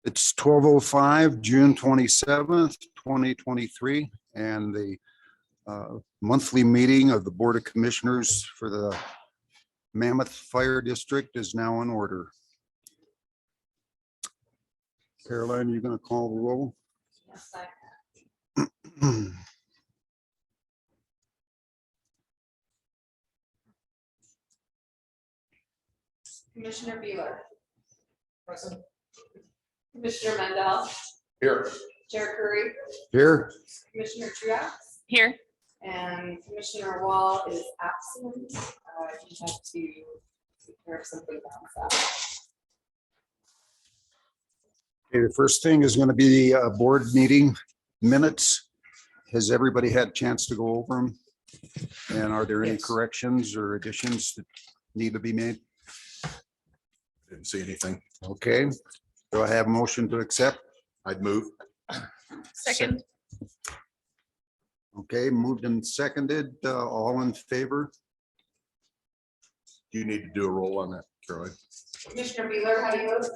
It's 12:05, June 27th, 2023, and the monthly meeting of the Board of Commissioners for the Mammoth Fire District is now in order. Caroline, you're going to call the roll? Yes, I Commissioner Bueller. Present. Commissioner Mendel. Here. Chair Curry. Here. Commissioner Truax. Here. And Commissioner Wall is absent. He had to take care of something about that. Okay, the first thing is going to be the board meeting minutes. Has everybody had a chance to go over them? And are there any Yes. corrections or additions that need to be made? Didn't see anything. Okay, do I have a motion to accept? I'd move. Second. Okay, moved and seconded, all in favor? Do you need to do a roll on that, Caroline? Commissioner Bueller, how do you vote?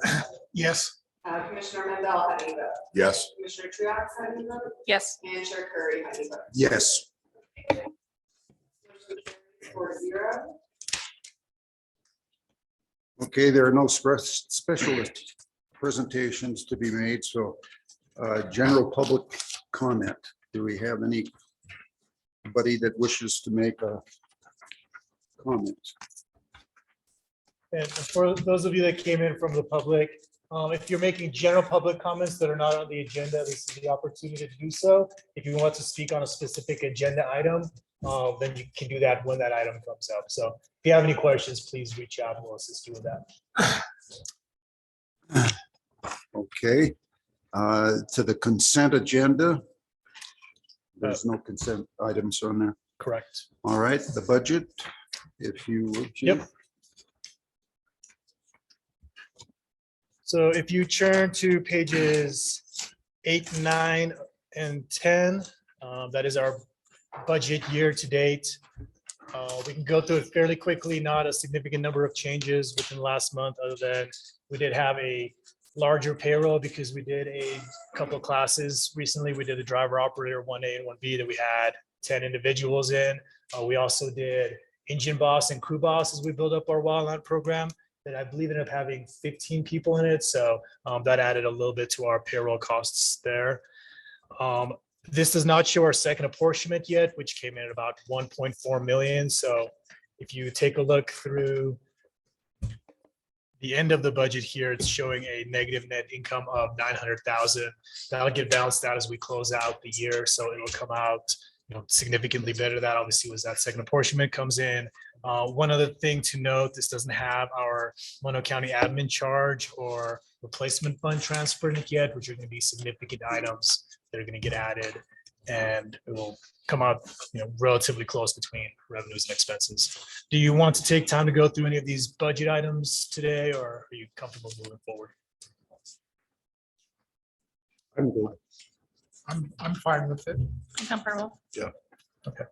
Yes. Commissioner Mendel, how do you vote? Yes. Commissioner Truax, how do you vote? Yes. And Chair Curry, how do you vote? Yes. Motion carries 4-0. Okay, there are no special presentations to be made, so general public comment. Do we have anybody that wishes to make a comment? And for those of you that came in from the public, if you're making general public comments that are not on the agenda, this is the opportunity to do so. If you want to speak on a specific agenda item, then you can do that when that item comes up. So if you have any questions, please reach out and we'll assist you with that. Okay, to the consent agenda. There's no consent items on there. Correct. All right, the budget, if you would. Chief. Yep. So if you turn to pages 8, 9, and 10, that is our budget year to date. We can go through it fairly quickly, not a significant number of changes within the last month, other than we did have a larger payroll because we did a couple of classes recently. We did a driver operator 1A and 1B that we had 10 individuals in. We also did engine boss and crew boss as we build up our wildland program that I believe ended up having 15 people in it. So that added a little bit to our payroll costs there. This does not show our second apportionment yet, which came in at about 1.4 million. So if you take a look through the end of the budget here, it's showing a negative net income of 900,000. That'll get balanced out as we close out the year. So it'll come out significantly better. That obviously was that second apportionment comes in. One other thing to note, this doesn't have our Mono County admin charge or replacement fund transfer in it yet, which are going to be significant items that are going to get added, and it will come out relatively close between revenues and expenses. Do you want to take time to go through any of these budget items today, or are you comfortable moving forward? I'm good. I'm fine with it. I'm comfortable. Yeah. Okay.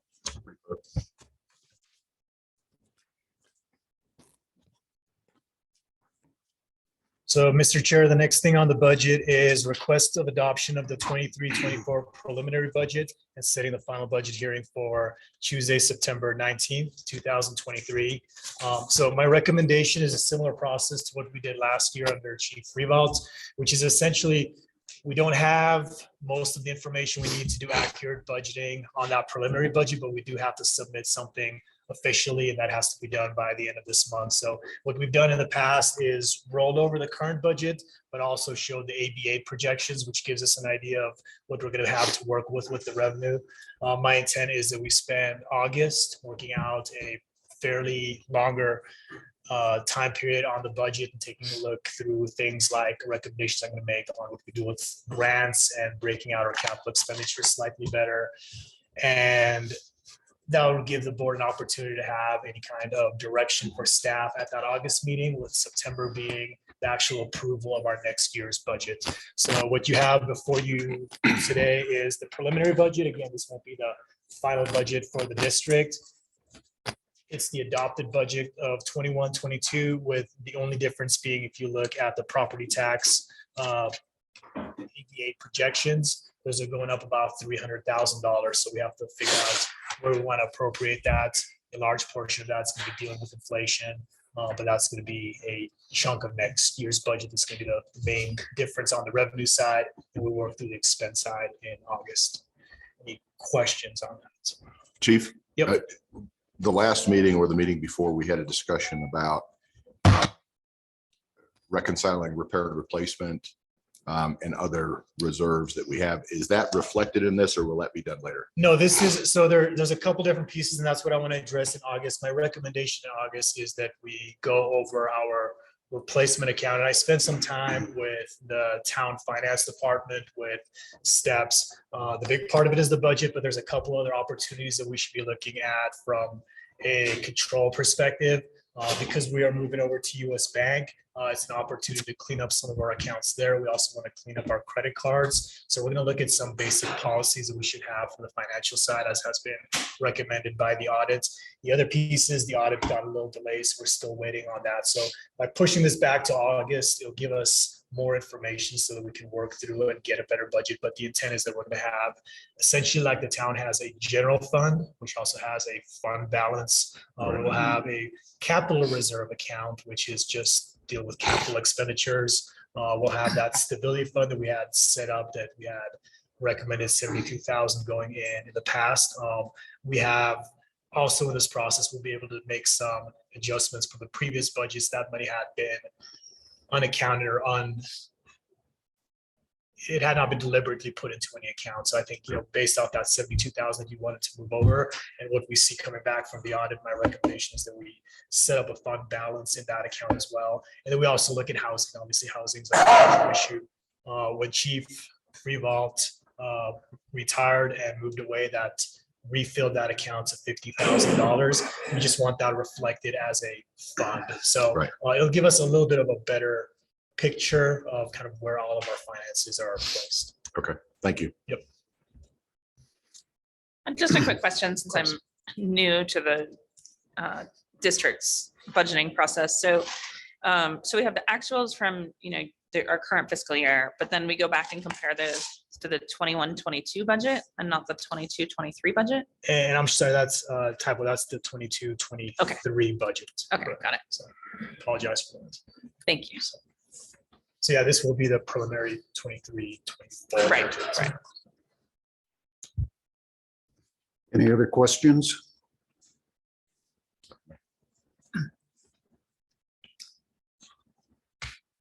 So, Mr. Chair, the next thing on the budget is request of adoption of the 23-24 preliminary budget and setting the final budget hearing for Tuesday, September 19th, 2023. So my recommendation is a similar process to what we did last year under Chief Revault, which is essentially we don't have most of the information we need to do accurate budgeting on that preliminary budget, but we do have to submit something officially, and that has to be done by the end of this month. So what we've done in the past is rolled over the current budget, but also showed the ABA projections, which gives us an idea of what we're going to have to work with the revenue. My intent is that we spend August working out a fairly longer time period on the budget and taking a look through things like recommendations I'm going to make on what we do with grants and breaking out our capital expenditures slightly better. And that will give the board an opportunity to have any kind of direction for staff at that August meeting, with September being the actual approval of our next year's budget. So what you have before you today is the preliminary budget. Again, this won't be the final budget for the district. It's the adopted budget of 21-22, with the only difference being if you look at the property tax ED8 projections. Those are going up about $300,000. So we have to figure out where we want to appropriate that. A large portion of that's going to be dealing with inflation, but that's going to be a chunk of next year's budget. That's going to be the main difference on the revenue side, and we'll work through the expense side in August. Any questions on that? Chief? Yep. The last meeting or the meeting before, we had a discussion about reconciling repair and replacement and other reserves that we have. Is that reflected in this, or will that be done later? No, this is, so there's a couple different pieces, and that's what I want to address in August. My recommendation in August is that we go over our replacement account. And I spent some time with the town finance department with steps. The big part of it is the budget, but there's a couple other opportunities that we should be looking at from a control perspective. Because we are moving over to US Bank, it's an opportunity to clean up some of our accounts there. We also want to clean up our credit cards. So we're going to look at some basic policies that we should have for the financial side, as has been recommended by the audits. The other piece is the audit got a little delayed, so we're still waiting on that. So by pushing this back to August, it'll give us more information so that we can work through and get a better budget. But the intent is that we're going to have essentially, like the town has a general fund, which also has a fund balance. We'll have a capital reserve account, which is just deal with capital expenditures. We'll have that stability fund that we had set up, that we had recommended 72,000 going in the past. We have also in this process, we'll be able to make some adjustments from the previous budgets. That money had been unaccounted or it had not been deliberately put into any account. So I think, based off that 72,000 you wanted to move over and what we see coming back from the audit, my recommendation is that we set up a fund balance in that account as well. And then we also look at housing. Obviously, housing is a major issue. When Chief Revault retired and moved away, that refilled that account to $50,000. We just want that reflected as a fund. So Right. It'll give us a little bit of a better picture of kind of where all of our finances are placed. Okay, thank you. Just a quick question, since I'm new to the district's budgeting process. So we have the actuals from, our current fiscal year, but then we go back and compare those to the 21-22 budget and not the 22-23 budget. And I'm sorry, that's typo. That's the 22-23 budget. Okay, got it. So apologize for that. Thank you. So yeah, this will be the preliminary 23-24. Right. Any other questions?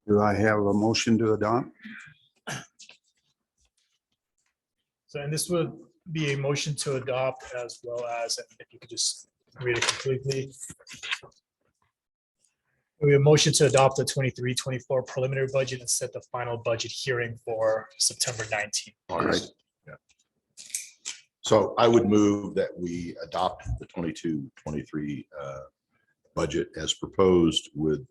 Do I have a motion to adopt? So, and this would be a motion to adopt, as well as, and if you could just read it completely. We have a motion to adopt the 23-24 preliminary budget and set the final budget hearing for September 19th. August. Yeah. So I would move that we adopt the 22-23 budget as proposed, with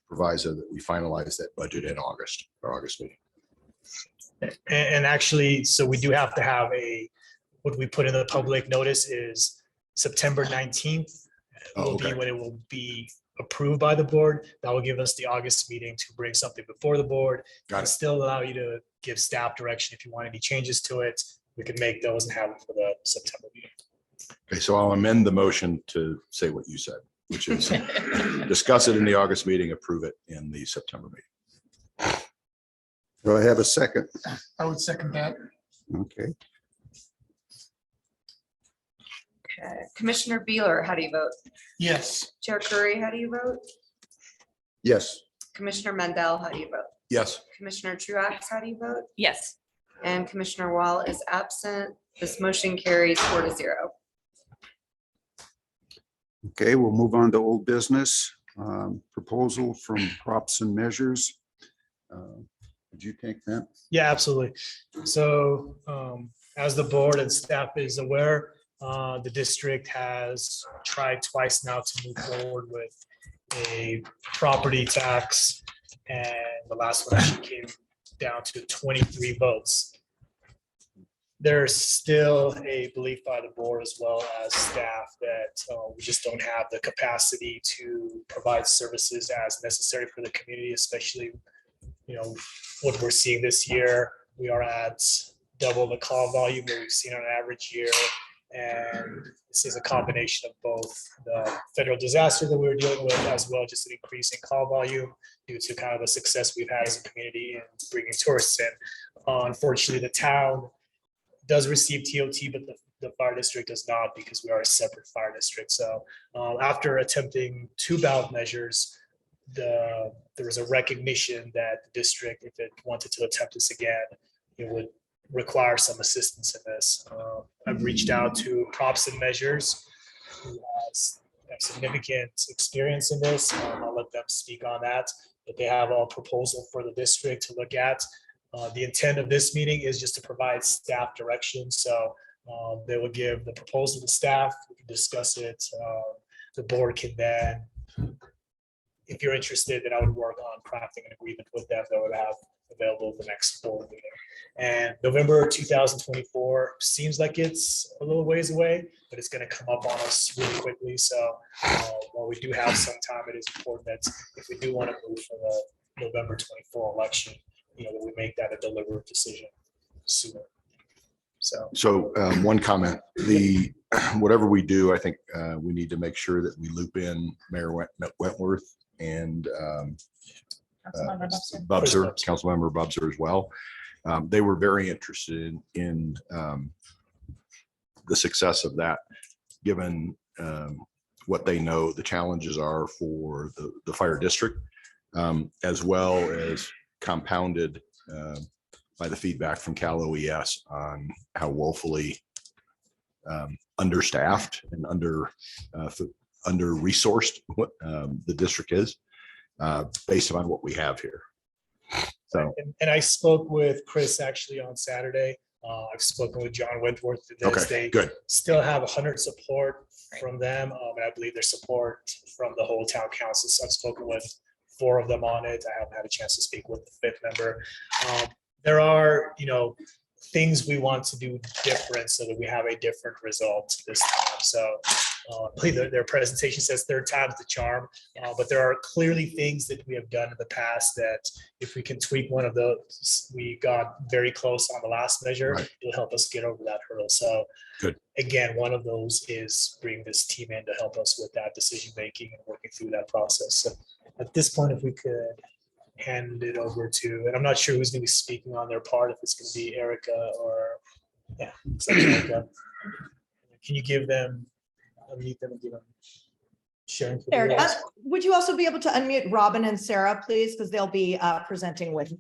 proviso that we finalize that budget in August, our August meeting. And actually, so we do have to have what we put in the public notice is September 19th will be Okay. when it will be approved by the board. That will give us the August meeting to bring something before the board. Got And it. still allow you to give staff direction if you want any changes to it. We can make those and have it for the September meeting. Okay, so I'll amend the motion to say what you said, which is discuss it in the August meeting, approve it in the September meeting. Do I have a second? I would second that. Okay, Okay. Commissioner Beeler, how do you vote? Yes. Chair Curry, how do you vote? yes, Commissioner Mendel, how do you vote? Yes, Commissioner Truax, how do you vote? Yes. And Commissioner Wall is absent. This motion carries 4-0. okay, we'll move on to old business. Proposal from Props and Measures. Did you take that? Yeah, absolutely. So as the board and staff is aware, the district has tried twice now to move forward with a property tax. And the last one actually came down to 23 votes. There's still a belief by the board as well as staff that we just don't have the capacity to provide services as necessary for the community, especially what we're seeing this year. We are at double the call volume that we've seen on an average year. And this is a combination of both the federal disaster that we were dealing with, as well as just an increase in call volume due to kind of the success we've had as a community in bringing tourists in. Unfortunately, the town does receive TOT, but the fire district does not, because we are a separate fire district. So after attempting 2 ballot measures, there was a recognition that the district, if it wanted to attempt this again, it would require some assistance in this. I've reached out to Props and Measures, who have significant experience in this. I'll let them speak on that, but they have a proposal for the district to look at. The intent of this meeting is just to provide staff direction. So they will give the proposal to staff, we can discuss it. The board can then, if you're interested, then I would work on crafting an agreement with them that would have available the next board meeting. And November 2024 seems like it's a little ways away, but it's going to come up on us really quickly. So while we do have some time, it is important that if we do want to move for the November 24 election, that we make that a deliberate decision sooner. So one comment, whatever we do, I think we need to make sure that we loop in Mayor Wentworth and Bubser, Councilmember Bubser as well. They were very interested in the success of that, given what they know the challenges are for the fire district, as well as compounded by the feedback from Cal OES on how woefully understaffed and under-resourced the district is, based on what we have here. So, and I spoke with Chris actually on Saturday. I've spoken with John Wentworth. okay, good. Still have 100 support from them, and I believe there's support from the whole town council. So I've spoken with 4 of them on it. I haven't had a chance to speak with the 5th member. There are, things we want to do different so that we have a different result this time. So I believe their presentation says 3rd time's the charm, but there are clearly things that we have done in the past that if we can tweak one of those, we got very close on the last measure. Right. It'll help us get over that hurdle. So good. Again, one of those is bring this team in to help us with that decision making and working through that process. So at this point, if we could hand it over to, and I'm not sure who's going to be speaking on their part, if it's going to be Erica or, yeah, it's like Erica. Can you give them, unmute them and give them sharing? Erica, would you also be able to unmute Robin and Sarah, please? Because they'll be presenting with me.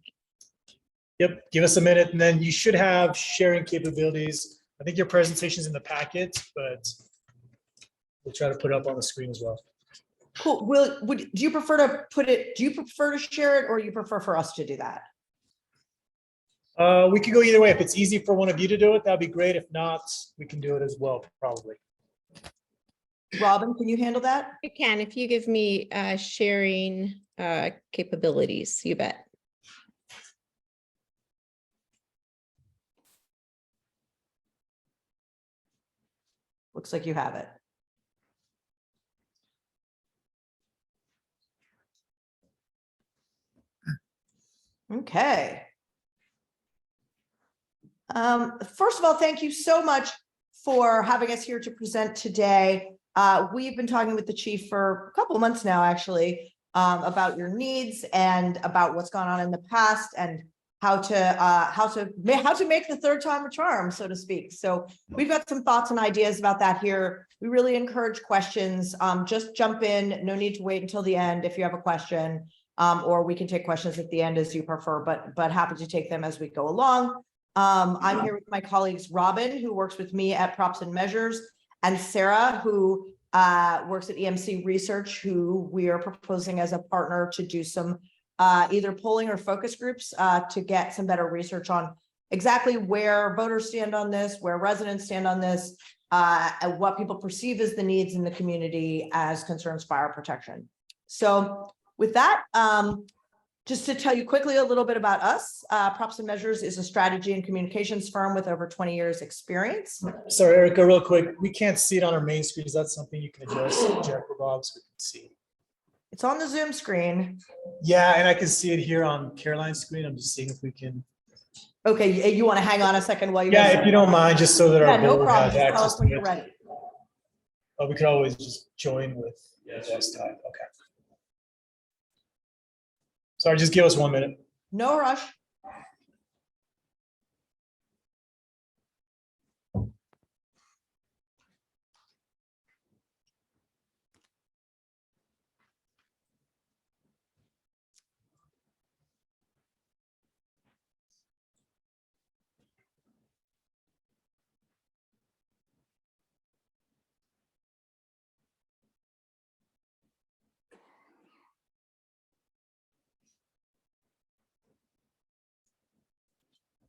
Yep, give us a minute, and then you should have sharing capabilities. I think your presentation is in the packet, but we'll try to put it up on the screen as well. Cool. Do you prefer to share it, or you prefer for us to do that? We could go either way. If it's easy for one of you to do it, that'd be great. If not, we can do it as well, probably. Robin, can you handle that? I can, if you give me sharing capabilities, you bet. Looks like you have it. Okay. First of all, thank you so much for having us here to present today. We've been talking with the chief for a couple of months now, actually, about your needs and about what's gone on in the past and how to make the 3rd time a charm, so to speak. So we've got some thoughts and ideas about that here. We really encourage questions. Just jump in. No need to wait until the end if you have a question, or we can take questions at the end as you prefer, but happy to take them as we go along. I'm here with my colleagues, Robin, who works with me at Props and Measures, and Sarah, who works at EMC Research, who we are proposing as a partner to do some either polling or focus groups to get some better research on exactly where voters stand on this, where residents stand on this, and what people perceive as the needs in the community as concerns fire protection. So with that, just to tell you quickly a little bit about us, Props and Measures is a strategy and communications firm with over 20 years experience. Sorry, Erica, real quick. We can't see it on our main screen. Is that something you can adjust, Jack or Bob, so we can see? It's on the Zoom screen. Yeah, and I can see it here on Caroline's screen. I'm just seeing if we can. Okay, you want to hang on a second while you Yeah, guys? if you don't mind, just so that Yeah, our no board problem. has Just tell access us to when you're it. ready. We could always just join with the desktop. Okay. Sorry, just give us 1 minute. No rush.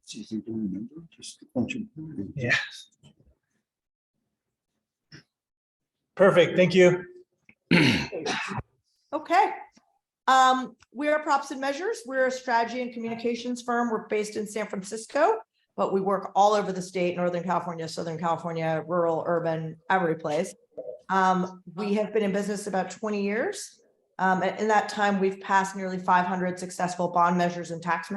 See if you can remember, just a bunch of. Yeah. Perfect, thank you. Okay. We are Props and Measures. We're a strategy and communications firm. We're based in San Francisco, but we work all over the state, Northern California, Southern California, rural, urban, every place. We have been in business about 20 years. And in that time, we've passed nearly 500 successful bond measures and tax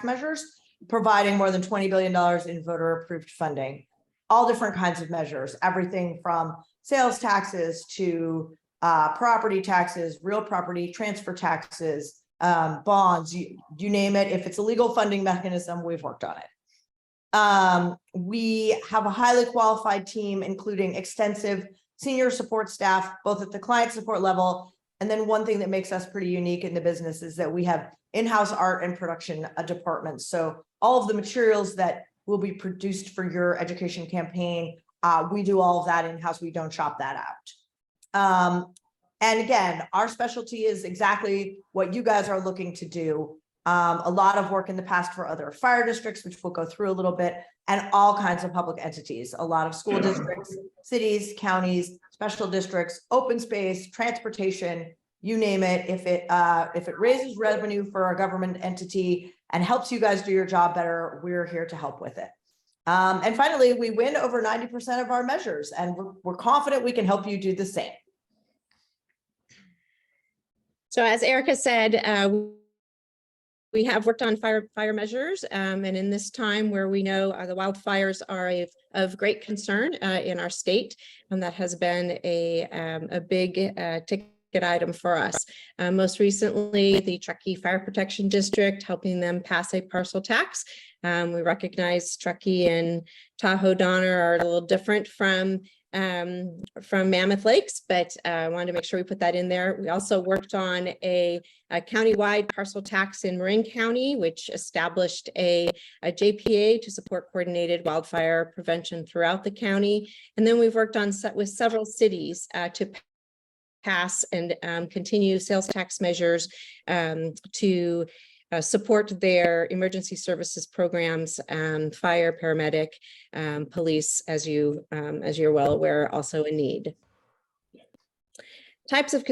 measures, providing more than $20 billion in voter-approved funding. All different kinds of measures, everything from sales taxes to property taxes, real property transfer taxes, bonds, you name it. If it's a legal funding mechanism, we've worked on it. We have a highly qualified team, including extensive senior support staff, both at the client support level. And then one thing that makes us pretty unique in the business is that we have in-house art and production departments. So all of the materials that will be produced for your education campaign, we do all of that in-house. We don't shop that out. And again, our specialty is exactly what you guys are looking to do. A lot of work in the past for other fire districts, which we'll go through a little bit, and all kinds of public entities, a lot of school districts, cities, counties, special districts, open space, transportation, you name it. If it raises revenue for a government entity and helps you guys do your job better, we're here to help with it. And finally, we win over 90% of our measures, and we're confident we can help you do the same. So as Erica said, we have worked on fire measures, and in this time where we know the wildfires are of great concern in our state, and that has been a big ticket item for us. Most recently, the Truckee Fire Protection District, helping them pass a parcel tax. We recognize Truckee and Tahoe Donner are a little different from Mammoth Lakes, but I wanted to make sure we put that in there. We also worked on a county-wide parcel tax in Marin County, which established a JPA to support coordinated wildfire prevention throughout the county. And then we've worked on with several cities to pass and continue sales tax measures to support their emergency services programs, fire, paramedic, police, as you're well aware, also in need. Types of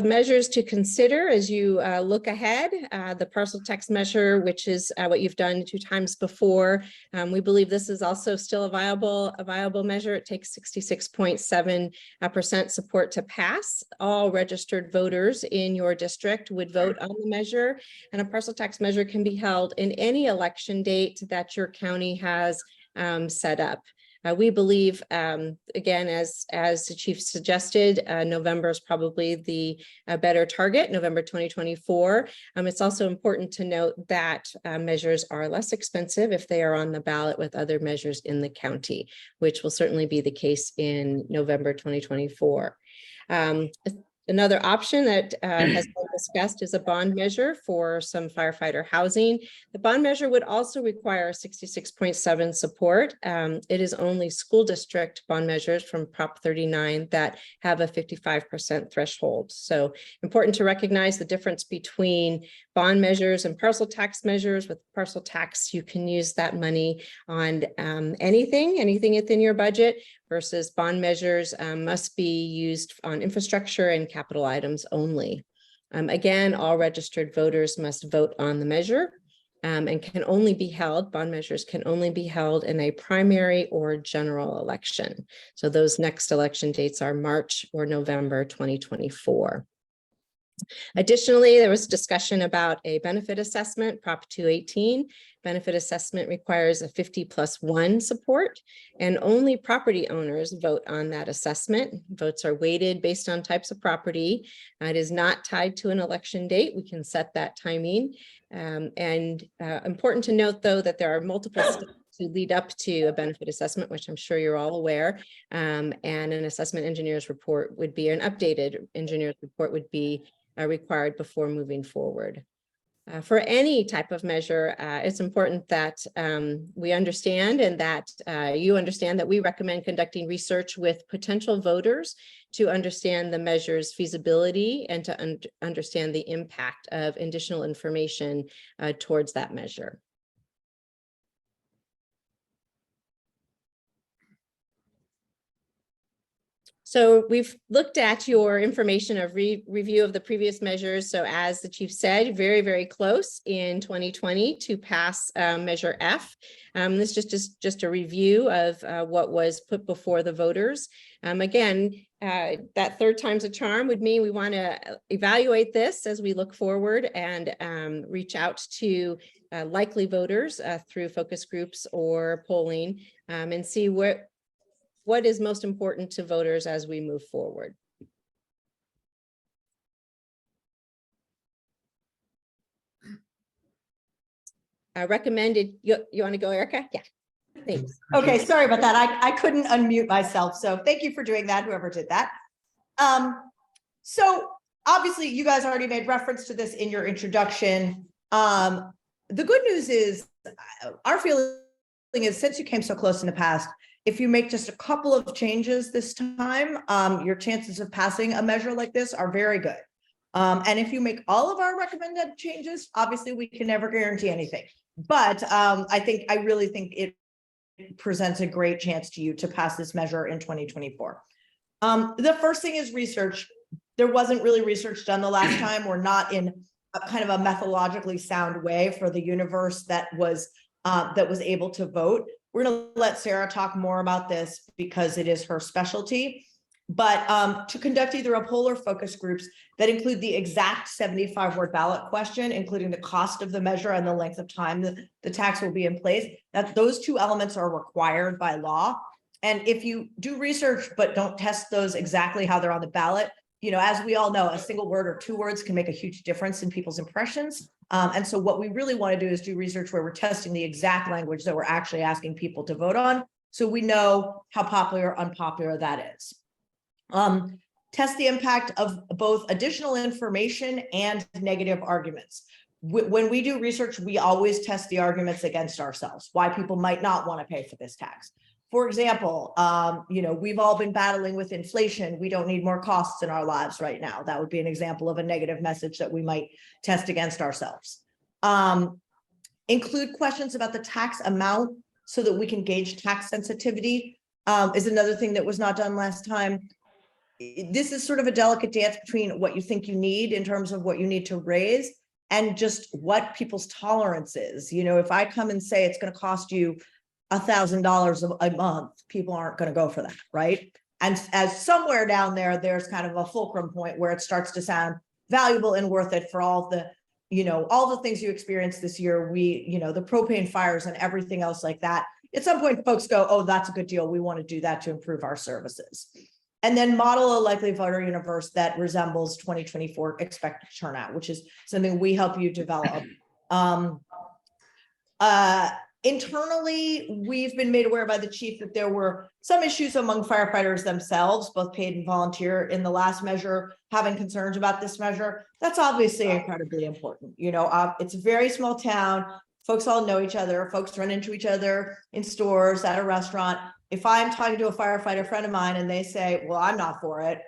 measures to consider as you look ahead. The parcel tax measure, which is what you've done 2 times before. We believe this is also still a viable measure. It takes 66.7% support to pass. All registered voters in your district would vote on the measure, and a parcel tax measure can be held in any election date that your county has set up. We believe, again, as the chief suggested, November is probably the better target, November 2024. It's also important to note that measures are less expensive if they are on the ballot with other measures in the county, which will certainly be the case in November 2024. Another option that has been discussed is a bond measure for some firefighter housing. The bond measure would also require 66.7 support. It is only school district bond measures from Prop 39 that have a 55% threshold. So important to recognize the difference between bond measures and parcel tax measures. With parcel tax, you can use that money on anything within your budget, versus bond measures must be used on infrastructure and capital items only. Again, all registered voters must vote on the measure and can only be held, bond measures can only be held in a primary or general election. So those next election dates are March or November 2024. Additionally, there was discussion about a benefit assessment, Prop 218. Benefit assessment requires a 50+1 support, and only property owners vote on that assessment. Votes are weighted based on types of property. It is not tied to an election date. We can set that timing. Important to note, though, that there are multiple steps to lead up to a benefit assessment, which I'm sure you're all aware. And an assessment engineer's report would be, an updated engineer's report would be required before moving forward. For any type of measure, it's important that we understand and that you understand that we recommend conducting research with potential voters to understand the measure's feasibility and to understand the impact of additional information towards that measure. So we've looked at your information of review of the previous measures. So as the chief said, very, very close in 2020 to pass Measure F. This is just a review of what was put before the voters. Again, that third time's a charm would mean we want to evaluate this as we look forward and reach out to likely voters through focus groups or polling and see what is most important to voters as we move forward. Recommended, you want to go, Erica? Yeah, thanks. Okay, sorry about that. I couldn't unmute myself. So thank you for doing that, whoever did that. So obviously you guys already made reference to this in your introduction. The good news is our feeling is since you came so close in the past, if you make just a couple of changes this time, your chances of passing a measure like this are very good. And if you make all of our recommended changes, obviously we can never guarantee anything. But I really think it presents a great chance to you to pass this measure in 2024. The first thing is research. There wasn't really research done the last time. We're not in a kind of a methodologically sound way for the universe that was able to vote. We're going to let Sarah talk more about this because it is her specialty. But to conduct either a poll or focus groups that include the exact 75-word ballot question, including the cost of the measure and the length of time that the tax will be in place, that those two elements are required by law. And if you do research but don't test those exactly how they're on the ballot, you know, as we all know, a single word or two words can make a huge difference in people's impressions. And so what we really want to do is do research where we're testing the exact language that we're actually asking people to vote on, so we know how popular or unpopular that is. Test the impact of both additional information and negative arguments. When we do research, we always test the arguments against ourselves, why people might not want to pay for this tax. For example, you know, we've all been battling with inflation. We don't need more costs in our lives right now. That would be an example of a negative message that we might test against ourselves. Include questions about the tax amount so that we can gauge tax sensitivity is another thing that was not done last time. This is sort of a delicate dance between what you think you need in terms of what you need to raise and just what people's tolerance is. You know, if I come and say it's going to cost you $1,000 a month, people aren't going to go for that, right? And as somewhere down there, there's kind of a fulcrum point where it starts to sound valuable and worth it for all the, you know, all the things you experienced this year. You know, the propane fires and everything else like that. At some point, folks go, oh, that's a good deal. We want to do that to improve our services. And then model a likely voter universe that resembles 2024 expected turnout, which is something we help you develop. Internally, we've been made aware by the chief that there were some issues among firefighters themselves, both paid and volunteer, in the last measure, having concerns about this measure. That's obviously incredibly important. You know, it's a very small town. Folks all know each other. Folks run into each other in stores, at a restaurant. If I'm talking to a firefighter friend of mine and they say, well, I'm not for it,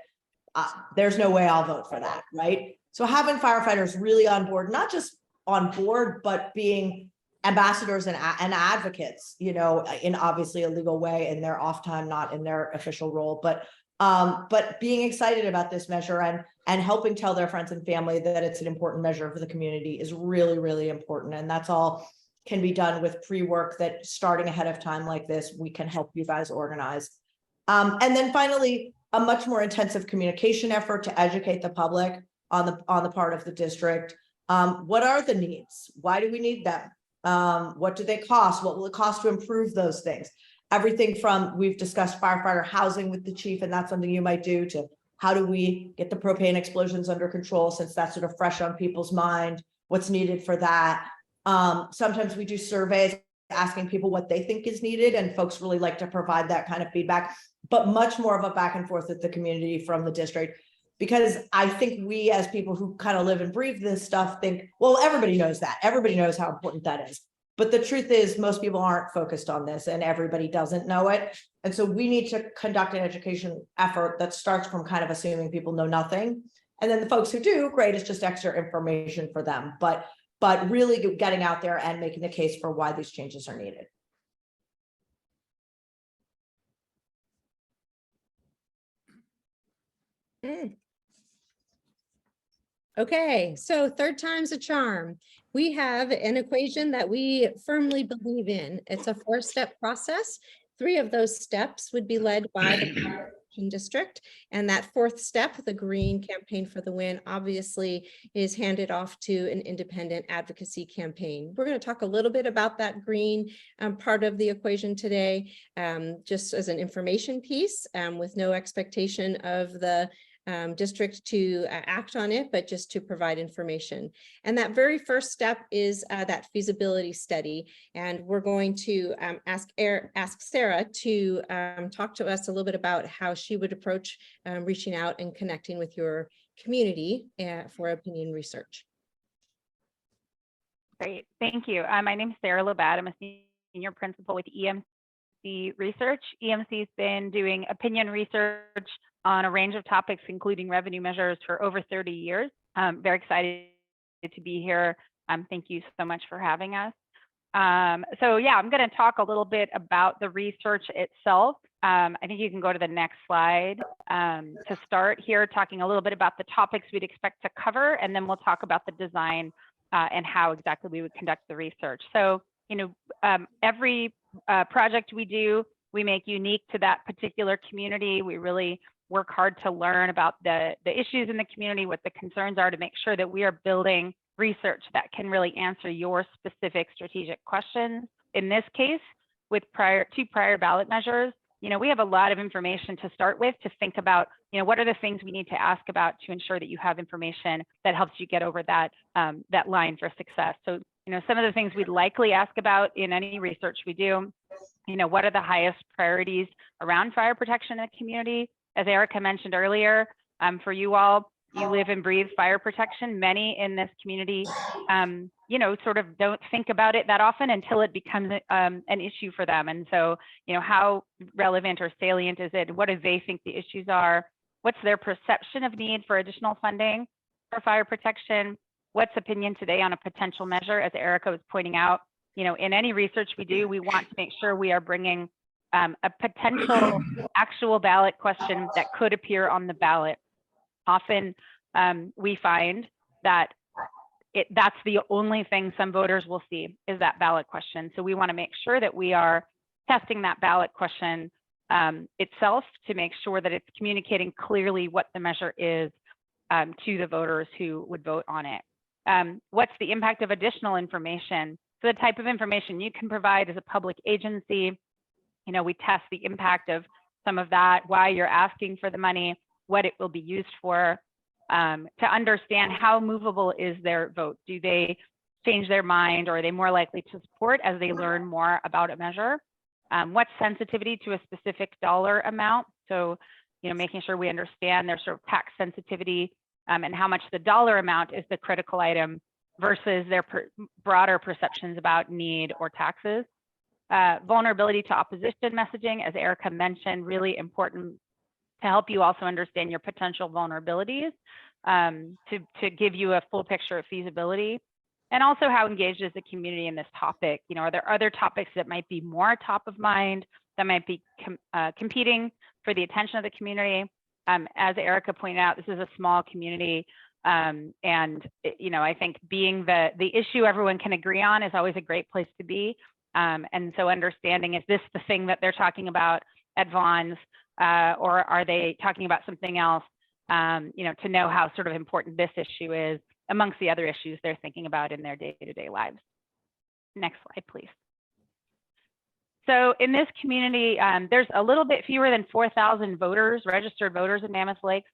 there's no way I'll vote for that, right? So having firefighters really on board, not just on board, but being ambassadors and advocates, you know, in obviously a legal way in their off time, not in their official role, but being excited about this measure and helping tell their friends and family that it's an important measure for the community is really, really important. And that's all can be done with pre-work that starting ahead of time like this, we can help you guys organize. And then finally, a much more intensive communication effort to educate the public. on the part of the district. What are the needs? Why do we need them? What do they cost? What will it cost to improve those things? Everything from, we've discussed firefighter housing with the chief, and that's something you might do, to how do we get the propane explosions under control, since that's sort of fresh on people's mind, what's needed for that. Sometimes we do surveys asking people what they think is needed, and folks really like to provide that kind of feedback, but much more of a back and forth with the community from the district. Because I think we, as people who kind of live and breathe this stuff, think, well, everybody knows that. Everybody knows how important that is. But the truth is, most people aren't focused on this, and everybody doesn't know it. And so we need to conduct an education effort that starts from kind of assuming people know nothing. And then the folks who do, great, it's just extra information for them. But really getting out there and making the case for why these changes are needed. Okay, so third time's a charm. We have an equation that we firmly believe in. It's a 4-step process. 3 of those steps would be led by the Protection District. And that 4th step, the Green Campaign for the Win, obviously is handed off to an independent advocacy campaign. We're going to talk a little bit about that green part of the equation today, just as an information piece, with no expectation of the district to act on it, but just to provide information. And that very first step is that feasibility study. And we're going to ask Sarah to talk to us a little bit about how she would approach reaching out and connecting with your community for opinion research. Great, thank you. My name is Sarah Labatt. I'm a senior principal with EMC Research. EMC has been doing opinion research on a range of topics, including revenue measures, for over 30 years. Very excited to be here. Thank you so much for having us. So yeah, I'm going to talk a little bit about the research itself. I think you can go to the next slide to start here, talking a little bit about the topics we'd expect to cover, and then we'll talk about the design and how exactly we would conduct the research. So, you know, every project we do, we make unique to that particular community. We really work hard to learn about the issues in the community, what the concerns are, to make sure that we are building research that can really answer your specific strategic questions. In this case, with 2 prior ballot measures, you know, we have a lot of information to start with, to think about, you know, what are the things we need to ask about to ensure that you have information that helps you get over that that line for success. So, you know, some of the things we'd likely ask about in any research we do, you know, what are the highest priorities around fire protection in the community? As Erica mentioned earlier, for you all, you live and breathe fire protection. Many in this community, you know, sort of don't think about it that often until it becomes an issue for them. And so, you know, how relevant or salient is it? What do they think the issues are? What's their perception of need for additional funding for fire protection? What's opinion today on a potential measure? As Erica was pointing out, you know, in any research we do, we want to make sure we are bringing a potential actual ballot question that could appear on the ballot. Often we find that that's the only thing some voters will see, is that ballot question. So we want to make sure that we are testing that ballot question itself to make sure that it's communicating clearly what the measure is to the voters who would vote on it. What's the impact of additional information? So the type of information you can provide as a public agency. You know, we test the impact of some of that, why you're asking for the money, what it will be used for, to understand how movable is their vote. Do they change their mind, or are they more likely to support as they learn more about a measure? What's sensitivity to a specific dollar amount? So, you know, making sure we understand their sort of tax sensitivity and how much the dollar amount is the critical item versus their broader perceptions about need or taxes. Vulnerability to opposition messaging, as Erica mentioned, really important to help you also understand your potential vulnerabilities, to give you a full picture of feasibility, and also how engaged is the community in this topic. You know, are there other topics that might be more top of mind, that might be competing for the attention of the community? As Erica pointed out, this is a small community, and you know, I think being the issue everyone can agree on is always a great place to be. And so understanding, is this the thing that they're talking about at Vaughn's, or are they talking about something else? to know how sort of important this issue is amongst the other issues they're thinking about in their day-to-day lives. Next slide, please. So in this community, there's a little bit fewer than 4,000 voters, registered voters in Mammoth Lakes.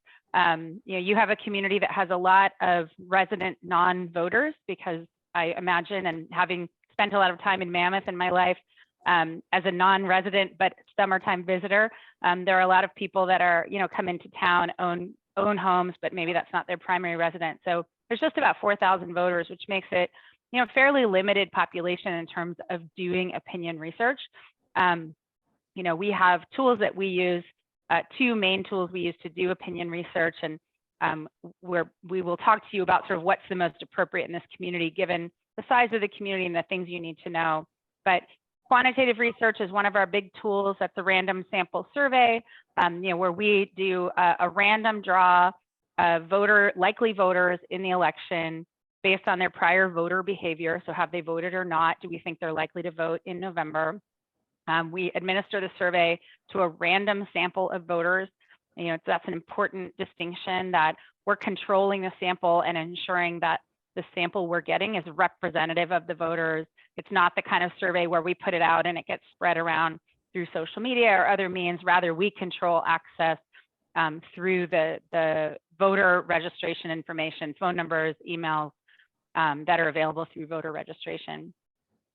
You have a community that has a lot of resident non-voters, because I imagine, and having spent a lot of time in Mammoth in my life as a non-resident but summertime visitor, there are a lot of people that are, come into town, own homes, but maybe that's not their primary residence. So there's just about 4,000 voters, which makes it, fairly limited population in terms of doing opinion research. We have tools that we use, two main tools we use to do opinion research, and we will talk to you about sort of what's the most appropriate in this community, given the size of the community and the things you need to know. But quantitative research is one of our big tools. That's a random sample survey, where we do a random draw of likely voters in the election based on their prior voter behavior. So have they voted or not? Do we think they're likely to vote in November? We administer the survey to a random sample of voters. That's an important distinction, that we're controlling the sample and ensuring that the sample we're getting is representative of the voters. It's not the kind of survey where we put it out and it gets spread around through social media or other means. Rather, we control access through the voter registration information, phone numbers, emails that are available through voter registration.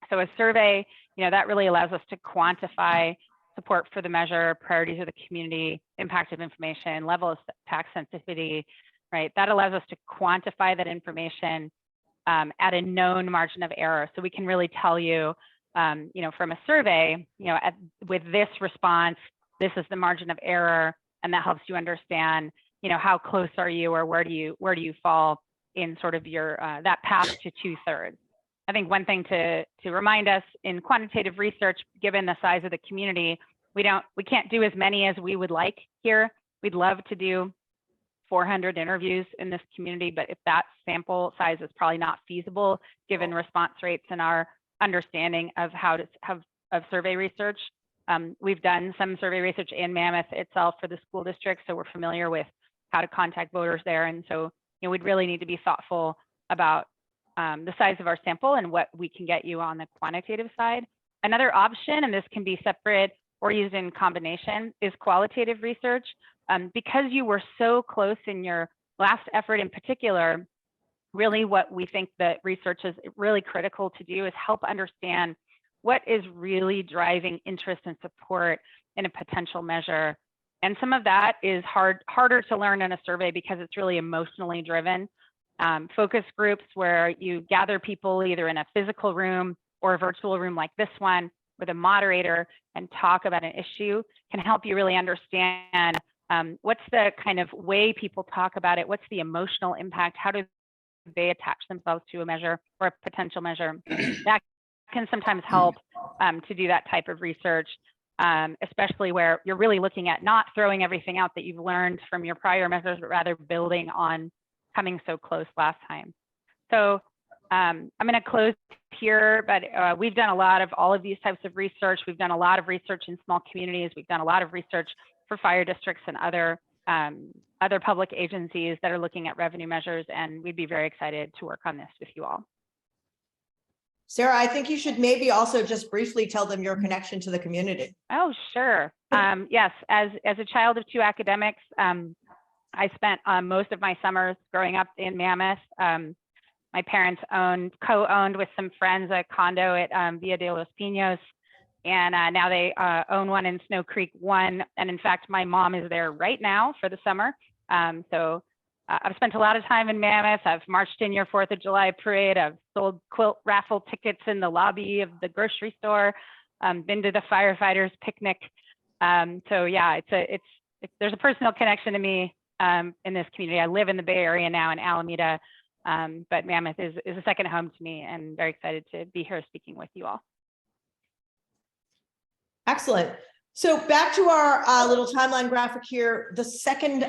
So a survey, that really allows us to quantify support for the measure, priorities of the community, impact of information, level of tax sensitivity, right? That allows us to quantify that information at a known margin of error. So we can really tell you, from a survey, with this response, this is the margin of error, and that helps you understand, how close are you, or where do you fall in sort of your that path to 2/3. I think one thing to remind us in quantitative research, given the size of the community, we can't do as many as we would like here. We'd love to do 400 interviews in this community, but if that sample size is probably not feasible, given response rates and our understanding of of survey research. We've done some survey research in Mammoth itself for the school district, so we're familiar with how to contact voters there. And so, we'd really need to be thoughtful about the size of our sample and what we can get you on the quantitative side. Another option, and this can be separate or used in combination, is qualitative research. Because you were so close in your last effort in particular, really what we think that research is really critical to do is help understand what is really driving interest and support in a potential measure. And some of that is harder to learn in a survey because it's really emotionally driven. Focus groups where you gather people either in a physical room or a virtual room like this one with a moderator and talk about an issue can help you really understand what's the kind of way people talk about it, what's the emotional impact, how do they attach themselves to a measure or a potential measure. That can sometimes help to do that type of research, especially where you're really looking at not throwing everything out that you've learned from your prior measures, but rather building on coming so close last time. So I'm going to close here, but we've done a lot of all of these types of research. We've done a lot of research in small communities. We've done a lot of research for fire districts and other public agencies that are looking at revenue measures, and we'd be very excited to work on this with you all. Sarah, I think you should maybe also just briefly tell them your connection to the community. Oh, sure. Yes, as a child of two academics, I spent most of my summers growing up in Mammoth. My parents co-owned with some friends a condo at Villa de los Pinos, and now they own one in Snow Creek 1. And in fact, my mom is there right now for the summer. So I've spent a lot of time in Mammoth. I've marched in your 4th of July parade. I've sold quilt raffle tickets in the lobby of the grocery store. Been to the firefighters picnic. So yeah, there's a personal connection to me in this community. I live in the Bay Area now in Alameda, but Mammoth is a second home to me, and very excited to be here speaking with you all. Excellent. So back to our little timeline graphic here. The second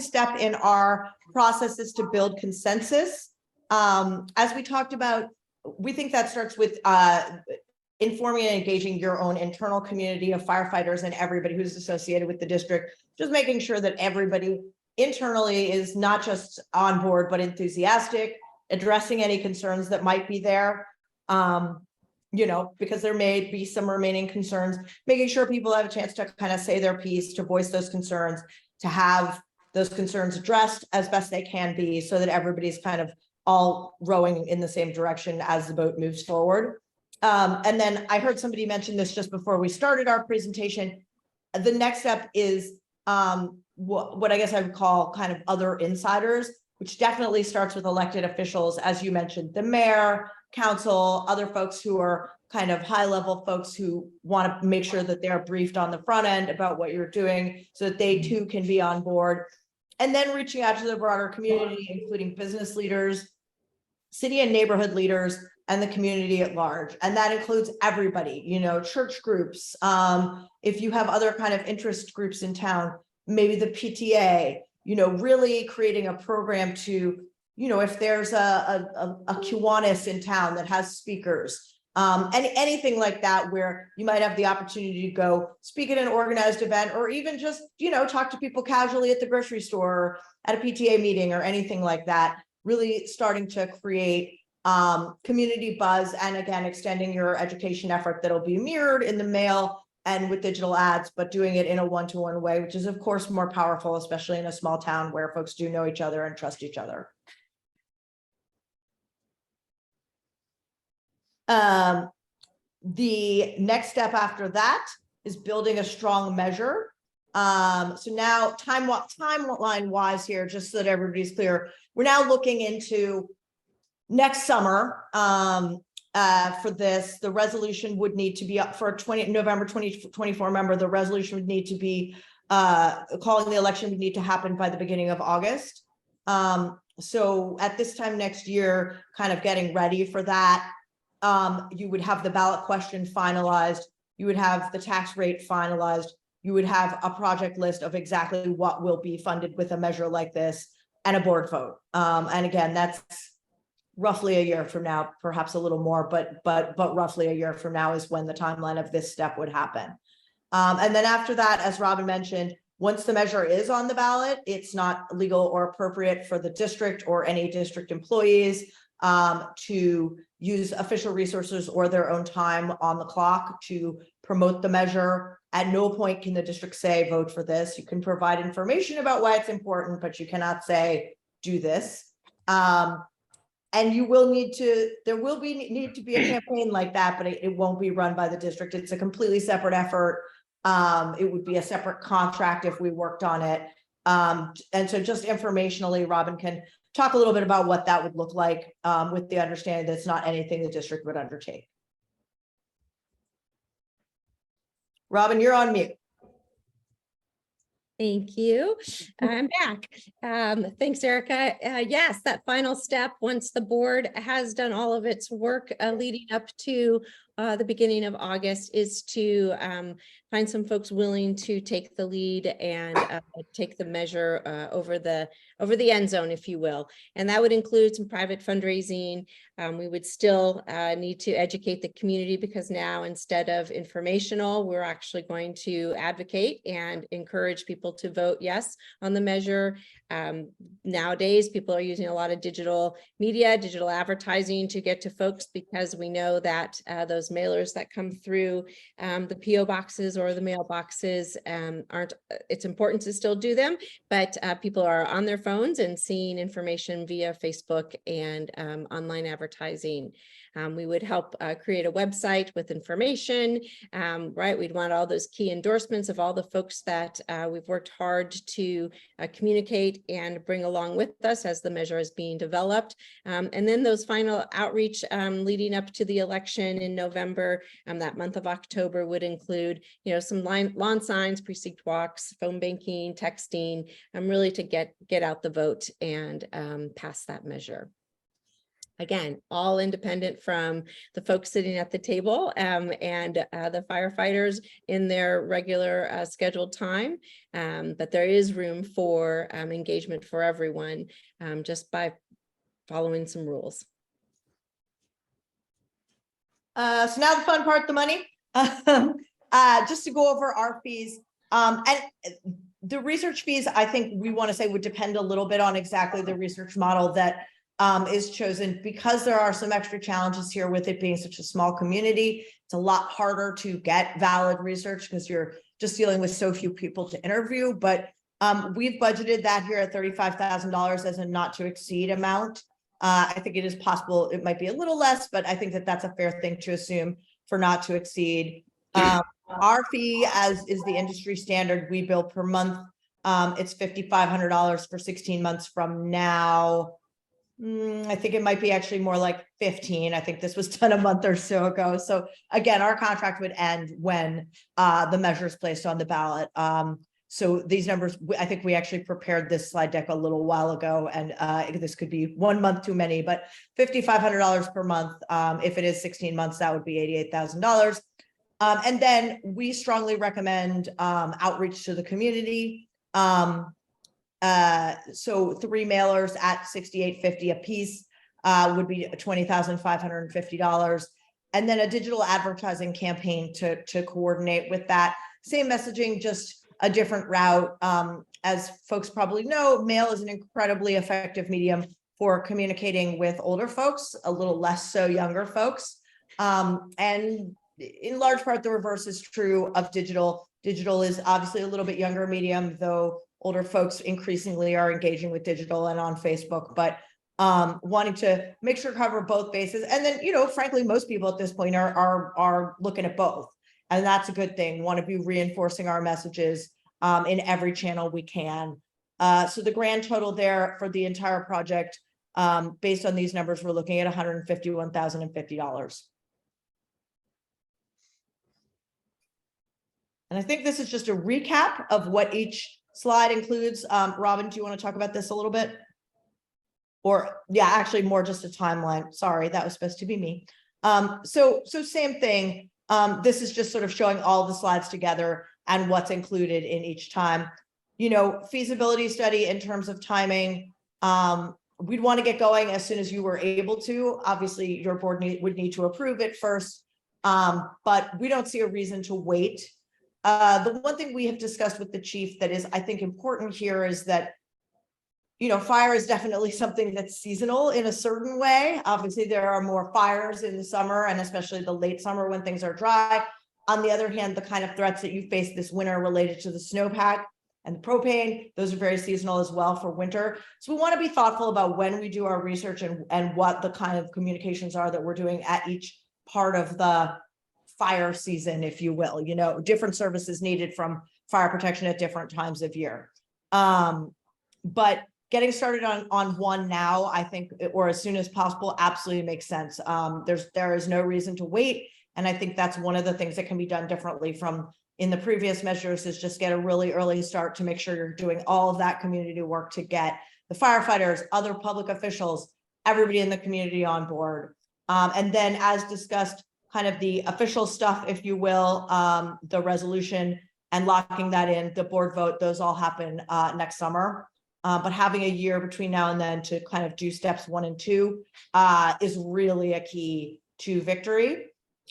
step in our process is to build consensus. As we talked about, we think that starts with informing and engaging your own internal community of firefighters and everybody who's associated with the district, just making sure that everybody internally is not just on board, but enthusiastic, addressing any concerns that might be there. Because there may be some remaining concerns, making sure people have a chance to kind of say their piece, to voice those concerns, to have those concerns addressed as best they can be, so that everybody's kind of all rowing in the same direction as the boat moves forward. And then I heard somebody mention this just before we started our presentation. The next step is what I guess I would call kind of other insiders, which definitely starts with elected officials, as you mentioned, the mayor, council, other folks who are kind of high level folks who want to make sure that they're briefed on the front end about what you're doing, so that they too can be on board. And then reaching out to the broader community, including business leaders, city and neighborhood leaders, and the community at large. And that includes everybody, church groups. If you have other kind of interest groups in town, maybe the PTA, really creating a program to, if there's a Kiwanis in town that has speakers, anything like that, where you might have the opportunity to go speak at an organized event, or even just, talk to people casually at the grocery store, or at a PTA meeting, or anything like that, really starting to create community buzz, and again, extending your education effort that'll be mirrored in the mail and with digital ads, but doing it in a one-to-one way, which is of course more powerful, especially in a small town where folks do know each other and trust each other. The next step after that is building a strong measure. So now timeline wise here, just so that everybody's clear, we're now looking into next summer. For this, the resolution would need to be up for November 2024. Remember, the resolution would need to be calling the election would need to happen by the beginning of August. So at this time next year, kind of getting ready for that, you would have the ballot question finalized, you would have the tax rate finalized, you would have a project list of exactly what will be funded with a measure like this, and a board vote. And again, that's roughly a year from now, perhaps a little more, but roughly a year from now is when the timeline of this step would happen. And then after that, as Robin mentioned, once the measure is on the ballot, it's not legal or appropriate for the district or any district employees to use official resources or their own time on the clock to promote the measure. At no point can the district say, vote for this. You can provide information about why it's important, but you cannot say, do this. And you will need to, there will need to be a campaign like that, but it won't be run by the district. It's a completely separate effort. It would be a separate contract if we worked on it. And so just informationally, Robin can talk a little bit about what that would look like, with the understanding that it's not anything the district would undertake. Robin, you're on mute. Thank you. I'm back. Thanks, Erica. Yes, that final step, once the board has done all of its work leading up to the beginning of August, is to find some folks willing to take the lead and take the measure over the end zone, if you will. And that would include some private fundraising. We would still need to educate the community, because now, instead of informational, we're actually going to advocate and encourage people to vote yes on the measure. Nowadays, people are using a lot of digital media, digital advertising to get to folks, because we know that those mailers that come through the PO boxes or the mailboxes it's important to still do them, but people are on their phones and seeing information via Facebook and online advertising. We would help create a website with information, right? We'd want all those key endorsements of all the folks that we've worked hard to communicate and bring along with us as the measure is being developed. And then those final outreach leading up to the election in November, that month of October, would include, some lawn signs, precinct walks, phone banking, texting, really to get out the vote and pass that measure. Again, all independent from the folks sitting at the table and the firefighters in their regular scheduled time. But there is room for engagement for everyone just by following some rules. So now the fun part, the money. Just to go over our fees. And The research fees, I think we want to say would depend a little bit on exactly the research model that is chosen, because there are some extra challenges here with it being such a small community. It's a lot harder to get valid research because you're just dealing with so few people to interview. But we've budgeted that here at $35,000 as a not to exceed amount. I think it is possible it might be a little less, but I think that that's a fair thing to assume for not to exceed. Our fee, as is the industry standard, we bill per month. It's $5,500 for 16 months from now. I think it might be actually more like 15. I think this was done a month or so ago. So again, our contract would end when the measure is placed on the ballot. So these numbers, I think we actually prepared this slide deck a little while ago, and this could be 1 month too many, but $5,500 per month. If it is 16 months, that would be $88,000. And then we strongly recommend outreach to the community. So 3 mailers at $68.50 a piece would be $20,550. And then a digital advertising campaign to coordinate with that. Same messaging, just a different route. As folks probably know, mail is an incredibly effective medium for communicating with older folks, a little less so younger folks. And in large part, the reverse is true of digital. Digital is obviously a little bit younger medium, though older folks increasingly are engaging with digital and on Facebook, but wanting to make sure to cover both bases. And then, frankly, most people at this point are looking at both. And that's a good thing. Want to be reinforcing our messages in every channel we can. So the grand total there for the entire project, based on these numbers, we're looking at $151,050. And I think this is just a recap of what each slide includes. Robin, do you want to talk about this a little bit? Or yeah, actually more just a timeline. Sorry, that was supposed to be me. So same thing. This is just sort of showing all the slides together and what's included in each time. Feasibility study in terms of timing. We'd want to get going as soon as you were able to. Obviously, your board would need to approve it first, but we don't see a reason to wait. The one thing we have discussed with the chief that is, I think, important here is that, fire is definitely something that's seasonal in a certain way. Obviously, there are more fires in the summer and especially the late summer when things are dry. On the other hand, the kind of threats that you face this winter related to the snowpack and the propane, those are very seasonal as well for winter. So we want to be thoughtful about when we do our research and what the kind of communications are that we're doing at each part of the fire season, if you will. Different services needed from fire protection at different times of year. But getting started on one now, I think, or as soon as possible, absolutely makes sense. There is no reason to wait. And I think that's one of the things that can be done differently from in the previous measures, is just get a really early start to make sure you're doing all of that community work to get the firefighters, other public officials, everybody in the community on board. And then, as discussed, kind of the official stuff, if you will, the resolution and locking that in, the board vote, those all happen next summer. But having a year between now and then to kind of do steps 1 and 2 is really a key to victory.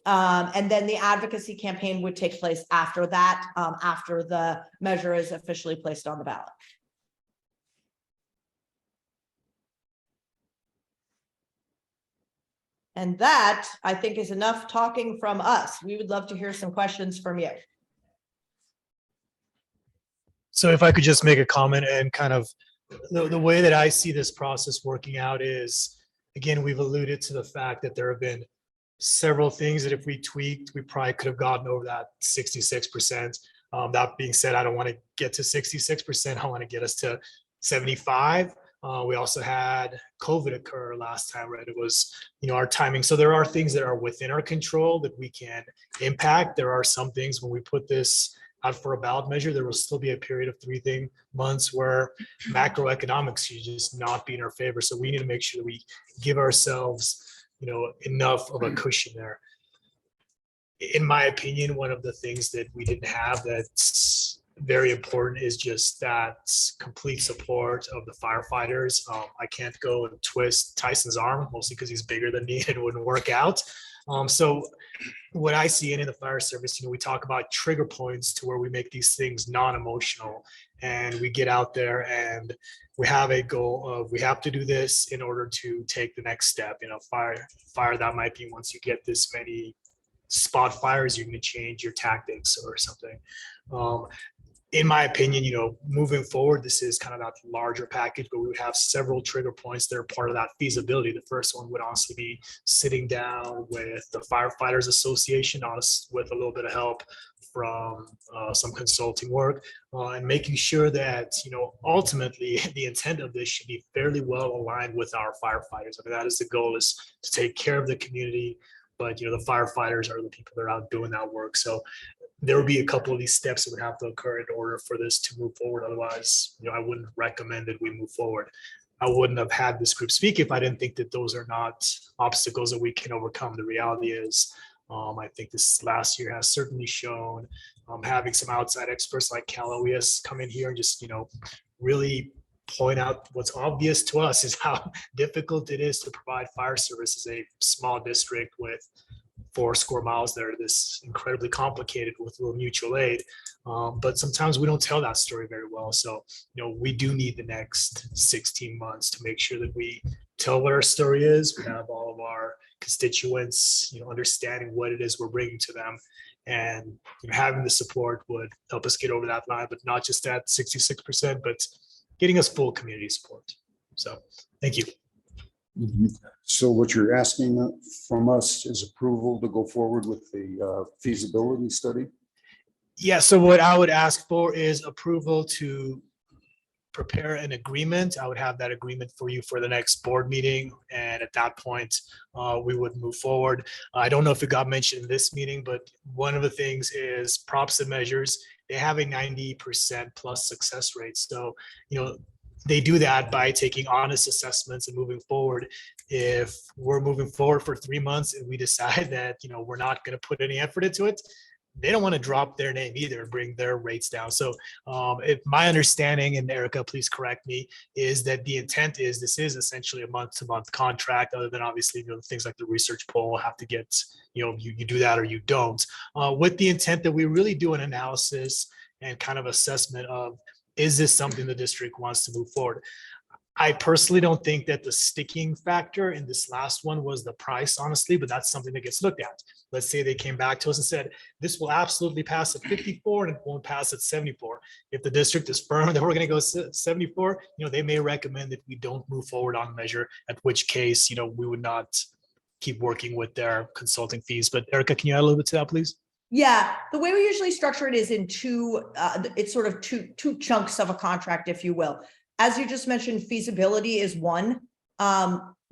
And then the advocacy campaign would take place after that, after the measure is officially placed on the ballot. And that, I think, is enough talking from us. We would love to hear some questions from you. So if I could just make a comment, and kind of the way that I see this process working out is, again, we've alluded to the fact that there have been several things that if we tweaked, we probably could have gotten over that 66%. That being said, I don't want to get to 66%. I want to get us to 75. We also had COVID occur last time, right? It was, our timing. So there are things that are within our control that we can impact. There are some things when we put this out for a ballot measure, there will still be a period of 3 months where macroeconomics should just not be in our favor. So we need to make sure that we give ourselves, enough of a cushion there. In my opinion, one of the things that we didn't have that's very important is just that complete support of the firefighters. I can't go and twist Tyson's arm, mostly because he's bigger than me and it wouldn't work out. So what I see in the fire service, we talk about trigger points to where we make these things non-emotional, and we get out there and we have a goal of, we have to do this in order to take the next step. Fire that might be, once you get this many spot fires, you're going to change your tactics or something. In my opinion, moving forward, this is kind of that larger package, but we would have several trigger points that are part of that feasibility. The first one would honestly be sitting down with the Firefighters Association, with a little bit of help from some consulting work, and making sure that, ultimately the intent of this should be fairly well aligned with our firefighters. I mean, that is the goal, is to take care of the community, but the firefighters are the people that are out doing that work. So there would be a couple of these steps that would have to occur in order for this to move forward. Otherwise, I wouldn't recommend that we move forward. I wouldn't have had this group speak if I didn't think that those are not obstacles that we can overcome. The reality is, I think this last year has certainly shown, having some outside experts like Cal OES come in here and just, really point out what's obvious to us is how difficult it is to provide fire service as a small district with 4 square miles that are this incredibly complicated with little mutual aid. But sometimes we don't tell that story very well. So, we do need the next 16 months to make sure that we tell what our story is. We have all of our constituents, understanding what it is we're bringing to them. And having the support would help us get over that line, but not just at 66%, but getting us full community support. So thank you. So what you're asking from us is approval to go forward with the feasibility study? Yeah, so what I would ask for is approval to prepare an agreement. I would have that agreement for you for the next board meeting. And at that point, we would move forward. I don't know if it got mentioned in this meeting, but one of the things is props and measures. They have a 90% plus success rate. So, they do that by taking honest assessments and moving forward. If we're moving forward for 3 months and we decide that, we're not going to put any effort into it, they don't want to drop their name either and bring their rates down. So if my understanding, and Erica, please correct me, is that the intent is this is essentially a month-to-month contract, other than obviously, things like the research poll have to get, you do that or you don't, with the intent that we really do an analysis and kind of assessment of, is this something the district wants to move forward? I personally don't think that the sticking factor in this last one was the price, honestly, but that's something that gets looked at. Let's say they came back to us and said, this will absolutely pass at 54 and it won't pass at 74. If the district is firm that we're going to go 74, they may recommend that we don't move forward on measure, at which case, we would not keep working with their consulting fees. But Erica, can you add a little bit to that, please? Yeah, the way we usually structure it is in it's sort of two chunks of a contract, if you will. As you just mentioned, feasibility is one,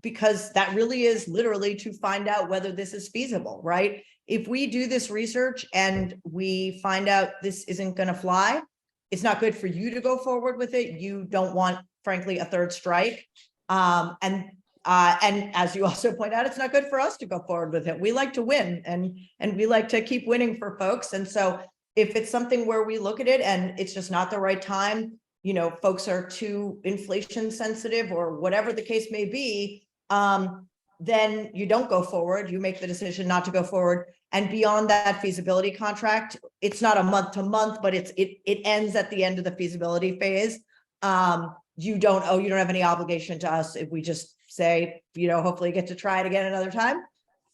because that really is literally to find out whether this is feasible, right? If we do this research and we find out this isn't going to fly, it's not good for you to go forward with it. You don't want, frankly, a third strike. And as you also point out, it's not good for us to go forward with it. We like to win, and we like to keep winning for folks. And so if it's something where we look at it and it's just not the right time, folks are too inflation sensitive or whatever the case may be, then you don't go forward. You make the decision not to go forward. And beyond that feasibility contract, it's not a month to month, but it ends at the end of the feasibility phase. You don't have any obligation to us if we just say, hopefully get to try it again another time.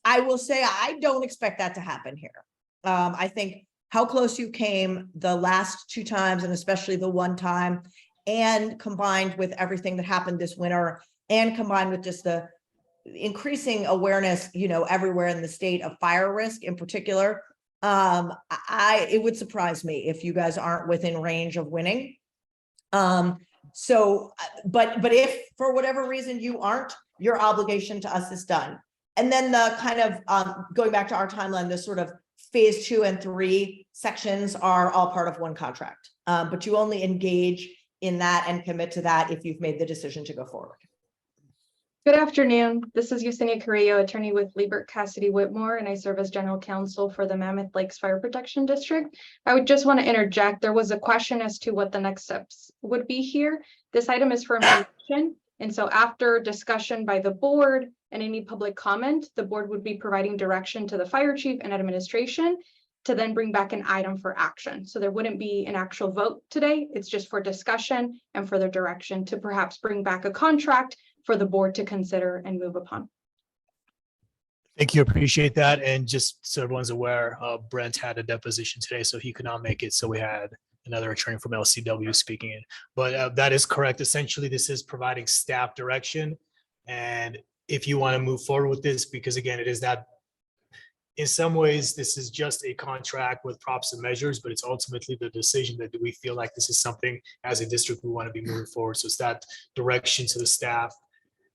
I will say, I don't expect that to happen here. I think how close you came the last 2 times, and especially the one time, and combined with everything that happened this winter, and combined with just the increasing awareness, everywhere in the state of fire risk in particular, it would surprise me if you guys aren't within range of winning. So, but if for whatever reason you aren't, your obligation to us is done. And then the kind of going back to our timeline, the sort of phase 2 and 3 sections are all part of one contract. But you only engage in that and commit to that if you've made the decision to go forward. Good afternoon. This is Yesenia Carrillo, attorney with Liebert Cassidy Whitmore, and I serve as general counsel for the Mammoth Lakes Fire Protection District. I would just want to interject. There was a question as to what the next steps would be here. This item is for information. And so after discussion by the board and any public comment, the board would be providing direction to the fire chief and administration to then bring back an item for action. So there wouldn't be an actual vote today. It's just for discussion and further direction to perhaps bring back a contract for the board to consider and move upon. Thank you. Appreciate that. And just so everyone's aware, Brent had a deposition today, so he could not make it. So we had another attorney from LCW speaking in. But that is correct. Essentially, this is providing staff direction. And if you want to move forward with this, because again, it is that in some ways, this is just a contract with props and measures, but it's ultimately the decision that do we feel like this is something as a district we want to be moving forward. So it's that direction to the staff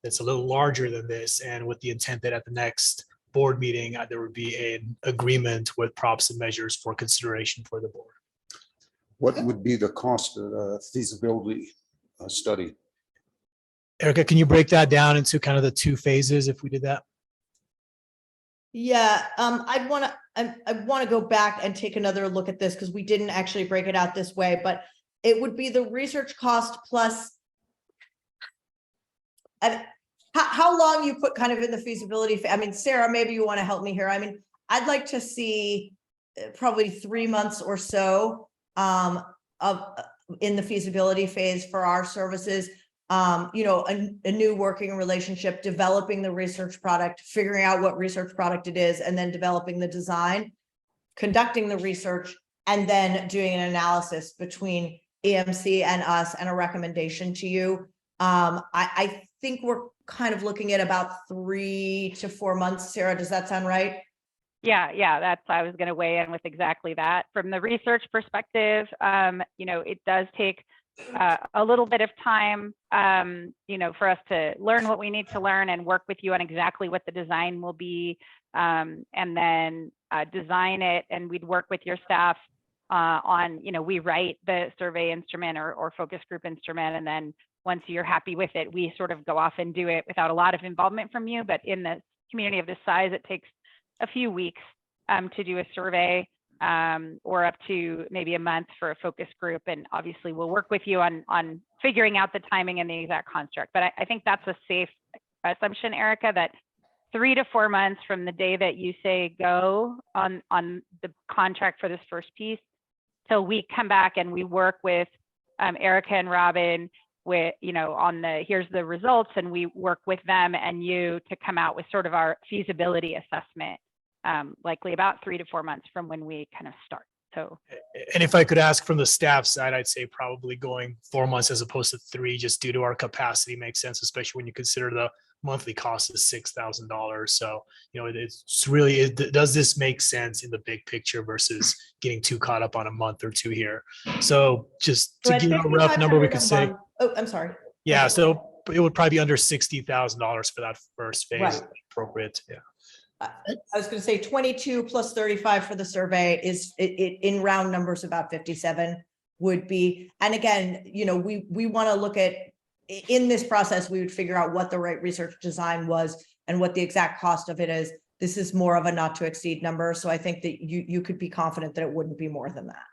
that's a little larger than this, and with the intent that at the next board meeting, there would be an agreement with props and measures for consideration for the board. What would be the cost of the feasibility study? Erica, can you break that down into kind of the two phases if we did that? Yeah, I want to go back and take another look at this because we didn't actually break it out this way, but it would be the research cost plus. And how long you put kind of in the feasibility? I mean, Sarah, maybe you want to help me here. I mean, I'd like to see probably 3 months or so in the feasibility phase for our services. You know, a new working relationship, developing the research product, figuring out what research product it is, and then developing the design, conducting the research, and then doing an analysis between EMC and us and a recommendation to you. I think we're kind of looking at about 3 to 4 months. Sarah, does that sound right? Yeah, that's, I was going to weigh in with exactly that. From the research perspective, you know, it does take a little bit of time, you know, for us to learn what we need to learn and work with you on exactly what the design will be, and then design it. And we'd work with your staff on, you know, we write the survey instrument or focus group instrument. And then once you're happy with it, we sort of go off and do it without a lot of involvement from you. But in the community of this size, it takes a few weeks to do a survey, or up to maybe a month for a focus group. And obviously we'll work with you on figuring out the timing and the exact construct. But I think that's a safe assumption, Erica, that 3 to 4 months from the day that you say go on the contract for this first piece till we come back and we work with Erica and Robin with, you know, on the, here's the results, and we work with them and you to come out with sort of our feasibility assessment, likely about 3 to 4 months from when we kind of start. So, and if I could ask from the staff side, I'd say probably going 4 months as opposed to 3, just due to our capacity makes sense, especially when you consider the monthly cost is $6,000. So, you know, it's really, does this make sense in the big picture versus getting too caught up on a month or 2 here? So just to give a rough number, we could say, oh, I'm sorry. yeah, so it would probably be under $60,000 for that first phase. Right. Appropriate. Yeah. I was going to say 22 plus 35 for the survey is in round numbers about 57 would be. And again, you know, we want to look at, in this process, we would figure out what the right research design was and what the exact cost of it is. This is more of a not to exceed number. So I think that you could be confident that it wouldn't be more than that.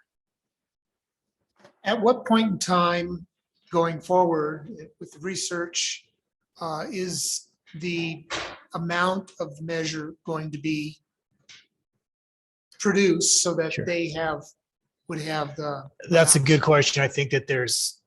At what point in time going forward with the research is the amount of measure going to be produced so that Sure. they would have the. That's a good question. I think that there's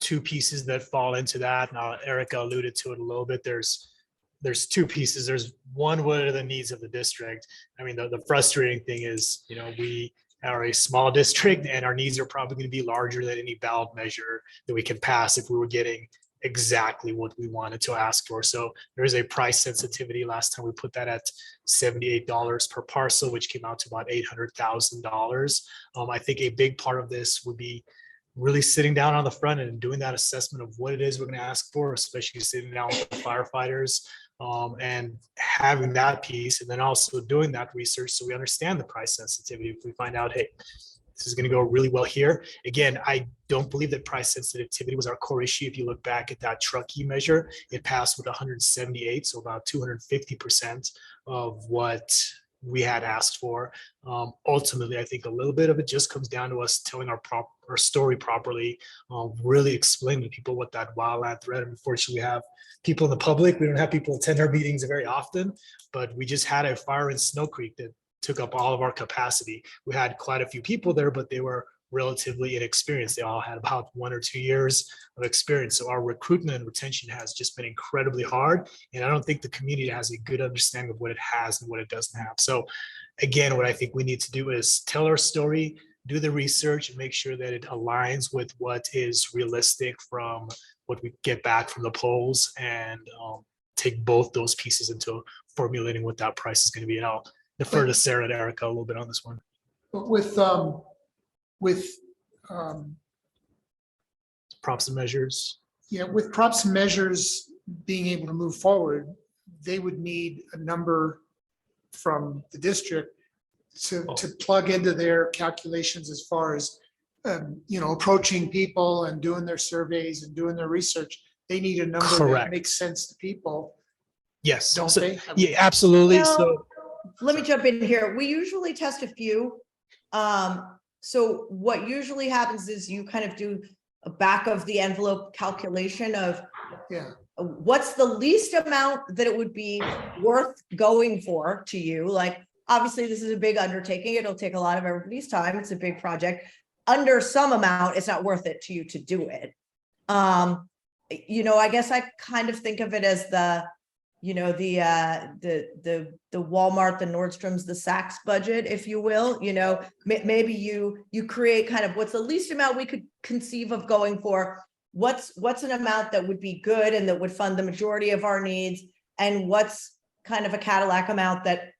2 pieces that fall into that. Now, Erica alluded to it a little bit. There's 2 pieces. There's one, what are the needs of the district? I mean, the frustrating thing is, you know, we are a small district and our needs are probably going to be larger than any ballot measure that we can pass if we were getting exactly what we wanted to ask for. So there is a price sensitivity. Last time we put that at $78 per parcel, which came out to about $800,000. I think a big part of this would be really sitting down on the front end and doing that assessment of what it is we're going to ask for, especially sitting down with the firefighters, and having that piece, and then also doing that research so we understand the price sensitivity. If we find out, hey, this is going to go really well here. Again, I don't believe that price sensitivity was our core issue. If you look back at that Truckee measure, it passed with 178, so about 250% of what we had asked for. Ultimately, I think a little bit of it just comes down to us telling our story properly, really explaining to people what that wildland threat. Unfortunately, we have people in the public. We don't have people attend our meetings very often, but we just had a fire in Snow Creek that took up all of our capacity. We had quite a few people there, but they were relatively inexperienced. They all had about 1 or 2 years of experience. So our recruitment and retention has just been incredibly hard. And I don't think the community has a good understanding of what it has and what it doesn't have. So again, what I think we need to do is tell our story, do the research, and make sure that it aligns with what is realistic from what we get back from the polls, and take both those pieces into formulating what that price is going to be. And I'll defer to Sarah and Erica a little bit on this one. But with Props and measures. yeah, with props and measures being able to move forward, they would need a number from the district to plug into their calculations as far as approaching people and doing their surveys and doing their research. They need a number that Correct. makes sense to people, Yes. don't So- they? Yeah, absolutely. Well, So Let me jump in here. We usually test a few. So what usually happens is you kind of do a back of the envelope calculation of Yeah, what's the least amount that it would be worth going for to you. Like, obviously, this is a big undertaking. It'll take a lot of everybody's time. It's a big project. Under some amount, it's not worth it to you to do it. I guess I kind of think of it as the Walmart, the Nordstroms, the Saks budget, if you will. Maybe you create kind of what's the least amount we could conceive of going for. What's an amount that would be good and that would fund the majority of our needs, and what's kind of a Cadillac amount that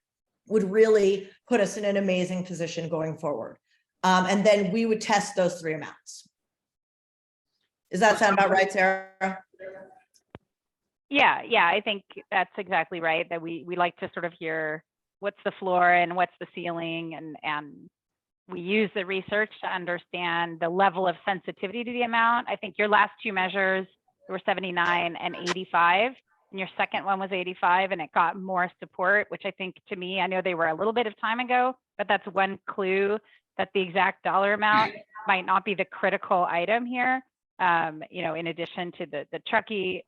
would really put us in an amazing position going forward. And then we would test those 3 amounts. Does that sound about right, Sarah? Yeah, I think that's exactly right. That we like to sort of hear what's the floor and what's the ceiling, and we use the research to understand the level of sensitivity to the amount. I think your last 2 measures were 79 and 85, and your second one was 85, and it got more support, which I think, to me, I know they were a little bit of time ago, but that's one clue that the exact dollar amount might not be the critical item here. In addition to the Truckee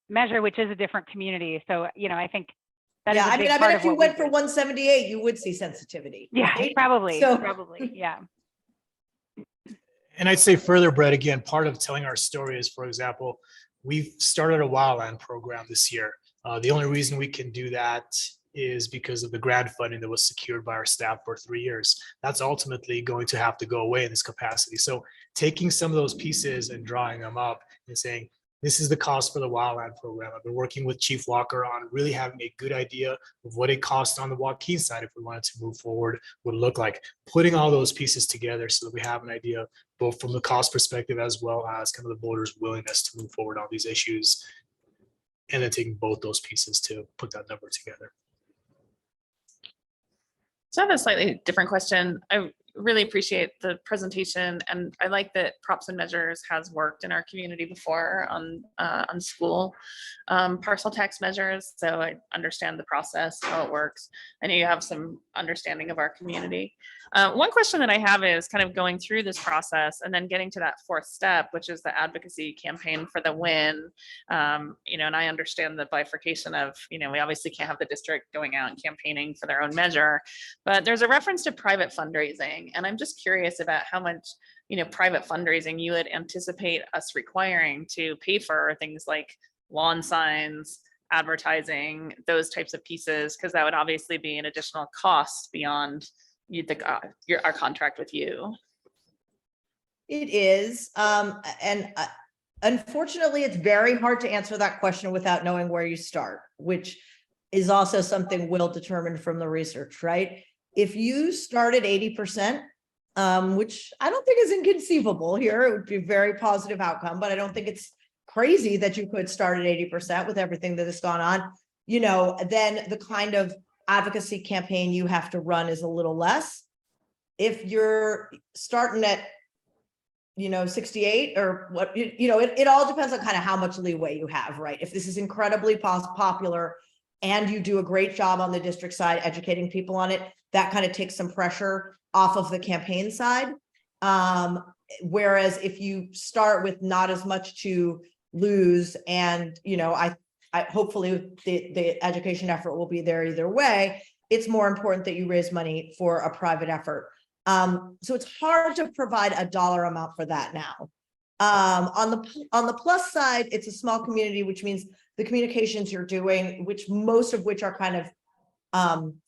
measure, which is a different community. So, I think that is a big part I mean, of if you what we went for do. 178, you would see sensitivity. Yeah, right? probably, So- yeah. And I'd say further, Brett, again, part of telling our story is, for example, we've started a wildland program this year. The only reason we can do that is because of the grant funding that was secured by our staff for 3 years. That's ultimately going to have to go away in this capacity. So taking some of those pieces and drawing them up and saying, this is the cost for the wildland program. I've been working with Chief Walker on really having a good idea of what it costs on the Joaquin side if we wanted to move forward, would look like. Putting all those pieces together so that we have an idea both from the cost perspective as well as kind of the voters' willingness to move forward on these issues. And then taking both those pieces to put that number together. So I have a slightly different question. I really appreciate the presentation, and I like that Props and Measures has worked in our community before on school parcel tax measures. So I understand the process, how it works. I know you have some understanding of our community. One question that I have is kind of going through this process and then getting to that 4th step, which is the advocacy campaign for the win. And I understand the bifurcation of, we obviously can't have the district going out and campaigning for their own measure, but there's a reference to private fundraising. And I'm just curious about how much, private fundraising you would anticipate us requiring to pay for things like lawn signs, advertising, those types of pieces, because that would obviously be an additional cost beyond our contract with you. It is. Unfortunately, it's very hard to answer that question without knowing where you start, which is also something we'll determine from the research, right? If you start at 80%, which I don't think is inconceivable here, it would be a very positive outcome, but I don't think it's crazy that you could start at 80% with everything that has gone on, then the kind of advocacy campaign you have to run is a little less. if you're starting at, 68 or what, it all depends on kind of how much leeway you have, right? If this is incredibly popular and you do a great job on the district side, educating people on it, that kind of takes some pressure off of the campaign side. Whereas if you start with not as much to lose and, I hopefully the education effort will be there either way. It's more important that you raise money for a private effort. So it's hard to provide a dollar amount for that now. On the plus side, it's a small community, which means the communications you're doing, which most of which are kind of,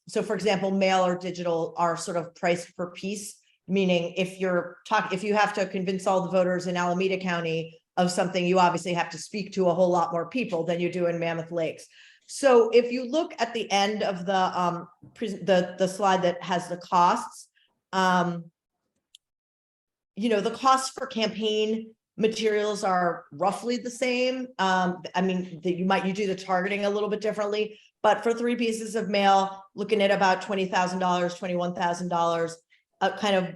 so for example, mail or digital are sort of priced per piece, meaning if you have to convince all the voters in Alameda County of something, you obviously have to speak to a whole lot more people than you do in Mammoth Lakes. So if you look at the end of the slide that has the costs, the costs for campaign materials are roughly the same. I mean, you do the targeting a little bit differently, but for 3 pieces of mail, looking at about $20,000, $21,000,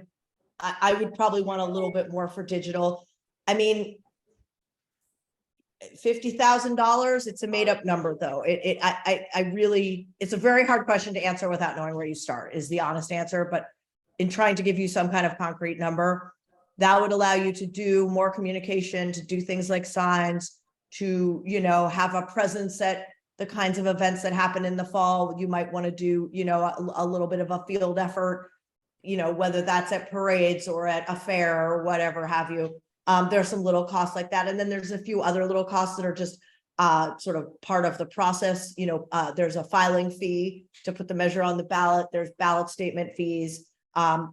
I would probably want a little bit more for digital. I mean, $50,000, it's a made up number though. It's a very hard question to answer without knowing where you start is the honest answer. But in trying to give you some kind of concrete number, that would allow you to do more communication, to do things like signs, to, have a presence at the kinds of events that happen in the fall. You might want to do, a little bit of a field effort, whether that's at parades or at a fair or whatever have you. There's some little costs like that. And then there's a few other little costs that are just sort of part of the process. There's a filing fee to put the measure on the ballot. There's ballot statement fees.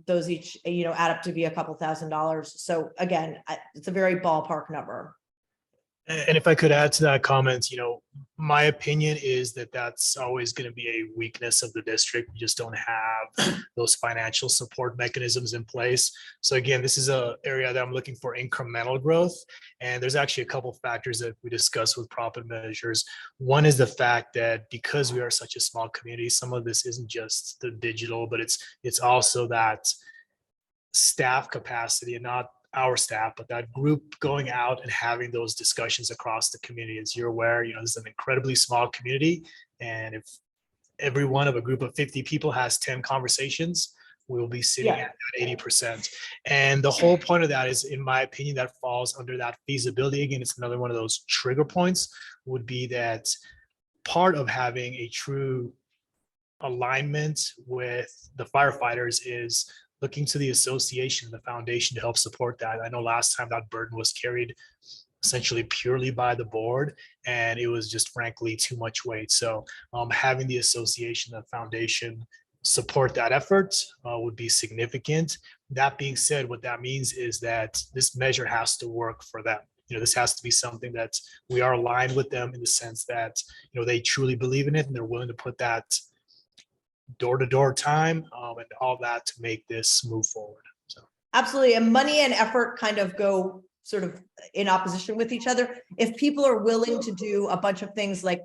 Those each, add up to be a couple $1,000s. So again, it's a very ballpark number. And if I could add to that comment, my opinion is that that's always going to be a weakness of the district. We just don't have those financial support mechanisms in place. So again, this is an area that I'm looking for incremental growth. And there's actually a couple of factors that we discussed with profit measures. One is the fact that because we are such a small community, some of this isn't just the digital, but it's also that staff capacity, and not our staff, but that group going out and having those discussions across the community. As you're aware, this is an incredibly small community. And if every one of a group of 50 people has 10 conversations, we'll be sitting at 80%. And the whole point of that is, in my opinion, that falls under that feasibility. Again, it's another one of those trigger points, would be that part of having a true alignment with the firefighters is looking to the association, the foundation, to help support that. I know last time that burden was carried essentially purely by the board, and it was just frankly too much weight. So having the association, the foundation support that effort would be significant. That being said, what that means is that this measure has to work for them. This has to be something that we are aligned with them in the sense that, they truly believe in it and they're willing to put that door-to-door time and all that to make this move forward. So absolutely. And money and effort kind of go sort of in opposition with each other. If people are willing to do a bunch of things like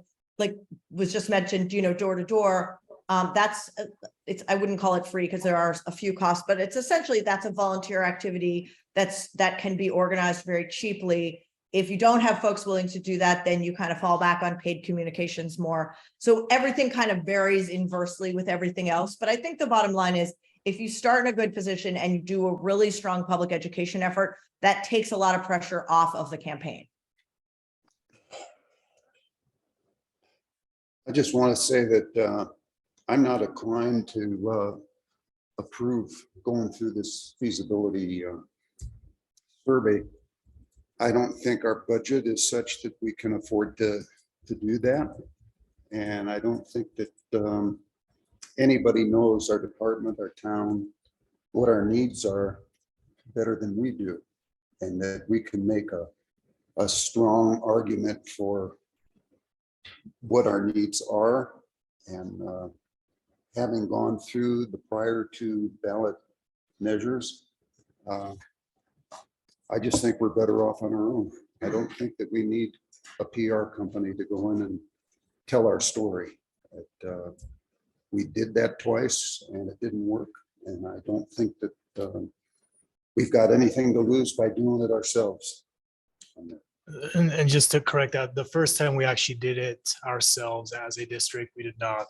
was just mentioned, door to door, I wouldn't call it free because there are a few costs, but it's essentially, that's a volunteer activity that can be organized very cheaply. If you don't have folks willing to do that, then you kind of fall back on paid communications more. So everything kind of varies inversely with everything else. But I think the bottom line is, if you start in a good position and you do a really strong public education effort, that takes a lot of pressure off of the campaign. I just want to say that I'm not inclined to approve going through this feasibility survey. I don't think our budget is such that we can afford to do that. And I don't think that anybody knows our department, our town, what our needs are better than we do. And that we can make a strong argument for what our needs are. And having gone through the prior two ballot measures, I just think we're better off on our own. I don't think that we need a PR company to go in and tell our story. We did that twice and it didn't work. And I don't think that we've got anything to lose by doing it ourselves. And just to correct that, the first time we actually did it ourselves as a district, we did not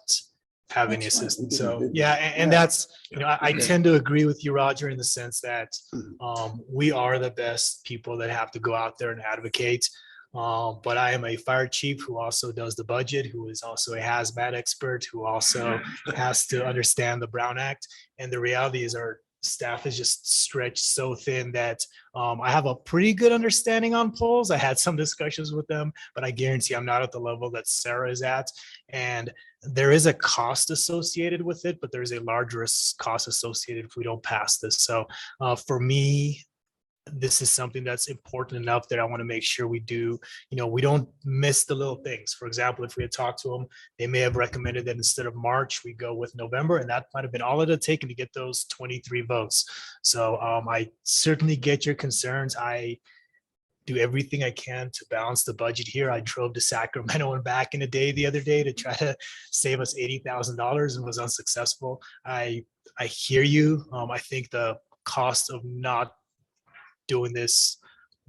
have any That's right, we assistance. didn't, So, did we? yeah, and Yeah. that's, I Okay. tend to agree with you, Roger, in the sense that Mhm. we are the best people that have to go out there and advocate. But I am a fire chief who also does the budget, who is also a hazmat expert, who also has to understand the Brown Act. And the reality is our staff is just stretched so thin that I have a pretty good understanding on polls. I had some discussions with them, but I guarantee I'm not at the level that Sarah is at. And there is a cost associated with it, but there's a larger cost associated if we don't pass this. So for me, this is something that's important enough that I want to make sure we do, we don't miss the little things. For example, if we had talked to them, they may have recommended that instead of March, we go with November, and that might have been all it had taken to get those 23 votes. So I certainly get your concerns. I do everything I can to balance the budget here. I drove to Sacramento and back in a day the other day to try to save us $80,000 and was unsuccessful. I hear you. I think the cost of not doing this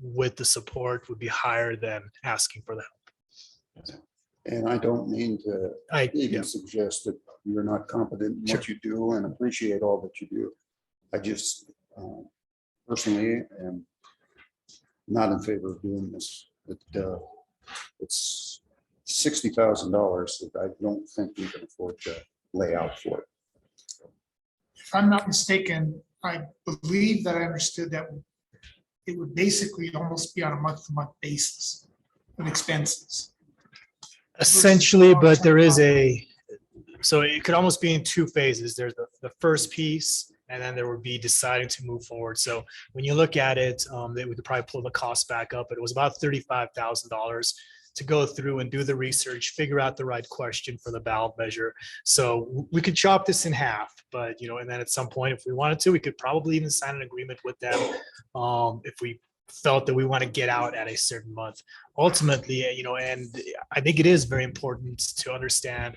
with the support would be higher than asking for the help. And I don't mean to Yeah. even suggest that you're not competent in what you do and appreciate all that you do. I just personally am not in favor of doing this. It's $60,000 that I don't think we can afford to lay out for it. If I'm not mistaken, I believe that I understood that it would basically almost be on a month-to-month basis of expenses. Essentially, but there is so it could almost be in two phases. There's the first piece, and then there would be deciding to move forward. So when you look at it, they would probably pull the cost back up, but it was about $35,000 to go through and do the research, figure out the right question for the ballot measure. So we could chop this in half, but and then at some point, if we wanted to, we could probably even sign an agreement with them if we felt that we want to get out at a certain month. Ultimately, and I think it is very important to understand,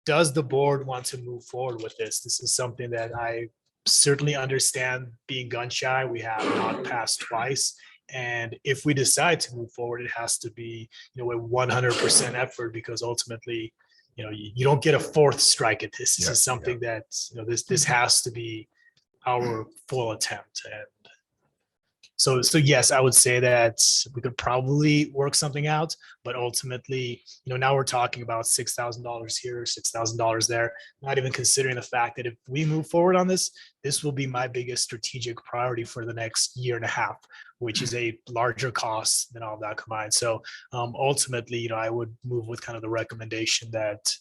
does the board want to move forward with this? This is something that I certainly understand. Being gun shy, we have not passed twice. And if we decide to move forward, it has to be, a 100% effort, because ultimately, you don't get a fourth strike at this. This is something that, this has to be our full attempt. And so yes, I would say that we could probably work something out, but ultimately, now we're talking about $6,000 here, $6,000 there, not even considering the fact that if we move forward on this, this will be my biggest strategic priority for the next year and a half, which is a larger cost than all of that combined. So ultimately, I would move with kind of the recommendation that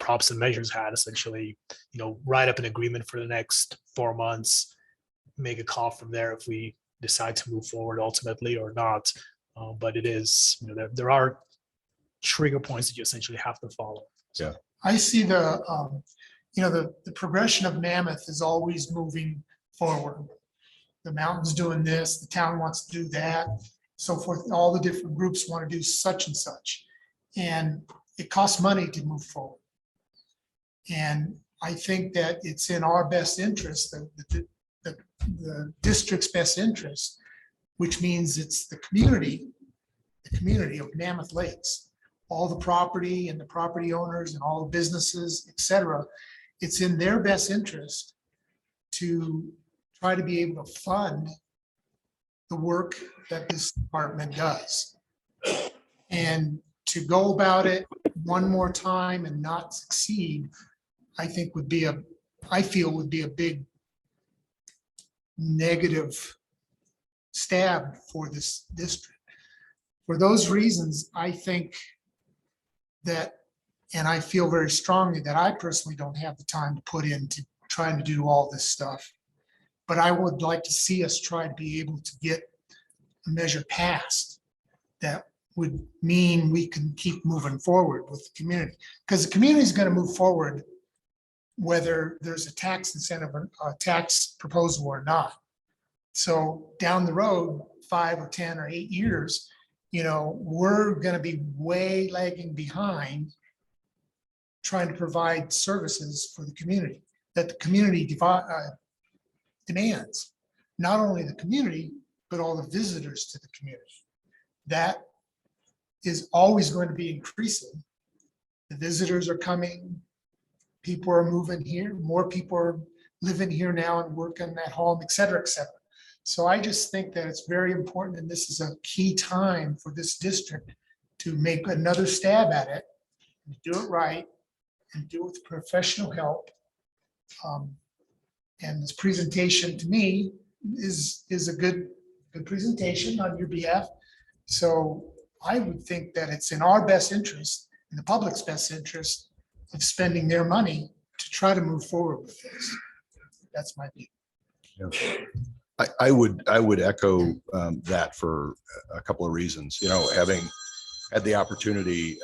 Props and Measures had, essentially, write up an agreement for the next 4 months, make a call from there if we decide to move forward ultimately or not. But it is, there are trigger points that you essentially have to follow. Yeah. I see the progression of Mammoth is always moving forward. The mountain's doing this, the town wants to do that, so forth. All the different groups want to do such and such. And it costs money to move forward. And I think that it's in our best interest, the district's best interest, which means it's the community of Mammoth Lakes, all the property and the property owners and all the businesses, et cetera. It's in their best interest to try to be able to fund the work that this department does. And to go about it one more time and not succeed, I think I feel would be a big negative stab for this district. For those reasons, I think that, and I feel very strongly that I personally don't have the time to put into trying to do all this stuff. But I would like to see us try to be able to get a measure passed that would mean we can keep moving forward with the community. Because the community is going to move forward whether there's a tax incentive or a tax proposal or not. So down the road, 5 or 10 or 8 years, we're going to be way lagging behind trying to provide services for the community. that the community demands. Not only the community, but all the visitors to the community. That is always going to be increasing. The visitors are coming, people are moving here, more people are living here now and working at home, et cetera, et cetera. So I just think that it's very important, and this is a key time for this district to make another stab at it, and do it right, and do it with professional help. And this presentation to me is a good presentation on your behalf. So I would think that it's in our best interest, in the public's best interest, of spending their money to try to move forward with this. That's my view. I would echo that for a couple of reasons. You know, having had the opportunity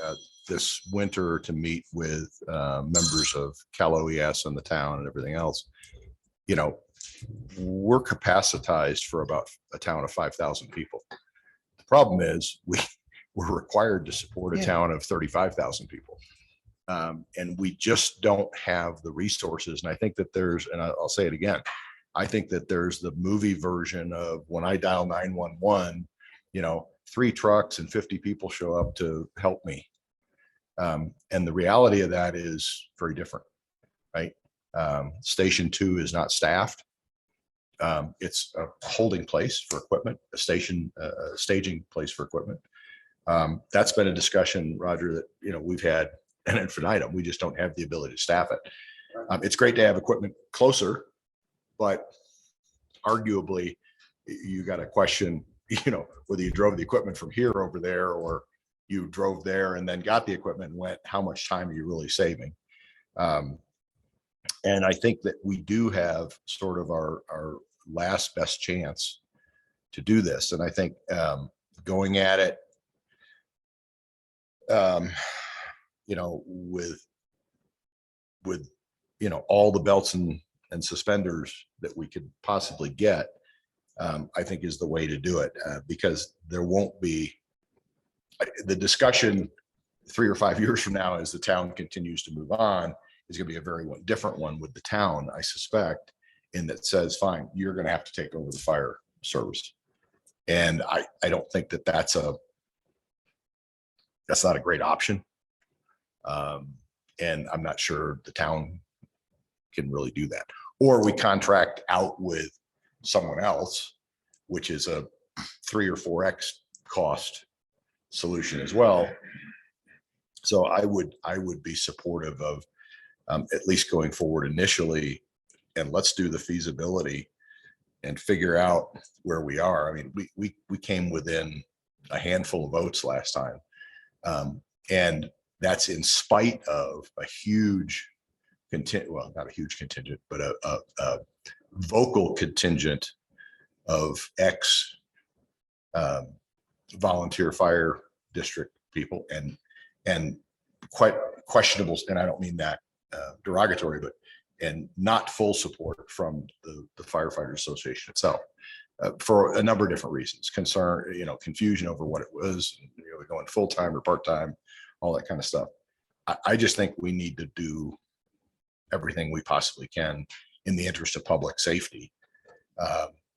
this winter to meet with members of Cal OES and the town and everything else, you know, we're capacitized for about a town of 5,000 people. The problem is we're required to support a town of 35,000 people. And we just don't have the resources. And I think that there's, and I'll say it again, I think that there's the movie version of when I dial 911, you know, 3 trucks and 50 people show up to help me. And the reality of that is very different, right? Station 2 is not staffed. It's a holding place for equipment, a staging place for equipment. That's been a discussion, Roger, that, you know, we've had an infinitum. We just don't have the ability to staff it. It's great to have equipment closer, but arguably you got to question, you know, whether you drove the equipment from here over there, or you drove there and then got the equipment and went, how much time are you really saving? And I think that we do have sort of our last best chance to do this. And I think going at it, you know, with, you know, all the belts and suspenders that we could possibly get, I think is the way to do it, because there won't be the discussion 3 or 5 years from now, as the town continues to move on, is going to be a very different one with the town, I suspect, in that says, fine, you're going to have to take over the fire service. And I don't think that that's not a great option. And I'm not sure the town can really do that. Or we contract out with someone else, which is a 3 or 4x cost solution as well. So I would be supportive of at least going forward initially, and let's do the feasibility and figure out where we are. I mean, we came within a handful of votes last time. And that's in spite of a huge contingent, well, not a huge contingent, but a vocal contingent of ex volunteer fire district people and quite questionable, and I don't mean that derogatory, but and not full support from the Firefighters Association itself, for a number of different reasons. Concern, you know, confusion over what it was, you know, going full-time or part-time, all that kind of stuff. I just think we need to do everything we possibly can in the interest of public safety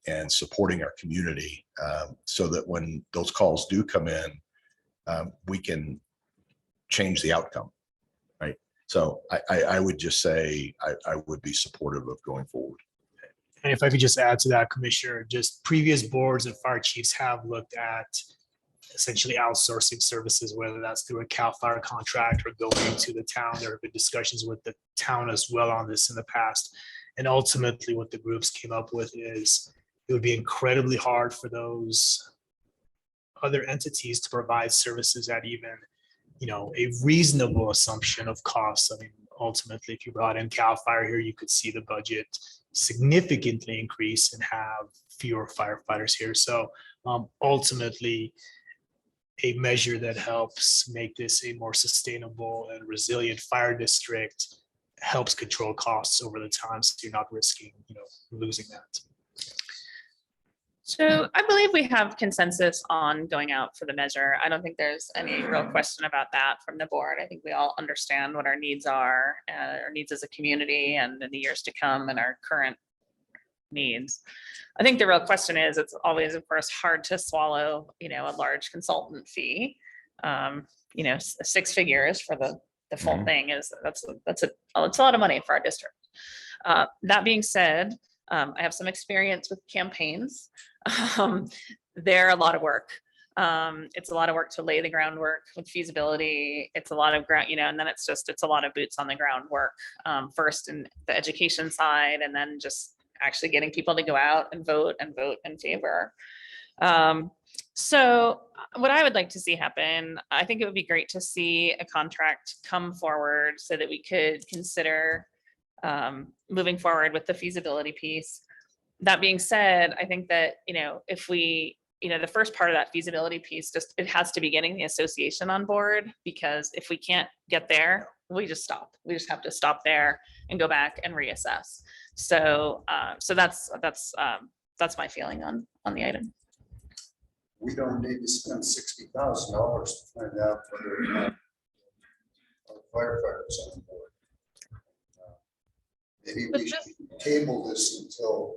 and supporting our community, so that when those calls do come in, we can change the outcome, right? So I would just say I would be supportive of going forward. And if I could just add to that, Commissioner, just previous boards and fire chiefs have looked at essentially outsourcing services, whether that's through a CAL FIRE contract or going to the town. There have been discussions with the town as well on this in the past. And ultimately what the groups came up with is it would be incredibly hard for those other entities to provide services at even, you know, a reasonable assumption of costs. I mean, ultimately, if you brought in CAL FIRE here, you could see the budget significantly increase and have fewer firefighters here. So ultimately, a measure that helps make this a more sustainable and resilient fire district helps control costs over the time, so you're not risking, you know, losing that. So I believe we have consensus on going out for the measure. I don't think there's any real question about that from the board. I think we all understand what our needs are, our needs as a community and in the years to come and our current needs. I think the real question is, it's always, of course, hard to swallow, a large consultant fee. 6 figures for the full thing that's a lot of money for our district. That being said, I have some experience with campaigns. They're a lot of work. It's a lot of work to lay the groundwork with feasibility. It's a lot of ground, and then it's a lot of boots on the ground work. First in the education side, and then just actually getting people to go out and vote in favor. So what I would like to see happen, I think it would be great to see a contract come forward so that we could consider moving forward with the feasibility piece. That being said, I think that, if we, the first part of that feasibility piece, it has to be getting the association on board, because if we can't get there, we just stop. We just have to stop there and go back and reassess. So that's my feeling on the item. We don't need to spend $60,000 to find out whether or not our firefighters on board. Maybe But we should table this until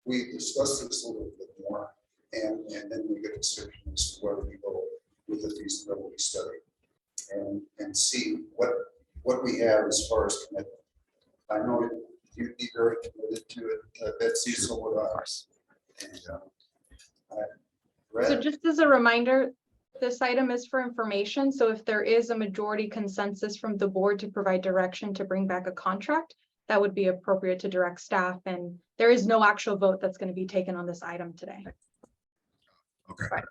we discuss this a little bit more, and then we get a decision as to whether we go with the feasibility study and see what we have as far as commitment. I know you'd be very committed to it, Betsy, so would I. And, So just as a reminder, this item is for information. So if there is a majority consensus from the board to provide direction to bring back a contract, that would be appropriate to direct staff. And there is no actual vote that's going to be taken on this item today. Okay.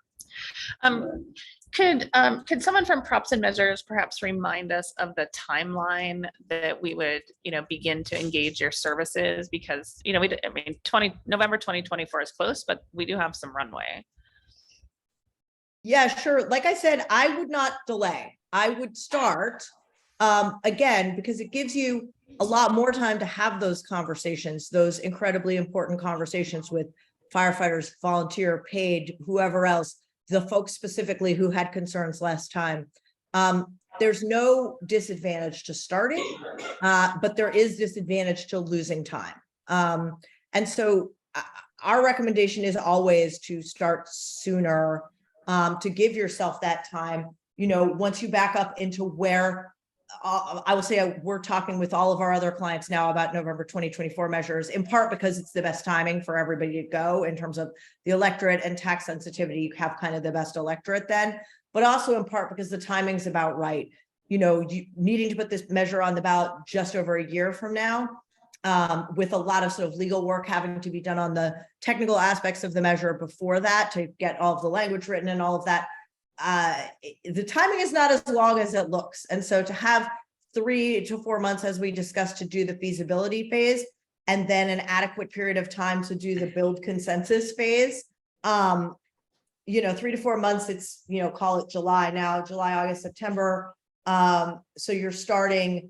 Could someone from Props and Measures perhaps remind us of the timeline that we would, begin to engage your services? Because, November 2024 is close, but we do have some runway. Yeah, sure. Like I said, I would not delay. I would start again, because it gives you a lot more time to have those conversations, those incredibly important conversations with firefighters, volunteer, paid, whoever else, the folks specifically who had concerns last time. There's no disadvantage to starting, but there is disadvantage to losing time. And so our recommendation is always to start sooner, to give yourself that time. Once you back up into where I will say we're talking with all of our other clients now about November 2024 measures, in part because it's the best timing for everybody to go in terms of the electorate and tax sensitivity. You have kind of the best electorate then, but also in part because the timing's about right. You needing to put this measure on the ballot just over a year from now, with a lot of sort of legal work having to be done on the technical aspects of the measure before that to get all of the language written and all of that. The timing is not as long as it looks. And so to have 3 to 4 months, as we discussed, to do the feasibility phase, and then an adequate period of time to do the build consensus phase, 3 to 4 months, it's, call it July now, July, August, September. So you're starting,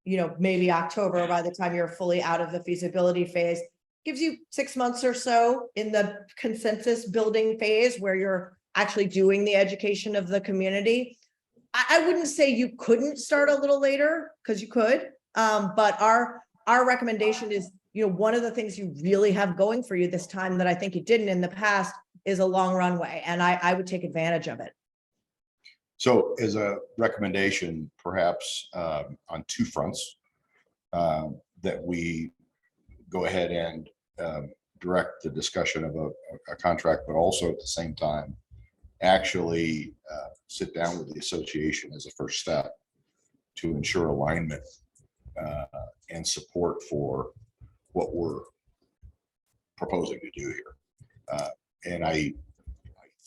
maybe October by the time you're fully out of the feasibility phase. Gives you 6 months or so in the consensus building phase where you're actually doing the education of the community. I wouldn't say you couldn't start a little later, because you could, but our recommendation is, one of the things you really have going for you this time that I think you didn't in the past is a long runway, and I would take advantage of it. So as a recommendation, perhaps on 2 fronts, that we go ahead and direct the discussion of a contract, but also at the same time, actually sit down with the association as a first step to ensure alignment and support for what we're proposing to do here. And I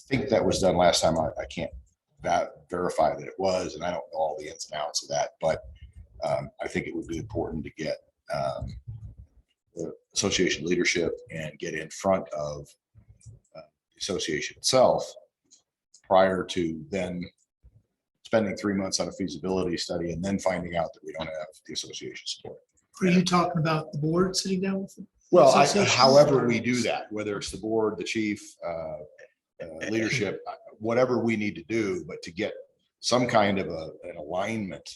think that was done last time. I can't verify that it was, and I don't know all the ins and outs of that, but I think it would be important to get the association leadership and get in front of the association itself prior to then spending 3 months on a feasibility study and then finding out that we don't have the association support. Are you talking about the board sitting down with them? Well, Association. however we do that, whether it's the board, the chief, leadership, whatever we need to do, but to get some kind of an alignment.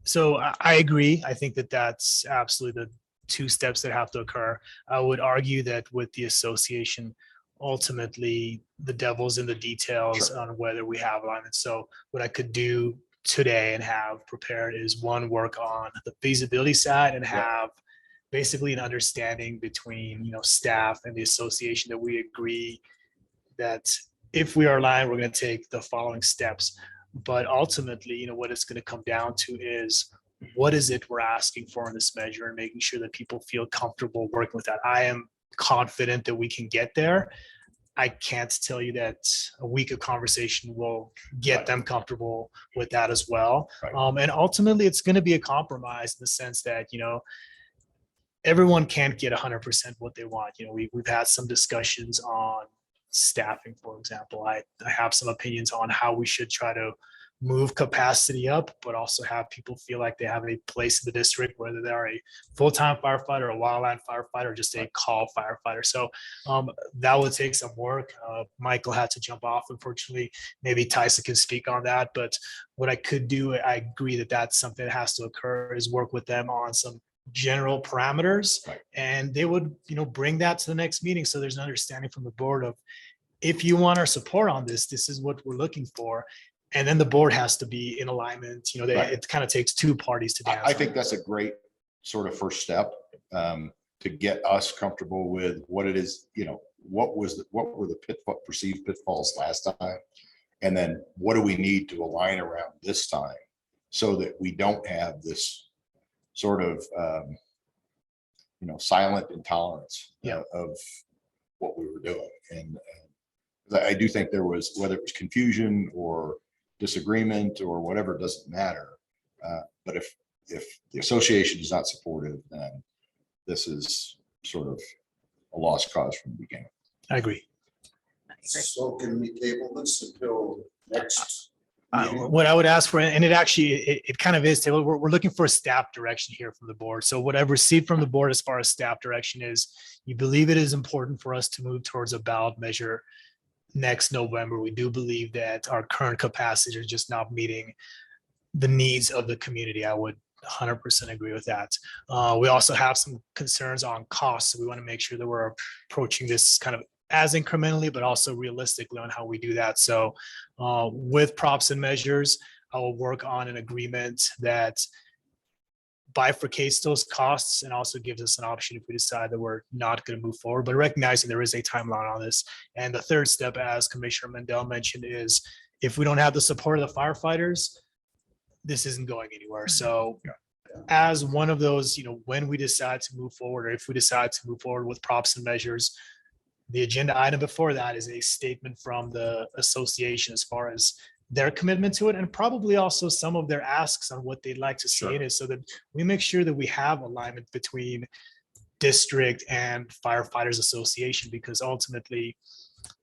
So I agree. I think that that's absolutely the two steps that have to occur. I would argue that with the association, ultimately the devil's in the details Sure. on whether we have alignment. So what I could do today and have prepared is one, work on the feasibility side and have basically an understanding between, staff and the association that we agree that if we are aligned, we're going to take the following steps. But ultimately, what it's going to come down to is what is it we're asking for in this measure and making sure that people feel comfortable working with that. I am confident that we can get there. I can't tell you that a week of conversation will get Right. them comfortable with that as well. Right. And ultimately, it's going to be a compromise in the sense that, everyone can't get 100% what they want. We've had some discussions on staffing, for example. I have some opinions on how we should try to move capacity up, but also have people feel like they have a place in the district, whether they're a full-time firefighter, a wildland firefighter, or just a call firefighter. So that would take some work. Michael had to jump off, unfortunately. Maybe Tyson can speak on that. But what I could do, I agree that that's something that has to occur, is work with them on some general parameters. Right. And they would, bring that to the next meeting. So there's an understanding from the board of, if you want our support on this, this is what we're looking for. And then the board has to be in alignment. Right. It kind of takes two parties to dance. I think that's a great sort of first step to get us comfortable with what it is, what were the perceived pitfalls last time? And then what do we need to align around this time so that we don't have this sort of, silent intolerance of what we were doing. And I do think there was, whether it was confusion or disagreement or whatever, it doesn't matter. But if the association is not supportive, then this is sort of a lost cause from the beginning. I agree. So can we table this until next meeting? What I would ask for, and it kind of is, we're looking for a staff direction here from the board. So what I've received from the board as far as staff direction is, you believe it is important for us to move towards a ballot measure next November. We do believe that our current capacity is just not meeting the needs of the community. I would 100% agree with that. We also have some concerns on costs. So we want to make sure that we're approaching this kind of as incrementally, but also realistically on how we do that. So with props and measures, I will work on an agreement that bifurcates those costs and also gives us an option if we decide that we're not going to move forward, but recognizing there is a timeline on this. And the third step, as Commissioner Mendel mentioned, is if we don't have the support of the firefighters, this isn't going anywhere. So as one of those, when we decide to move forward, or if we decide to move forward with props and measures, the agenda item before that is a statement from the association as far as their commitment to it, and probably also some of their asks on what they'd like to see in it, so that we make sure that we have alignment between district and firefighters association, because ultimately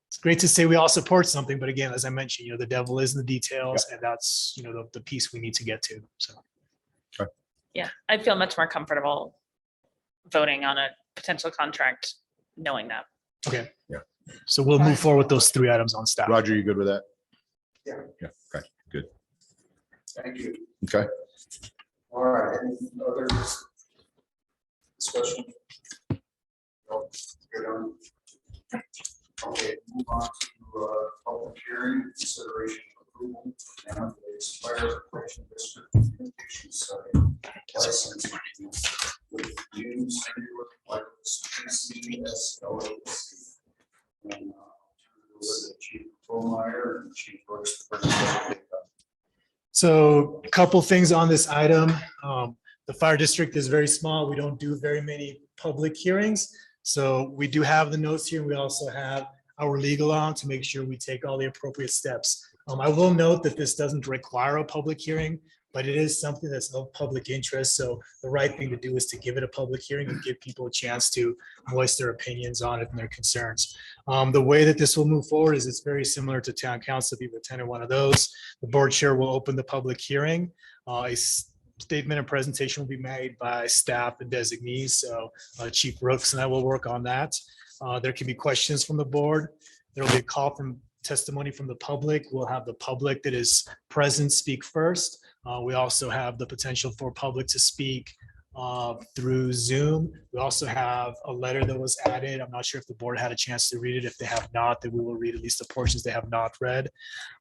it's great to say we all support something, but again, as I mentioned, the devil is in the details, and that's the piece we need to get to. So Yeah, I'd feel much more comfortable voting on a potential contract, knowing that. okay, Yeah. So we'll move forward with those 3 items on staff. Roger, you good with that? Yeah. Yeah. Okay, good. Thank you. Okay. All right, any other discussion? No, good on. Okay, move on to public hearing, consideration of approval and the expired correction district communication study license with June like CCS LLC. And the Chief Promeyer and Chief Brooks. So a couple things on this item. The fire district is very small. We don't do very many public hearings. So we do have the notes here. We also have our legal on to make sure we take all the appropriate steps. I will note that this doesn't require a public hearing, but it is something that's of public interest. So the right thing to do is to give it a public hearing and give people a chance to voice their opinions on it and their concerns. The way that this will move forward is it's very similar to town council. If you've attended one of those, the board chair will open the public hearing. statement and presentation will be made by staff and designees. So Chief Brooks and I will work on that. There can be questions from the board. There will be a call from testimony from the public. We'll have the public that is present speak first. We also have the potential for public to speak through Zoom. We also have a letter that was added. I'm not sure if the board had a chance to read it. If they have not, then we will read at least the portions they have not read.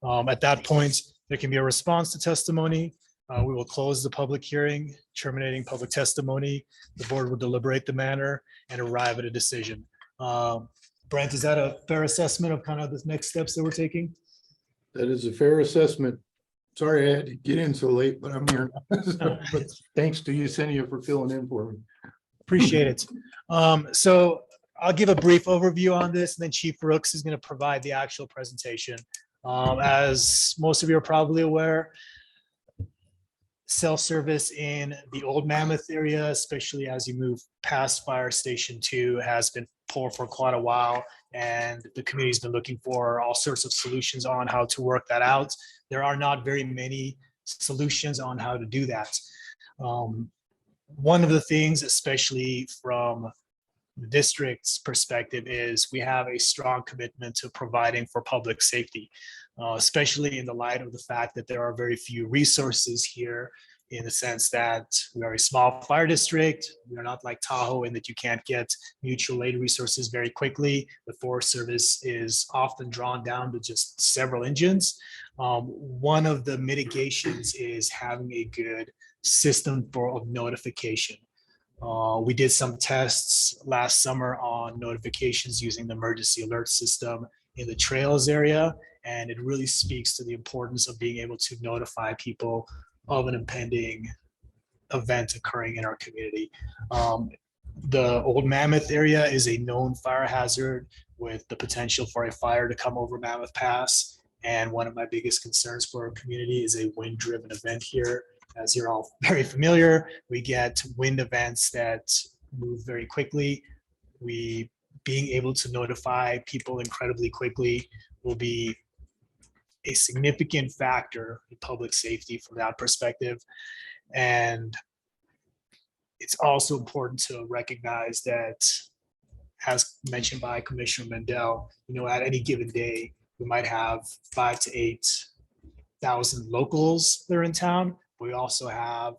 At that point, there can be a response to testimony. We will close the public hearing, terminating public testimony. The board will deliberate the matter and arrive at a decision. Brent, is that a fair assessment of kind of the next steps that we're taking? That is a fair assessment. Sorry I had to get in so late, but I'm here. But thanks to you, Yesenia, for filling in for me. Appreciate it. So I'll give a brief overview on this, and then Chief Brooks is going to provide the actual presentation. As most of you are probably aware, cell service in the Old Mammoth area, especially as you move past Fire Station 2, has been poor for quite a while, and the community's been looking for all sorts of solutions on how to work that out. There are not very many solutions on how to do that. One of the things, especially from the district's perspective, is we have a strong commitment to providing for public safety, especially in the light of the fact that there are very few resources here, in the sense that we are a small fire district. We are not like Tahoe in that you can't get mutual aid resources very quickly. The Forest Service is often drawn down to just several engines. One of the mitigations is having a good system of notification. We did some tests last summer on notifications using the emergency alert system in the trails area, and it really speaks to the importance of being able to notify people of an impending event occurring in our community. The Old Mammoth area is a known fire hazard with the potential for a fire to come over Mammoth Pass. And one of my biggest concerns for our community is a wind-driven event here. As you're all very familiar, we get wind events that move very quickly. Being able to notify people incredibly quickly will be a significant factor in public safety from that perspective. And it's also important to recognize that, as mentioned by Commissioner Mendel, at any given day, we might have 5,000 to 8,000 locals that are in town. We also have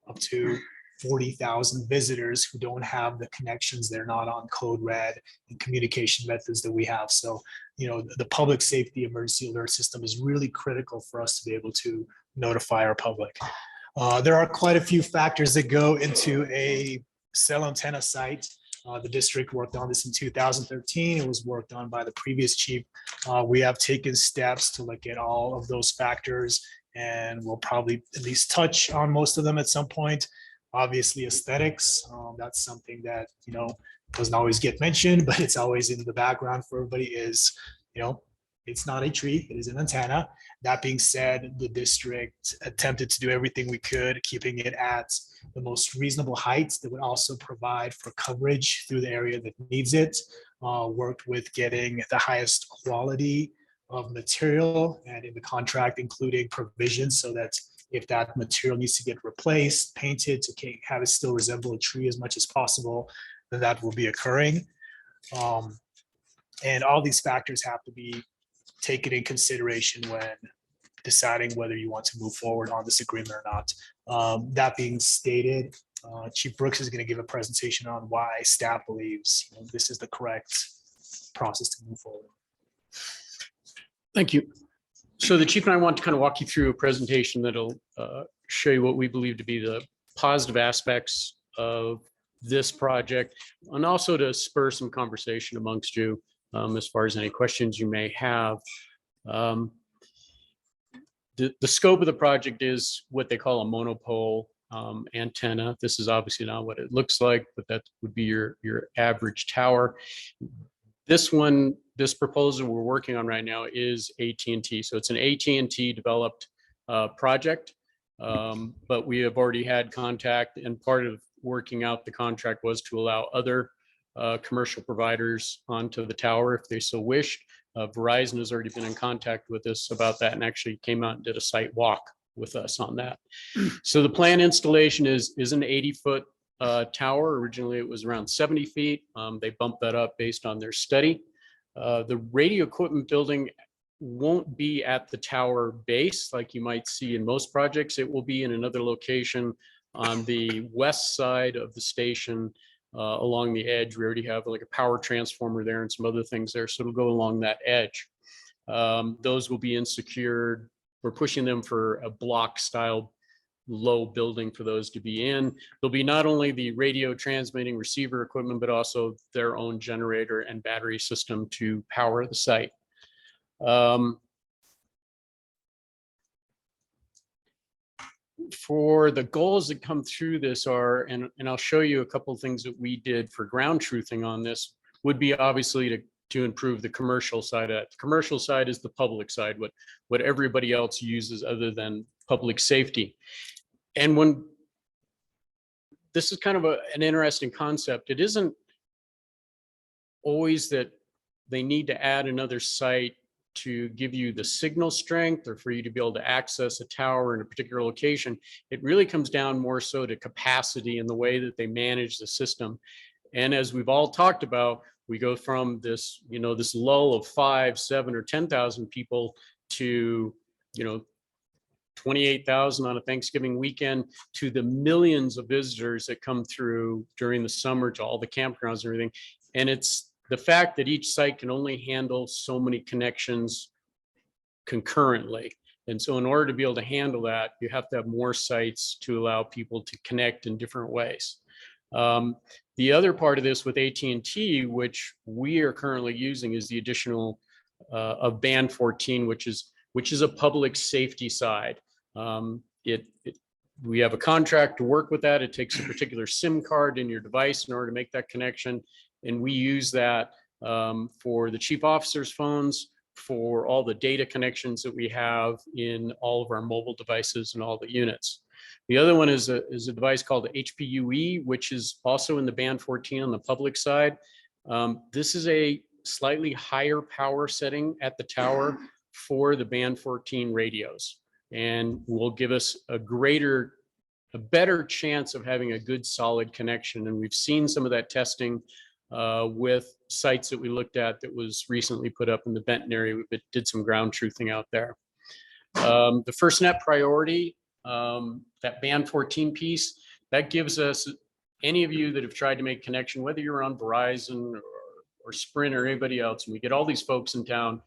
up to 40,000 visitors who don't have the connections. They're not on code red and communication methods that we have. So, the public safety emergency alert system is really critical for us to be able to notify our public. There are quite a few factors that go into a cell antenna site. The district worked on this in 2013. It was worked on by the previous chief. We have taken steps to look at all of those factors, and we'll probably at least touch on most of them at some point. Obviously, aesthetics, that's something that, doesn't always get mentioned, but it's always in the background for everybody. Is, it's not a tree, it is an antenna. That being said, the district attempted to do everything we could, keeping it at the most reasonable heights that would also provide for coverage through the area that needs it. Worked with getting the highest quality of material, and in the contract, including provisions so that if that material needs to get replaced, painted to have it still resemble a tree as much as possible, then that will be occurring. And all these factors have to be taken in consideration when deciding whether you want to move forward on this agreement or not. That being stated, Chief Brooks is going to give a presentation on why staff believes this is the correct process to move forward. Thank you. So the chief and I want to kind of walk you through a presentation that'll show you what we believe to be the positive aspects of this project, and also to spur some conversation amongst you as far as any questions you may have. The scope of the project is what they call a monopole antenna. This is obviously not what it looks like, but that would be your average tower. This proposal we're working on right now is AT&T. So it's an AT&T developed project, but we have already had contact, and part of working out the contract was to allow other commercial providers onto the tower if they so wished. Verizon has already been in contact with us about that and actually came out and did a site walk with us on that. So the planned installation is an 80-foot tower. Originally, it was around 70 feet. They bumped that up based on their study. The radio equipment building won't be at the tower base like you might see in most projects. It will be in another location on the west side of the station, along the edge. We already have like a power transformer there and some other things there, so it'll go along that edge. Those will be insecured. We're pushing them for a block style low building for those to be in. There'll be not only the radio transmitting receiver equipment, but also their own generator and battery system to power the site. For the goals that come through this are, and I'll show you a couple of things that we did for ground truthing on this, would be obviously to improve the commercial side of it. The commercial side is the public side, what everybody else uses other than public safety. And when this is kind of an interesting concept, it isn't always that they need to add another site to give you the signal strength or for you to be able to access a tower in a particular location. It really comes down more so to capacity and the way that they manage the system. And as we've all talked about, we go from this, this lull of 5, 7, or 10,000 people to, 28,000 on a Thanksgiving weekend, to the millions of visitors that come through during the summer to all the campgrounds and everything. And it's the fact that each site can only handle so many connections concurrently. And so in order to be able to handle that, you have to have more sites to allow people to connect in different ways. The other part of this with AT&T, which we are currently using, is the additional of band 14, which is a public safety side. We have a contract to work with that. It takes a particular SIM card in your device in order to make that connection. And we use that for the chief officer's phones, for all the data connections that we have in all of our mobile devices and all the units. The other one is a device called HPUE, which is also in the band 14 on the public side. This is a slightly higher power setting at the tower for the band 14 radios, and will give us a better chance of having a good solid connection. And we've seen some of that testing with sites that we looked at that was recently put up in the Benton area. We did some ground truthing out there. The FirstNet priority, that band 14 piece, that gives us, any of you that have tried to make connection, whether you're on Verizon or Sprint or anybody else, and we get all these folks in town,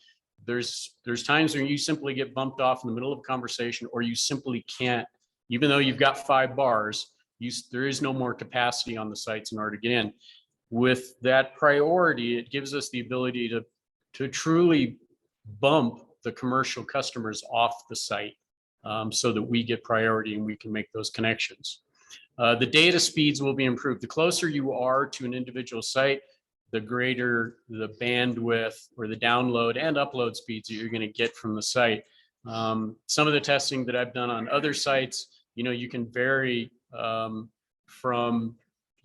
there's times when you simply get bumped off in the middle of a conversation, or you simply can't, even though you've got 5 bars, there is no more capacity on the sites in order to get in. With that priority, it gives us the ability to truly bump the commercial customers off the site, so that we get priority and we can make those connections. The data speeds will be improved. The closer you are to an individual site, the greater the bandwidth or the download and upload speeds that you're going to get from the site. Some of the testing that I've done on other sites, you can vary from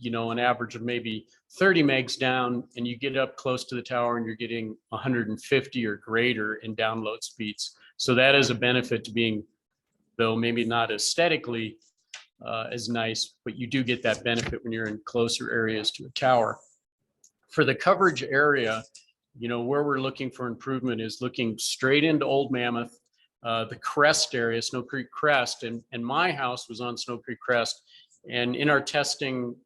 an average of maybe 30 megs down, and you get up close to the tower and you're getting 150 or greater in download speeds. So that is a benefit to being, though maybe not aesthetically as nice, but you do get that benefit when you're in closer areas to a tower. For the coverage area, where we're looking for improvement is looking straight into Old Mammoth, the Crest area, Snow Creek Crest, and my house was on Snow Creek Crest. And in our testing,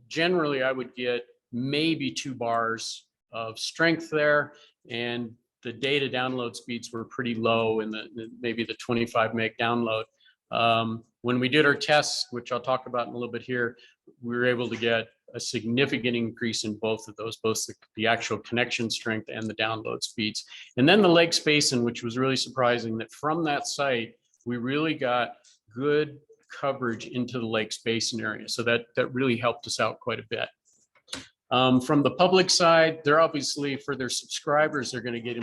generally I would get maybe 2 bars of strength there, and the data download speeds were pretty low in maybe the 25 meg download. When we did our tests, which I'll talk about in a little bit here, we were able to get a significant increase in both of those, both the actual connection strength and the download speeds. And then the Lakes Basin, which was really surprising, that from that site, we really got good coverage into the Lakes Basin area. So that really helped us out quite a bit. From the public side, they're obviously, for their subscribers, they're going to get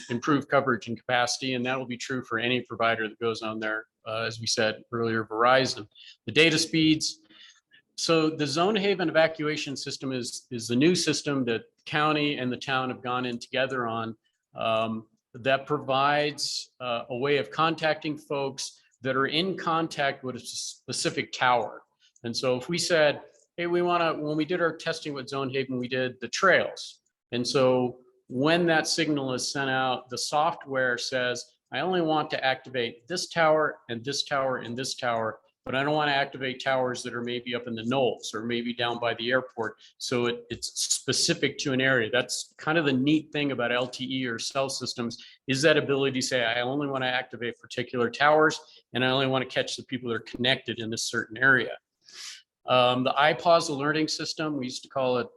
improved coverage and capacity, and that will be true for any provider that goes on there. As we said earlier, Verizon. The data speeds. So the Zone Haven evacuation system is the new system that county and the town have gone in together on, that provides a way of contacting folks that are in contact with a specific tower. And so if we said, hey, we want to, when we did our testing with Zone Haven, we did the trails. And so when that signal is sent out, the software says, I only want to activate this tower and this tower and this tower, but I don't want to activate towers that are maybe up in the knolls or maybe down by the airport. So it's specific to an area. That's kind of the neat thing about LTE or cell systems, is that ability to say, I only want to activate particular towers and I only want to catch the people that are connected in this certain area. The iPause alerting system, we used to call it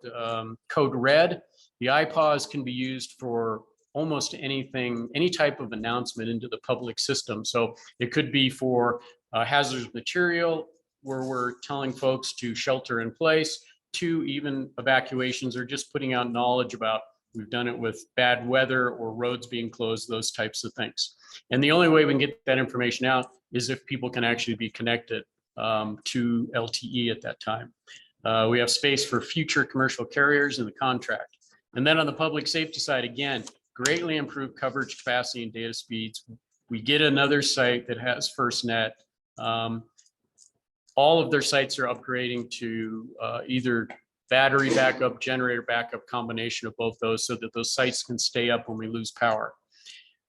Code Red. The iPause can be used for almost anything, any type of announcement into the public system. So it could be for hazardous material, where we're telling folks to shelter in place, to even evacuations or just putting out knowledge about, we've done it with bad weather or roads being closed, those types of things. And the only way we can get that information out is if people can actually be connected to LTE at that time. We have space for future commercial carriers in the contract. And then on the public safety side, again, greatly improved coverage capacity and data speeds. We get another site that has FirstNet. All of their sites are upgrading to either battery backup, generator backup, combination of both those, so that those sites can stay up when we lose power.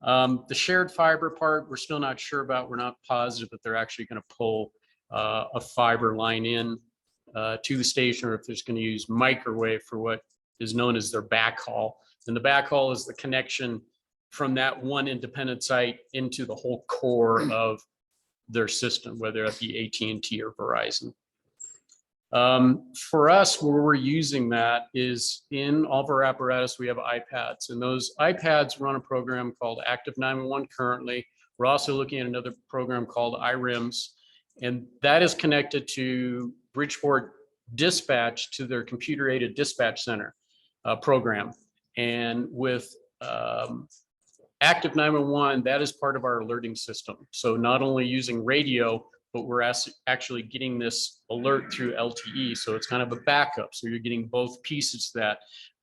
The shared fiber part, we're still not sure about. We're not positive that they're actually going to pull a fiber line in to the station, or if there's going to use microwave for what is known as their backhaul. And the backhaul is the connection from that one independent site into the whole core of their system, whether it be AT&T or Verizon. For us, where we're using that is in all of our apparatus, we have iPads, and those iPads run a program called Active 911 currently. We're also looking at another program called iRIMS, and that is connected to Bridgeport Dispatch, to their computer-aided dispatch center program. And with Active 911, that is part of our alerting system. So not only using radio, but we're actually getting this alert through LTE. So it's kind of a backup. So you're getting both pieces to that.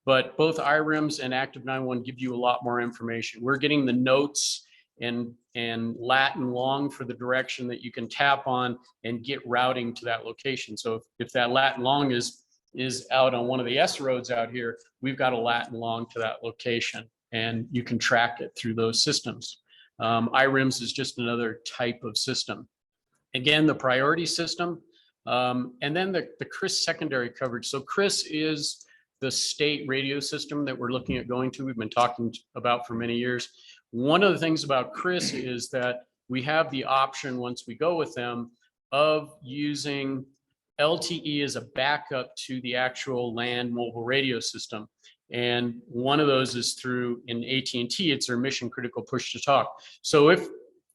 But both iRIMS and Active 911 give you a lot more information. We're getting the notes and lat and long for the direction that you can tap on and get routing to that location. So if that lat and long is out on one of the S roads out here, we've got a lat and long to that location, and you can track it through those systems. iRIMS is just another type of system. Again, the priority system, and then the CRIS secondary coverage. So CRIS is the state radio system that we're looking at going to, we've been talking about for many years. One of the things about CRIS is that we have the option, once we go with them, of using LTE as a backup to the actual land mobile radio system. And one of those is through, in AT&T, it's their mission critical push to talk. So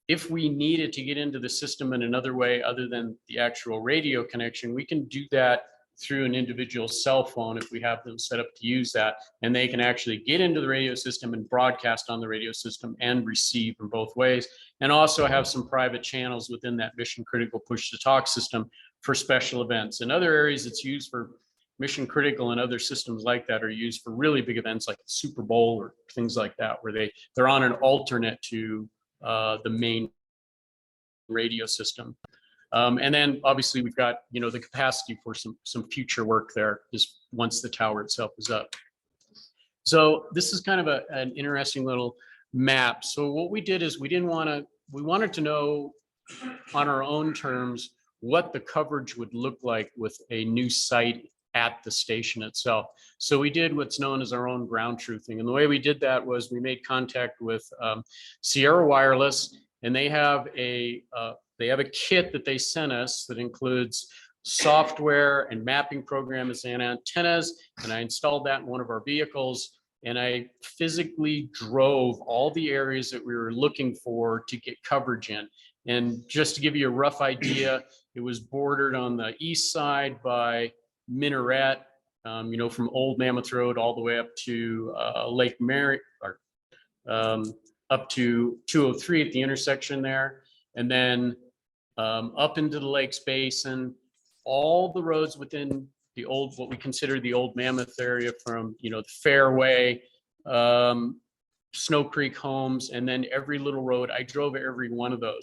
if we needed to get into the system in another way other than the actual radio connection, we can do that through an individual cell phone if we have them set up to use that, and they can actually get into the radio system and broadcast on the radio system and receive in both ways, and also have some private channels within that mission critical push to talk system for special events. In other areas, it's used for mission critical, and other systems like that are used for really big events like the Super Bowl or things like that, where they're on an alternate to the main radio system. And then obviously we've got, the capacity for some future work there just once the tower itself is up. So this is kind of an interesting little map. So what we did is we wanted to know on our own terms what the coverage would look like with a new site at the station itself. So we did what's known as our own ground truthing. And the way we did that was we made contact with Sierra Wireless, and they have a kit that they sent us that includes software and mapping programs and antennas. And I installed that in one of our vehicles, and I physically drove all the areas that we were looking for to get coverage in. And just to give you a rough idea, it was bordered on the east side by Minaret, from Old Mammoth Road all the way up to Lake Mary, or up to 203 at the intersection there. And then up into the Lakes Basin, all the roads within the old, what we consider the Old Mammoth area, from, the Fairway, Snow Creek Homes, and then every little road. I drove every one of those.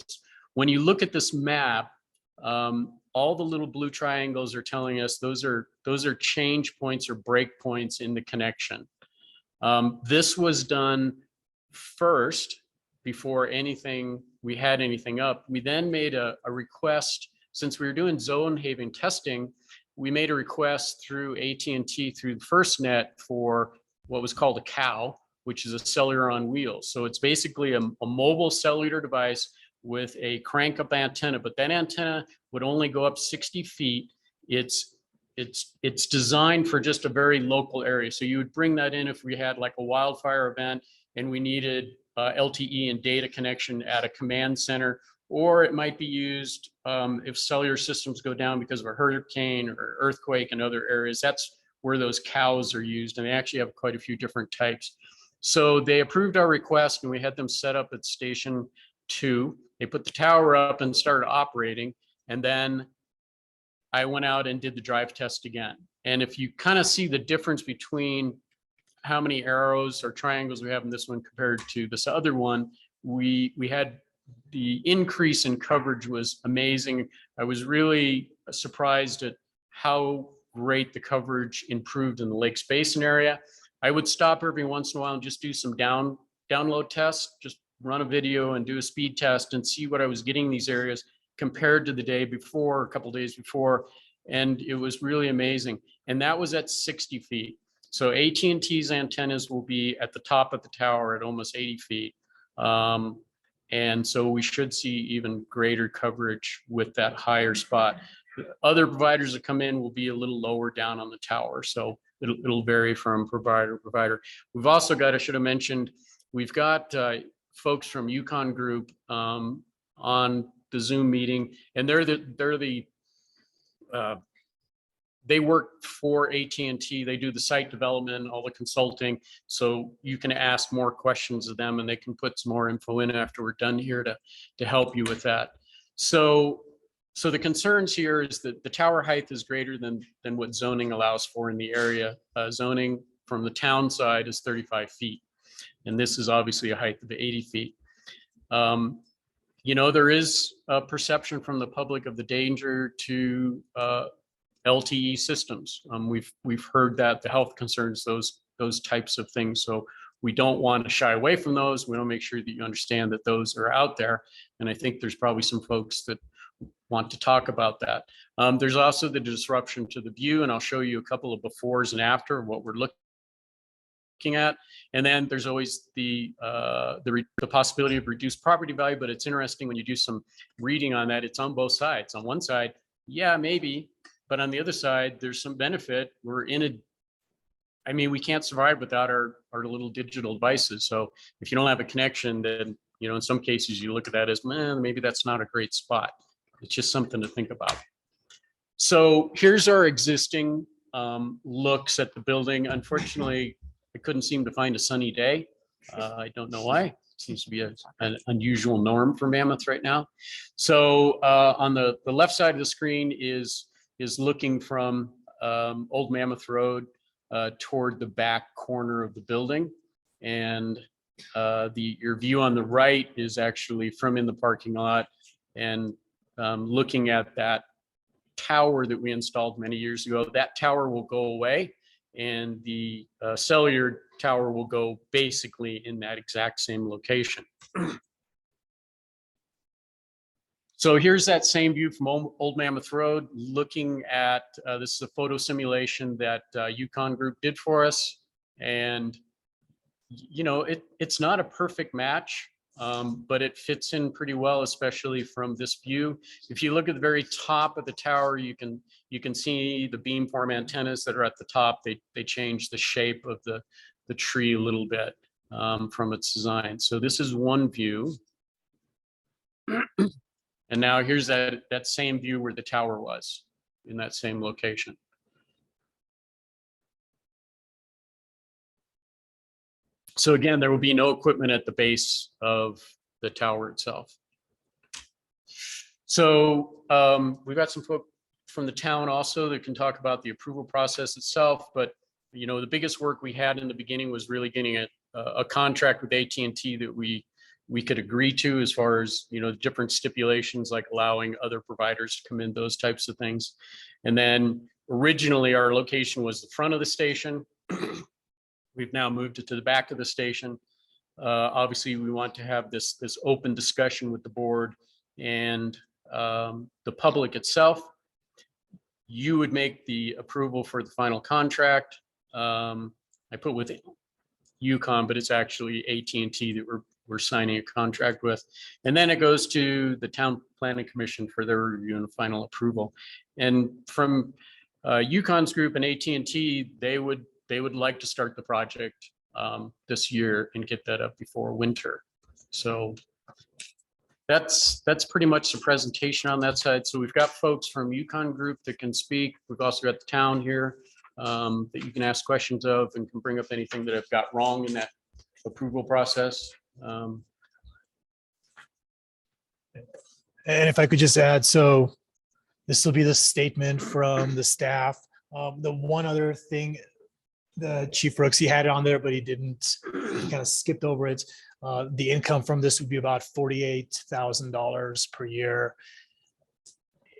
when you look at this map, all the little blue triangles are telling us those are change points or break points in the connection. This was done first before we had anything up. We then made a request, since we were doing zone having testing, we made a request through AT&T through the FirstNet for what was called a COW, which is a cellular on wheels. So it's basically a mobile cellular device with a crank up antenna, but that antenna would only go up 60 feet. It's designed for just a very local area. So you would bring that in if we had like a wildfire event and we needed LTE and data connection at a command center, or it might be used if cellular systems go down because of a hurricane or earthquake in other areas. That's where those cows are used, and they actually have quite a few different types. So they approved our request and we had them set up at station 2. They put the tower up and started operating, and then I went out and did the drive test again. And if you kind of see the difference between how many arrows or triangles we have in this one compared to this other one, we had the increase in coverage was amazing. I was really surprised at how great the coverage improved in the Lakes Basin area. I would stop every once in a while and just do some download tests, just run a video and do a speed test and see what I was getting in these areas compared to the day before, a couple days before. And it was really amazing. And that was at 60 feet. So AT&T's antennas will be at the top of the tower at almost 80 feet. And so we should see even greater coverage with that higher spot. Other providers that come in will be a little lower down on the tower. So it'll vary from provider to provider. We've also got, I should have mentioned, we've got folks from Yukon Group on the Zoom meeting, and they work for AT&T. They do the site development, all the consulting. So you can ask more questions of them and they can put some more info in after we're done here to help you with that. So the concerns here is that the tower height is greater than what zoning allows for in the area. Zoning from the town side is 35 feet. And this is obviously a height of 80 feet. You know, there is a perception from the public of the danger to LTE systems. We've heard that, the health concerns, those types of things. So we don't want to shy away from those. We want to make sure that you understand that those are out there. And I think there's probably some folks that want to talk about that. There's also the disruption to the view, and I'll show you a couple of befores and after what we're looking at. And then there's always the possibility of reduced property value, but it's interesting when you do some reading on that, it's on both sides. On one side, yeah, maybe, but on the other side, there's some benefit. We can't survive without our little digital devices. So if you don't have a connection, then, you know, in some cases you look at that as, man, maybe that's not a great spot. It's just something to think about. So here's our existing looks at the building. Unfortunately, I couldn't seem to find a sunny day. I don't know why. It seems to be an unusual norm for Mammoth right now. So on the left side of the screen is looking from Old Mammoth Road toward the back corner of the building. And your view on the right is actually from in the parking lot and looking at that tower that we installed many years ago. That tower will go away and the cellular tower will go basically in that exact same location. So here's that same view from Old Mammoth Road, looking at, this is a photo simulation that Yukon Group did for us. And, you know, it's not a perfect match, but it fits in pretty well, especially from this view. If you look at the very top of the tower, you can see the beamform antennas that are at the top. They change the shape of the tree a little bit from its design. So this is one view. And now here's that same view where the tower was in that same location. So again, there will be no equipment at the base of the tower itself. So we've got some folk from the town also that can talk about the approval process itself. But you know, the biggest work we had in the beginning was really getting a contract with AT&T that we we could agree to as far as, different stipulations like allowing other providers to come in, those types of things. And then originally our location was the front of the station. We've now moved it to the back of the station. Obviously, we want to have this open discussion with the board and the public itself. You would make the approval for the final contract. I put with UConn, but it's actually AT&T that we're signing a contract with. And then it goes to the Town Planning Commission for their review and final approval. And from UConn's group and AT&T, they would like to start the project this year and get that up before winter. So that's pretty much the presentation on that side. So we've got folks from UConn group that can speak. We've also got the town here that you can ask questions of and can bring up anything that I've got wrong in that approval process. And if I could just add, so this will be the statement from the staff. The one other thing, the Chief Brooks, he had it on there, but he didn't, he kind of skipped over it. The income from this would be about $48,000 per year.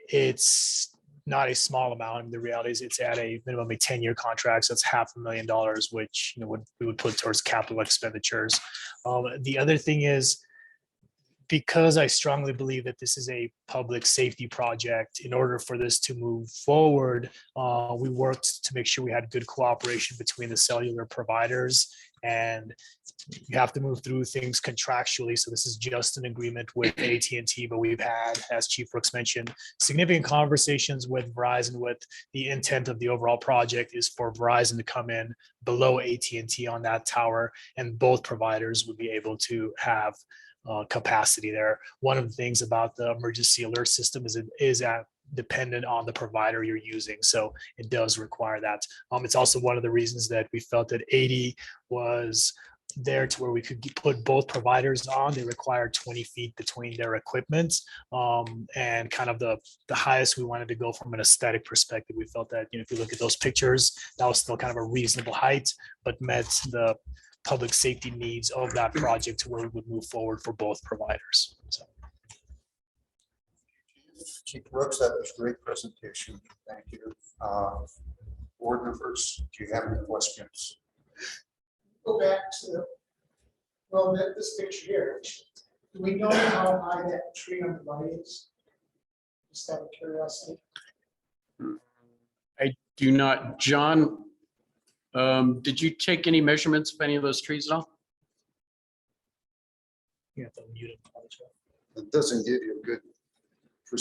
It's not a small amount. I mean, the reality is it's at a minimum a 10-year contract, so it's $500,000, which we would put towards capital expenditures. The other thing is, because I strongly believe that this is a public safety project, in order for this to move forward, we worked to make sure we had good cooperation between the cellular providers, and you have to move through things contractually. So this is just an agreement with AT&T, but we've had, as Chief Brooks mentioned, significant conversations with Verizon with the intent of the overall project is for Verizon to come in below AT&T on that tower, and both providers would be able to have capacity there. One of the things about the emergency alert system is it is dependent on the provider you're using. So it does require that. It's also one of the reasons that we felt that 80 was there to where we could put both providers on. They require 20 feet between their equipment. And kind of the highest we wanted to go from an aesthetic perspective. We felt that, if you look at those pictures, that was still kind of a reasonable height, but met the public safety needs of that project to where we would move forward for both providers. So. Chief Brooks, that was a great presentation. Thank you. Board members, do you have any questions? Go back to, well, this picture here. Do we know how high that tree on the right is? Just out of curiosity. I do not. John, did you take any measurements of any of those trees at all? You have to mute it. It doesn't give you a good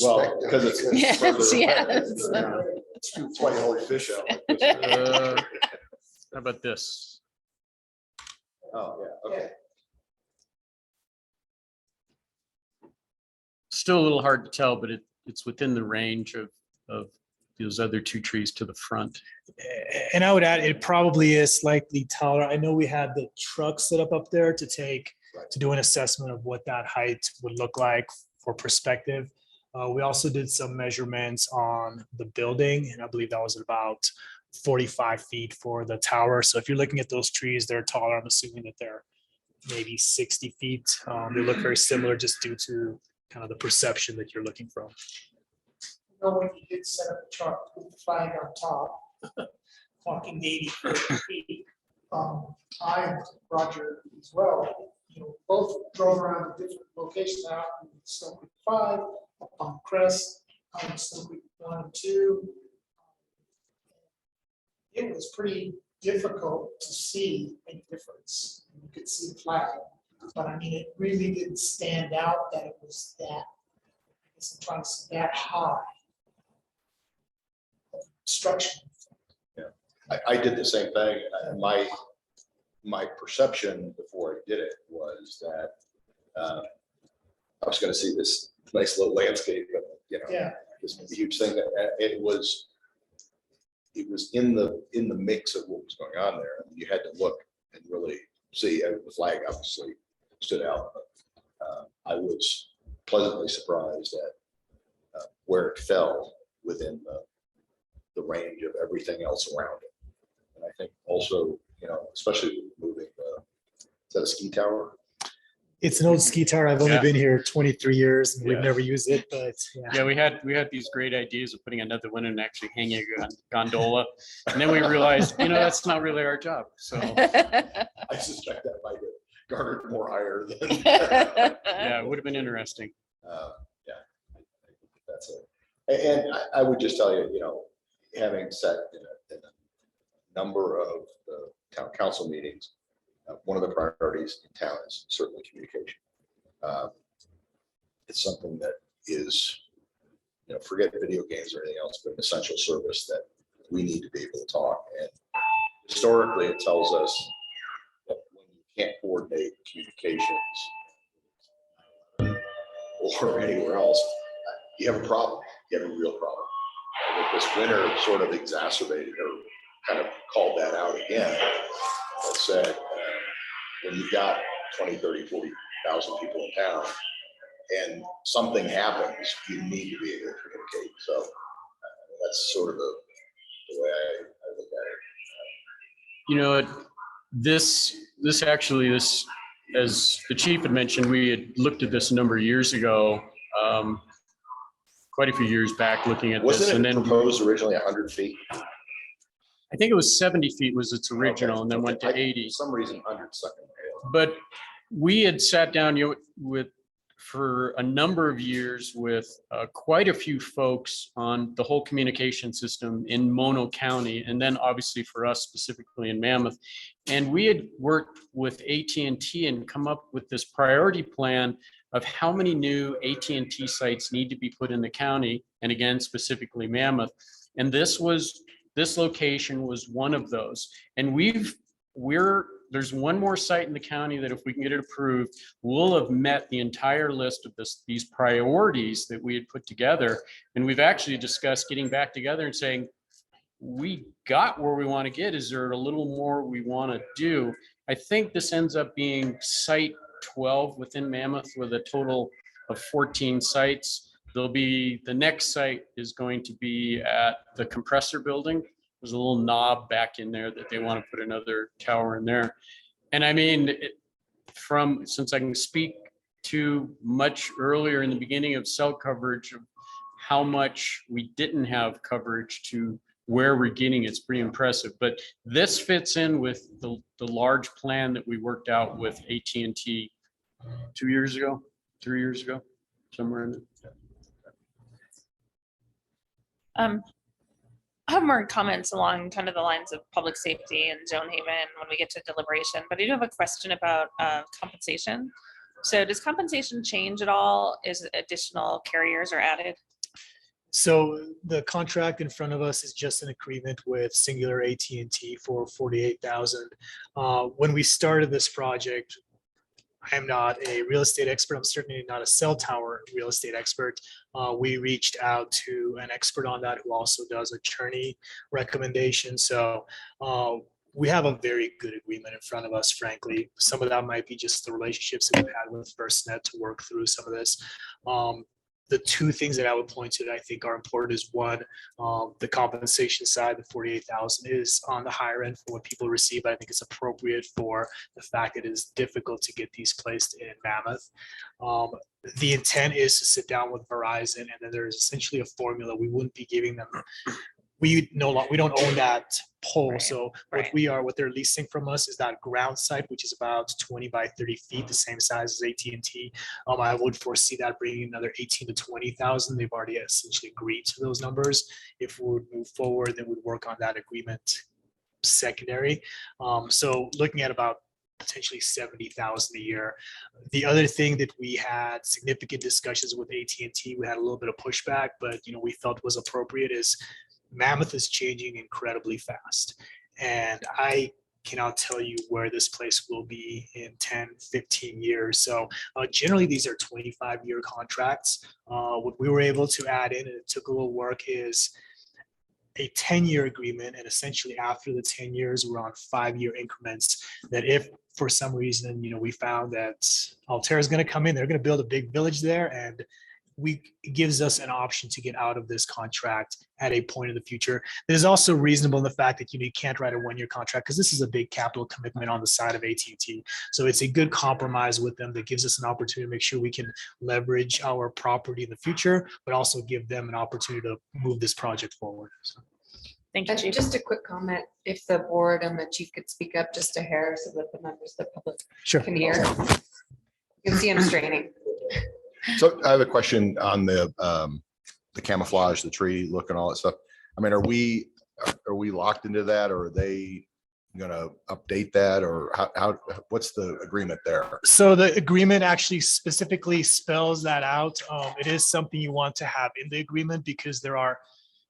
Well, perspective. because it's. Yes, further yes. away. That's why you hold fish out. Like this. How about this? Oh, yeah, okay. Still a little hard to tell, but it's within the range of those other two trees to the front. And I would add, it probably is slightly taller. I know we had the truck set up there to do an assessment of what that height would look like for perspective. We also did some measurements on the building, and I believe that was about 45 feet for the tower. So if you're looking at those trees, they're taller. I'm assuming that they're maybe 60 feet. They look very similar just due to kind of the perception that you're looking from. When you did set up the truck with the flag on top, talking 80 feet, I and Roger as well, both drove around to different locations out in Stone Creek 5, up on Crest, Stone Creek 1 and 2. It was pretty difficult to see any difference. You could see the flag, but I mean, it really didn't stand out that it was that, I guess I'm trying to say, that high. Structure. I did the same thing. My perception before I did it was that I was going to see this nice little landscape, but this huge thing. That it was in the mix of what was going on there. You had to look and really see. The flag obviously stood out, but I was pleasantly surprised at where it fell within the range of everything else around it. And I think also, especially moving is that a ski tower? It's an old ski tower. I've only Yeah. been here 23 years and we've Yeah. never used it, but yeah. Yeah, we had these great ideas of putting another one and actually hanging a gondola. And then we realized, that's not really our job. So, I suspect that might have garnered more ire than. yeah, it would have been interesting. Yeah, I think that's it. And I would just tell you, having sat in a number of the town council meetings, one of the priorities in town is certainly communication. It's something that is, forget video games or anything else, but an essential service that we need to be able to talk. And historically, it tells us that when you can't coordinate communications or anywhere else, you have a problem. You have a real problem. And this winter sort of exacerbated or kind of called that out again. That said, when you've got 20, 30, 40,000 people in town and something happens, you need to be able to communicate. So that's sort of the way I look at it. This actually, as the chief had mentioned, we had looked at this a number of years ago, quite a few years back, looking at this. Wasn't And it then proposed originally 100 feet? I think it was 70 feet was its original, and then went to 80. For some reason, 100 second. But we had sat down for a number of years with quite a few folks on the whole communication system in Mono County, and then obviously for us specifically in Mammoth. And we had worked with AT&T and come up with this priority plan of how many new AT&T sites need to be put in the county, and again, specifically Mammoth. And this location was one of those. And there's one more site in the county that if we can get it approved, we'll have met the entire list of these priorities that we had put together. And we've actually discussed getting back together and saying, we got where we want to get. Is there a little more we want to do? I think this ends up being site 12 within Mammoth with a total of 14 sites. The next site is going to be at the compressor building. There's a little knob back in there that they want to put another tower in there. And I mean, since I can speak to much earlier in the beginning of cell coverage of how much we didn't have coverage to where we're getting, it's pretty impressive. But this fits in with the large plan that we worked out with AT&T 3 years ago, somewhere in there. I have more comments along kind of the lines of public safety and zone haven when we get to deliberation, but I do have a question about compensation. So does compensation change at all? Is additional carriers are added? So the contract in front of us is just an agreement with Singular AT&T for $48,000. When we started this project, I am not a real estate expert. I'm certainly not a cell tower real estate expert. We reached out to an expert on that who also does attorney recommendations. So we have a very good agreement in front of us, frankly. Some of that might be just the relationships that we've had with FirstNet to work through some of this. The two things that I would point to that I think are important is one, the compensation side, the 48,000 is on the higher end for what people receive. I think it's appropriate for the fact that it is difficult to get these placed in Mammoth. The intent is to sit down with Verizon, and then there's essentially a formula. We wouldn't be giving them. We don't own that pole. Right, So right. what they're leasing from us is that ground site, which is about 20 by 30 feet, the same size as AT&T. I would foresee that bringing another 18 to 20,000. They've already essentially agreed to those numbers. If we would move forward, then we'd work on that agreement secondary. So looking at about potentially 70,000 a year. The other thing that we had significant discussions with AT&T, we had a little bit of pushback, but we felt was appropriate is Mammoth is changing incredibly fast. And I cannot tell you where this place will be in 10, 15 years. So generally these are 25-year contracts. What we were able to add in, and it took a little work, is a 10-year agreement. And essentially after the 10 years, we're on 5-year increments that if for some reason, we found that Altair is going to come in, they're going to build a big village there, and it gives us an option to get out of this contract at a point in the future. It is also reasonable in the fact that, you can't write a one-year contract because this is a big capital commitment on the side of AT&T. So it's a good compromise with them that gives us an opportunity to make sure we can leverage our property in the future, but also give them an opportunity to move this project forward. So, Thank you, And Chief. just a quick comment, if the board and the chief could speak up just a hair so that the members of the public sure. can hear. You can see him straining. So I have a question on the camouflage, the tree look and all that stuff. I mean, are we locked into that, or are they gonna update that, or what's the agreement there? So the agreement actually specifically spells that out. It is something you want to have in the agreement because there are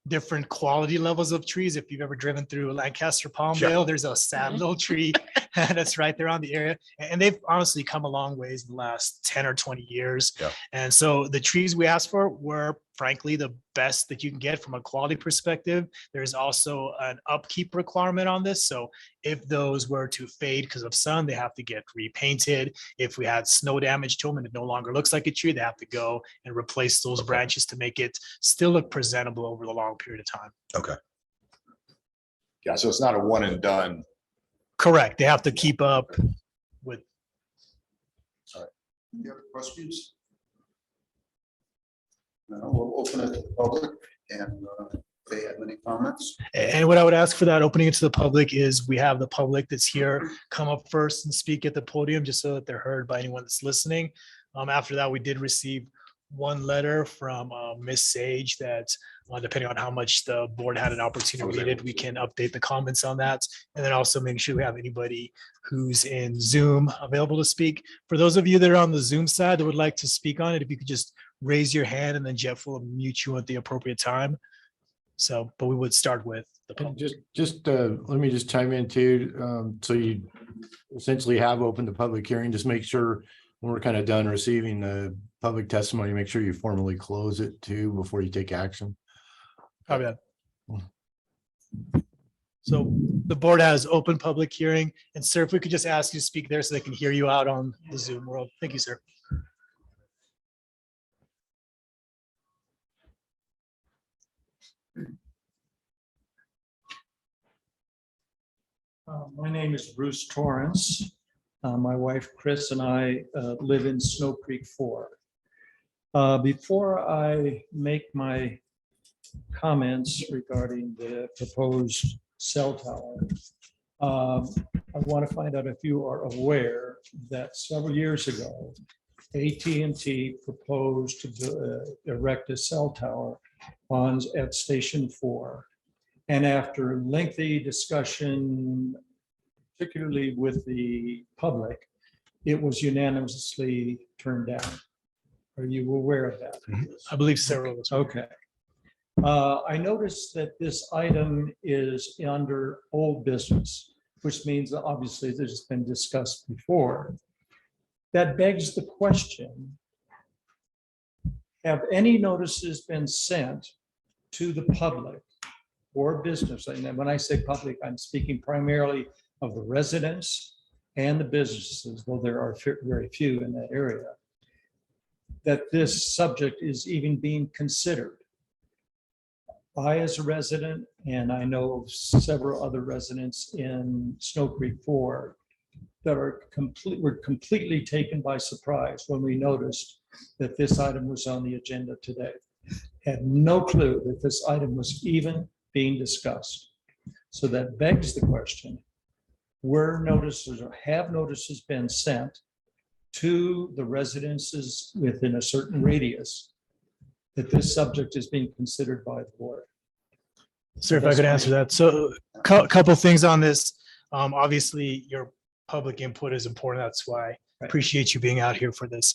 different quality levels of trees. If you've ever driven through Lancaster Palmdale, there's a sad little tree that's right there on the area. And they've honestly come a long ways in the last 10 or 20 years. Yeah. And so the trees we asked for were frankly the best that you can get from a quality perspective. There's also an upkeep requirement on this. So if those were to fade because of sun, they have to get repainted. If we had snow damage to them and it no longer looks like a tree, they have to go and replace those branches to make it still look presentable over the long period of time. Okay. Yeah, so it's not a one and done. Correct. They have to keep up with. Any other questions? No, we'll open it to the public and if they have any comments. And what I would ask for that opening it to the public is we have the public that's here come up first and speak at the podium just so that they're heard by anyone that's listening. After that, we did receive one letter from Miss Sage that depending on how much the board had an opportunity to read it, we can update the comments on that. And then also making sure we have anybody who's in Zoom available to speak. For those of you that are on the Zoom side that would like to speak on it, if you could just raise your hand and then Jeff will mute you at the appropriate time. So, but we would start with the public. Let me just chime in too. So you essentially have opened the public hearing. Just make sure when we're kind of done receiving the public testimony, make sure you formally close it too before you take action. Copy that. So the board has open public hearing, and sir, if we could just ask you to speak there so they can hear you out on the Zoom world. Thank you, sir. My name is Bruce Torrance. My wife Chris and I live in Snow Creek 4. Before I make my comments regarding the proposed cell tower, I want to find out if you are aware that several years ago, AT&T proposed to erect a cell tower at Station 4. And after lengthy discussion, particularly with the public, it was unanimously turned down. Are you aware of that? I believe several of us. Okay. I noticed that this item is under old business, which means that obviously this has been discussed before. That begs the question, have any notices been sent to the public or business? And when I say public, I'm speaking primarily of the residents and the businesses, though there are very few in that area, that this subject is even being considered. I, as a resident, and I know of several other residents in Snow Creek 4 that were completely taken by surprise when we noticed that this item was on the agenda today. Had no clue that this item was even being discussed. So that begs the question, were notices or have notices been sent to the residences within a certain radius that this subject is being considered by the board? Sir, if I could answer that. So couple things on this. Obviously, your public input is important. That's why I appreciate you being out here for this.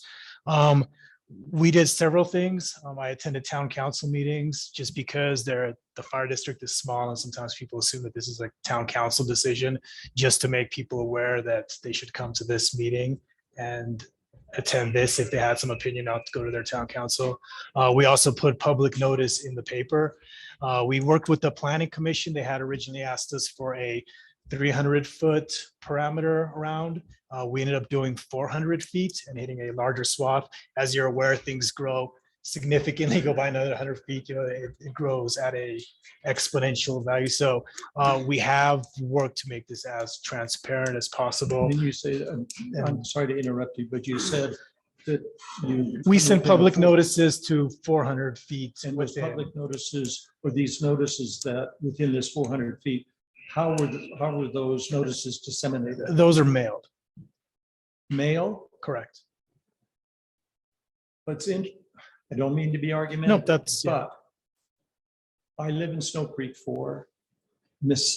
We did several things. I attended town council meetings just because the fire district is small and sometimes people assume that this is a town council decision, just to make people aware that they should come to this meeting and attend this if they had some opinion, not to go to their town council. We also put public notice in the paper. We worked with the planning commission. They had originally asked us for a 300-foot parameter around. We ended up doing 400 feet and hitting a larger swath. As you're aware, things grow significantly go by another 100 feet, it grows at a exponential value. So we have worked to make this as transparent as possible. Then you say, I'm sorry to interrupt you, but you said that you. We send public notices to 400 feet And those within. public notices, or these notices that within this 400 feet, how were those notices disseminated? Those are mailed, Mail? correct? But I don't mean to be argumentative. that's- yeah. But I live in Snow Creek 4. Mrs.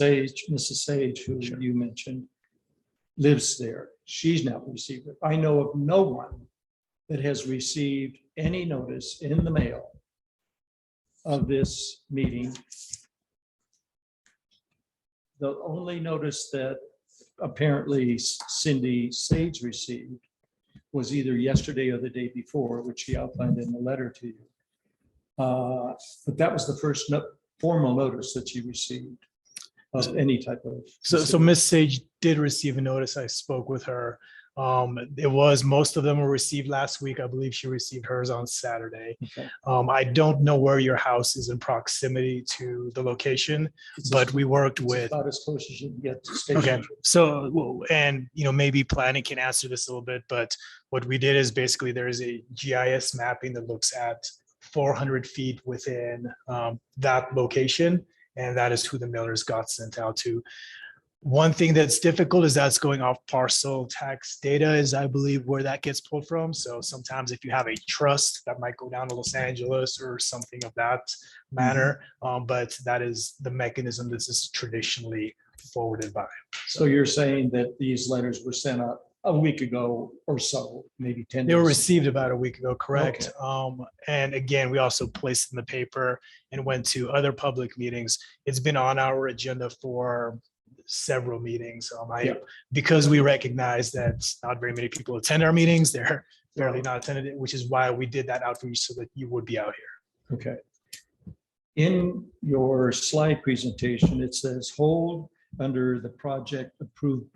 Sage, who you mentioned, lives there. She's now received it. I know of no one that has received any notice in the mail of this meeting. The only notice that apparently Cindy Sage received was either yesterday or the day before, which she outlined in the letter to you. But that was the first formal notice that she received of any type of. So Ms. Sage did receive a notice. I spoke with her. Most of them were received last week. I believe she received hers on Saturday. Okay. I don't know where your house is in proximity to the location, but we worked It's with. about as close as you can get to Okay, station. so, and, maybe planning can answer this a little bit, but what we did is basically there is a GIS mapping that looks at 400 feet within that location, and that is who the mailers got sent out to. One thing that's difficult is that's going off parcel tax data is, I believe, where that gets pulled from. So sometimes if you have a trust, that might go down to Los Angeles or something of that manner. But that is the mechanism this is traditionally forwarded by. So you're saying that these letters were sent out a week ago or so, maybe 10 days? They were received about a week ago, correct? And again, we also placed in the paper and went to other public meetings. It's been on our agenda for several meetings. Because we recognize that not very many people attend our meetings, they're barely not attended, which is why we did that outreach so that you would be out here. Okay. In your slide presentation, it says hold under the project approved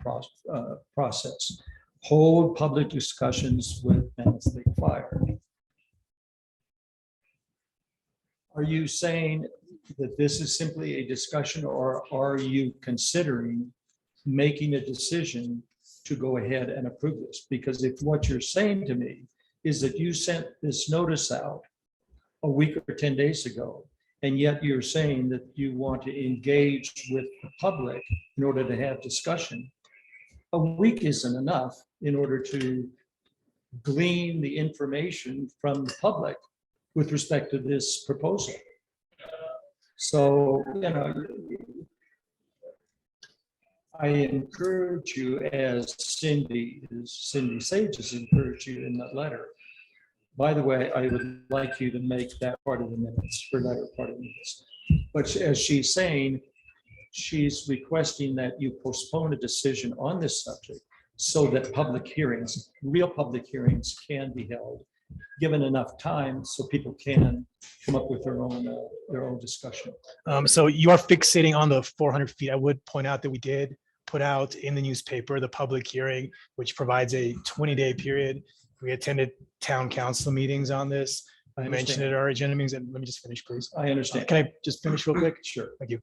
process. Hold public discussions with Mammoth Lake Fire. Are you saying that this is simply a discussion, or are you considering making a decision to go ahead and approve this? Because if what you're saying to me is that you sent this notice out a week or 10 days ago, and yet you're saying that you want to engage with the public in order to have discussion, a week isn't enough in order to glean the information from the public with respect to this proposal. So, I encourage you, as Cindy Sage has encouraged you in that letter. By the way, I would like you to make that part of the minutes, her letter part of the minutes. But as she's saying, she's requesting that you postpone a decision on this subject so that public hearings, real public hearings, can be held, given enough time so people can come up with their own discussion. So you are fixating on the 400 feet. I would point out that we did put out in the newspaper the public hearing, which provides a 20-day period. We attended town council meetings on this. I mentioned at our agenda meetings, and let me just finish, please. I understand. Can I just finish real quick? Sure. Thank you.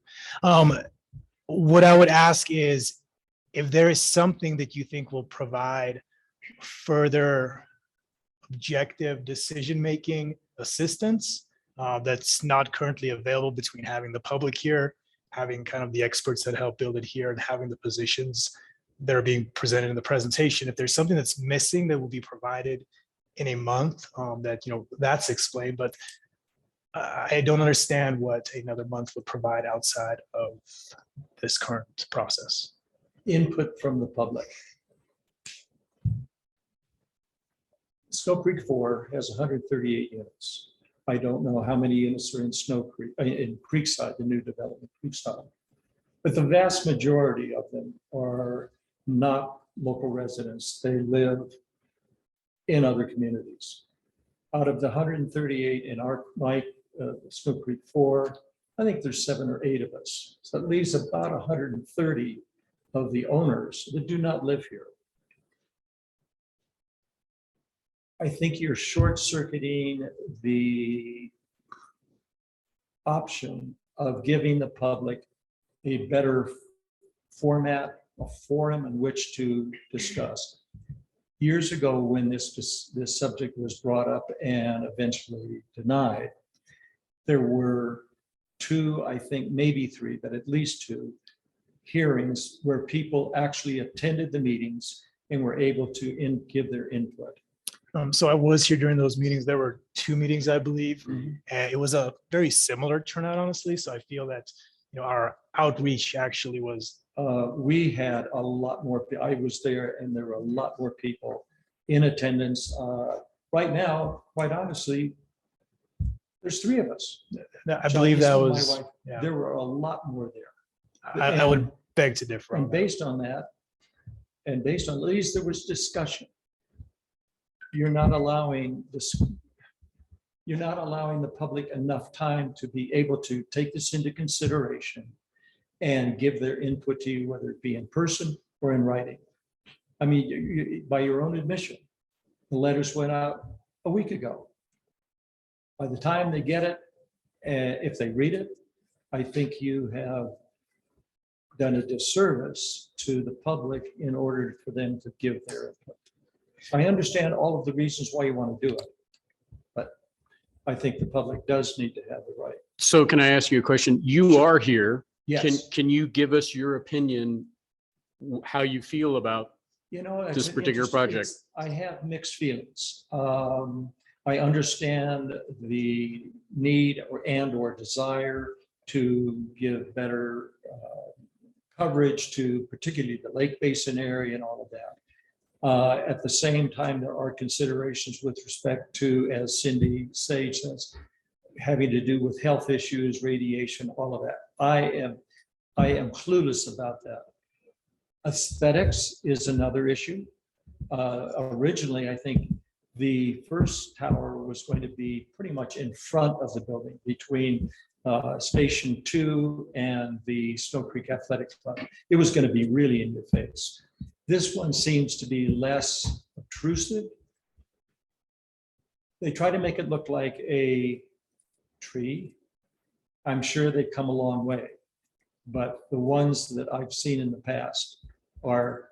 What I would ask is if there is something that you think will provide further objective decision-making assistance that's not currently available between having the public here, having kind of the experts that help build it here, and having the positions that are being presented in the presentation. If there's something that's missing that will be provided in a month, that's explained, but I don't understand what another month would provide outside of this current process. Input from the public. Snow Creek 4 has 138 units. I don't know how many units are in Snow Creek, in Creekside, the new development, Creekside. But the vast majority of them are not local residents. They live in other communities. Out of the 138 in my Snow Creek 4, I think there's 7 or 8 of us. So that leaves about 130 of the owners that do not live here. I think you're short circuiting the option of giving the public a better format, a forum in which to discuss. Years ago, when this subject was brought up and eventually denied, there were two, I think maybe three, but at least two hearings where people actually attended the meetings and were able to give their input. So I was here during those meetings. There were 2 meetings, I believe, and it was a very similar turnout, honestly. So I feel that, our outreach actually was. We had a lot more, I was there and there were a lot more people in attendance. Right now, quite honestly, there's 3 of us. I believe that John, my was, wife, yeah. There were a lot more there. I would beg to differ. on And that. based on that, and based on, at least there was discussion. You're not allowing this, you're not allowing the public enough time to be able to take this into consideration and give their input to you, whether it be in person or in writing. I mean, by your own admission, the letters went out a week ago. By the time they get it, if they read it, I think you have done a disservice to the public in order for them to give their input. I understand all of the reasons why you want to do it, but I think the public does need to have the right. So can I ask you a question? You are here. Yes. Can you give us your opinion, how you feel about It's this an particular interesting- project? I have mixed feelings. I understand the need or desire to give better coverage to particularly the Lake Basin area and all of that. At the same time, there are considerations with respect to, as Cindy Sage says, having to do with health issues, radiation, all of that. I am clueless about that. Aesthetics is another issue. Originally, I think the first tower was going to be pretty much in front of the building between Station 2 and the Snow Creek Athletic Club. It was going to be really in your face. This one seems to be less obtrusive. They try to make it look like a tree. I'm sure they've come a long way, but the ones that I've seen in the past are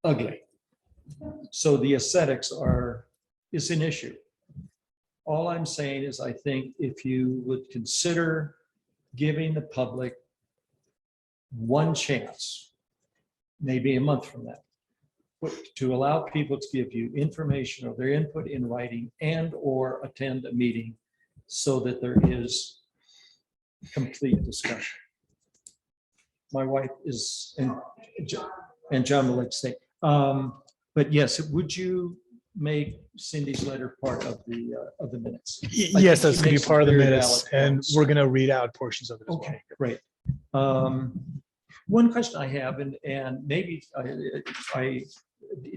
ugly. So the aesthetics is an issue. All I'm saying is I think if you would consider giving the public one chance, maybe a month from now, to allow people to give you information or their input in writing and or attend a meeting so that there is complete discussion. My wife is, and John will say, but yes, would you make Cindy's letter part of the minutes? Yes, that's gonna be part of the very minutes, valid and points. we're gonna read out portions of it. as well. Okay, great. One question I have, and maybe I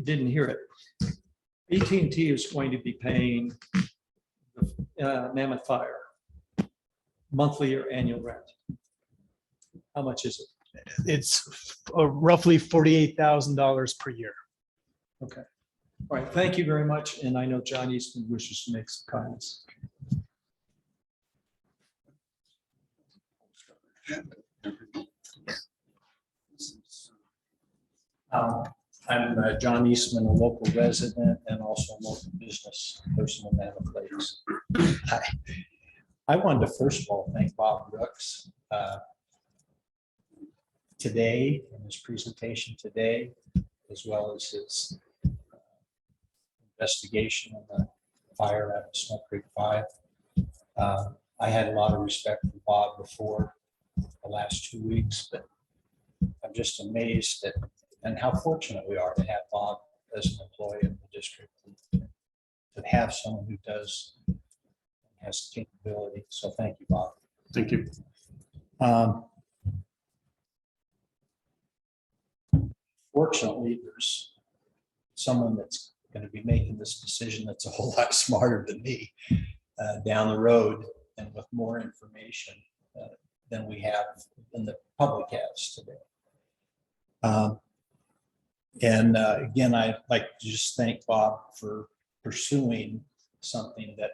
didn't hear it. AT&T is going to be paying Mammoth Fire monthly or annual rent. How much is it? It's roughly $48,000 per year. Okay. All right, thank you very much. And I know John Eastman wishes to make some comments. I'm John Eastman, a local resident and also a local business person in Mammoth Lakes. I wanted to first of all thank Bob Brooks today in his presentation today, as well as his investigation of the fire at Snow Creek 5. I had a lot of respect for Bob before the last 2 weeks, but I'm just amazed at and how fortunate we are to have Bob as an employee of the district, to have someone who has capability. So thank you, Bob. Thank you. Fortunately, there's someone that's going to be making this decision that's a whole lot smarter than me down the road and with more information than we have, than the public has today. And again, I'd like to just thank Bob for pursuing something that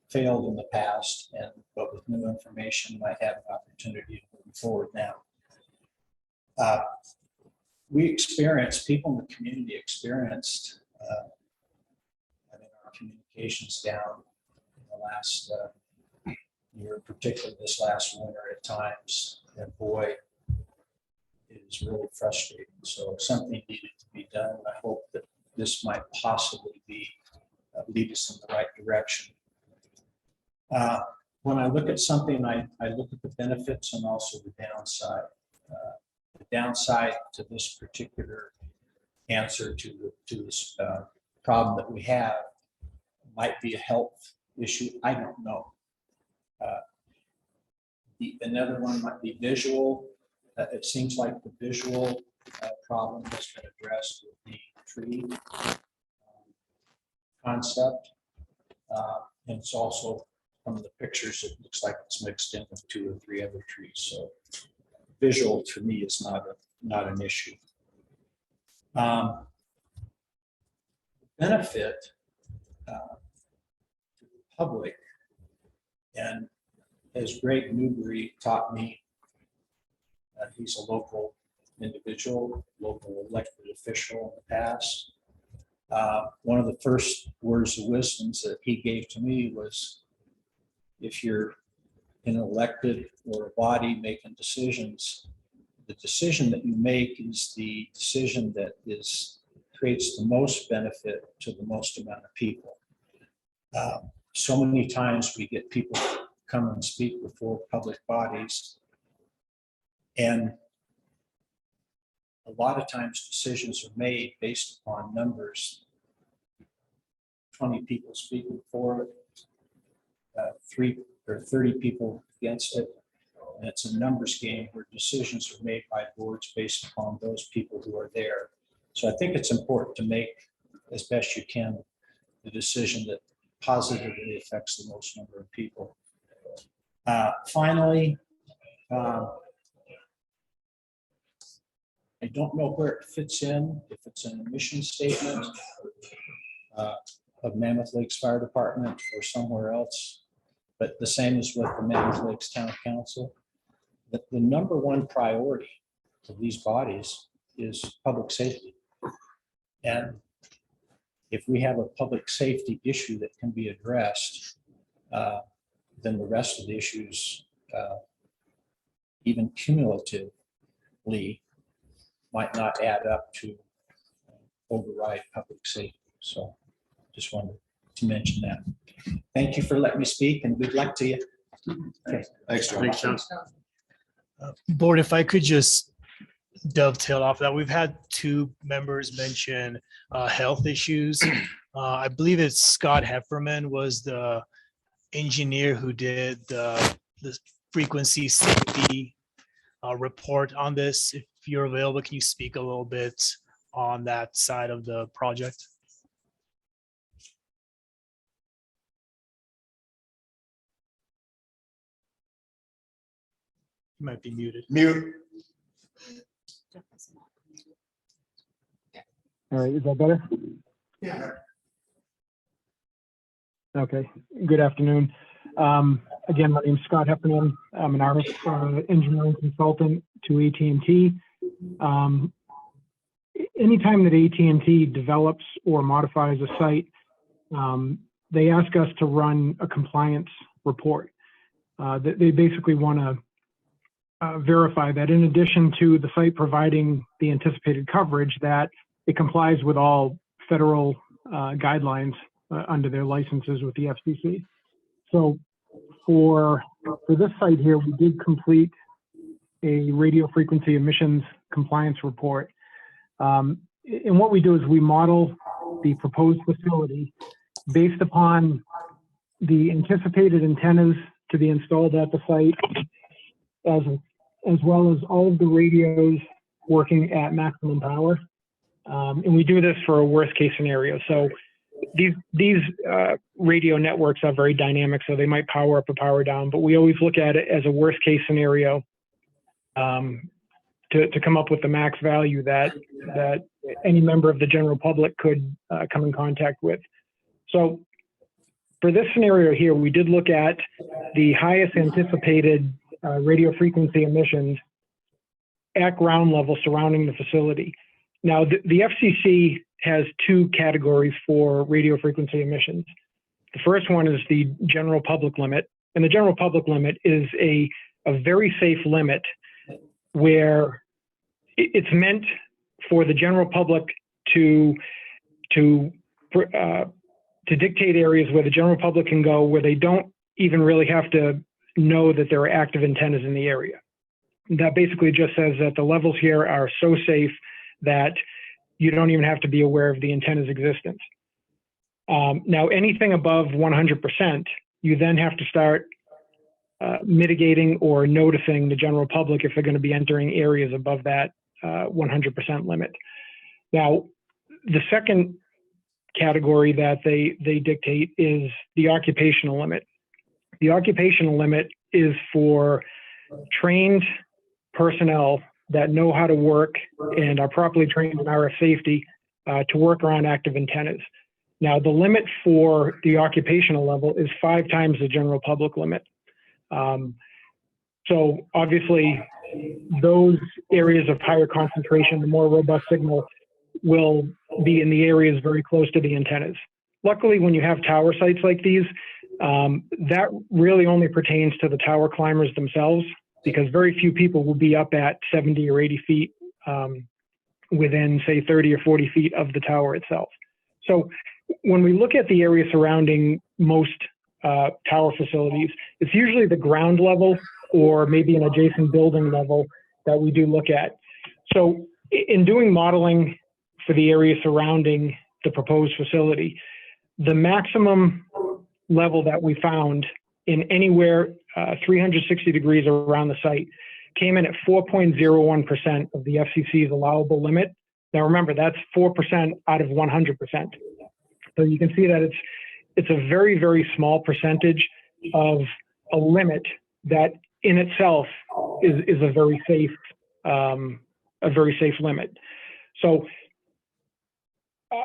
failed in the past, but with new information, I have an opportunity to move forward now. We experienced, people in the community experienced having our communications down in the last year, particularly this last winter at times, and boy, it is really frustrating. So something needed to be done. And I hope that this might possibly be lead us in the right direction. When I look at something, I look at the benefits and also the downside. The downside to this particular answer to this problem that we have might be a health issue. I don't know. Another one might be visual. It seems like the visual problem has been addressed with the tree concept. And it's also from the pictures, it looks like it's mixed in with 2 or 3 other trees. So visual to me is not an issue. Benefit to the public, and as Greg Newbury taught me, he's a local individual, local elected official in the past. One of the first words of wisdom that he gave to me was, if you're an elected or a body making decisions, the decision that you make is the decision that creates the most benefit to the most amount of people. So many times we get people come and speak before public bodies, and a lot of times decisions are made based upon numbers. 20 people speaking for it, 3 or 30 people against it. And it's a numbers game where decisions are made by boards based upon those people who are there. So I think it's important to make, as best you can, the decision that positively affects the most number of people. Finally, I don't know where it fits in, if it's an emission statement of Mammoth Lakes Fire Department or somewhere else, but the same as with the Mammoth Lakes Town Council. But the number one priority of these bodies is public safety. And if we have a public safety issue that can be addressed, then the rest of the issues, even cumulatively, might not add up to override public safety. So just wanted to mention that. Thank you for letting me speak, and good luck to you. Okay. Thanks, John. Thanks, John. Board, if I could just dovetail off that, we've had 2 members mention health issues. I believe it's Scott Hefferman was the engineer who did the frequency safety report on this. If you're available, can you speak a little bit on that side of the project? You might be muted. Mute. All right, is that better? Yeah. Okay, good afternoon. Again, my name is Scott Heffernan. I'm an RF engineering consultant to AT&T. Anytime that AT&T develops or modifies a site, they ask us to run a compliance report. They basically want to verify that in addition to the site providing the anticipated coverage, that it complies with all federal guidelines under their licenses with the FCC. So for this site here, we did complete a radio frequency emissions compliance report. And what we do is we model the proposed facility based upon the anticipated antennas to be installed at the site, as well as all of the radios working at maximum power. And we do this for a worst case scenario. So these radio networks are very dynamic, so they might power up or power down, but we always look at it as a worst case scenario to come up with the max value that any member of the general public could come in contact with. So for this scenario here, we did look at the highest anticipated radio frequency emissions at ground level surrounding the facility. Now, the FCC has two categories for radio frequency emissions. The first one is the general public limit, and the general public limit is a very safe limit where it's meant for the general public to dictate areas where the general public can go, where they don't even really have to know that there are active antennas in the area. That basically just says that the levels here are so safe that you don't even have to be aware of the antenna's existence. Now, anything above 100%, you then have to start mitigating or noticing the general public if they're going to be entering areas above that 100% limit. Now, the second category that they dictate is the occupational limit. The occupational limit is for trained personnel that know how to work and are properly trained in RF safety to work around active antennas. Now, the limit for the occupational level is 5 times the general public limit. So obviously, those areas of higher concentration, the more robust signal will be in the areas very close to the antennas. Luckily, when you have tower sites like these, that really only pertains to the tower climbers themselves, because very few people will be up at 70 or 80 feet within, say, 30 or 40 feet of the tower itself. So when we look at the area surrounding most tower facilities, it's usually the ground level or maybe an adjacent building level that we do look at. So in doing modeling for the area surrounding the proposed facility, the maximum level that we found in anywhere 360 degrees around the site came in at 4.01% of the FCC's allowable limit. Now remember, that's 4% out of 100%. So you can see that it's a very, very small percentage of a limit that in itself is a very safe limit. So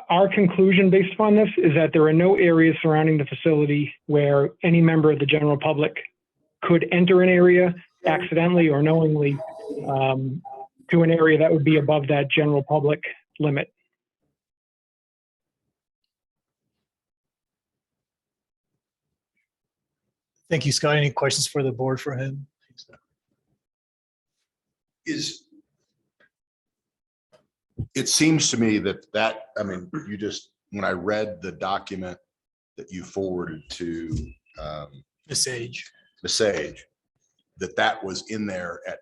our conclusion based upon this is that there are no areas surrounding the facility where any member of the general public could enter an area accidentally or knowingly to an area that would be above that general public limit. Thank you, Scott. Any questions for the board for him? It seems to me that, I mean, when I read the document that you forwarded to Sage, that was in there at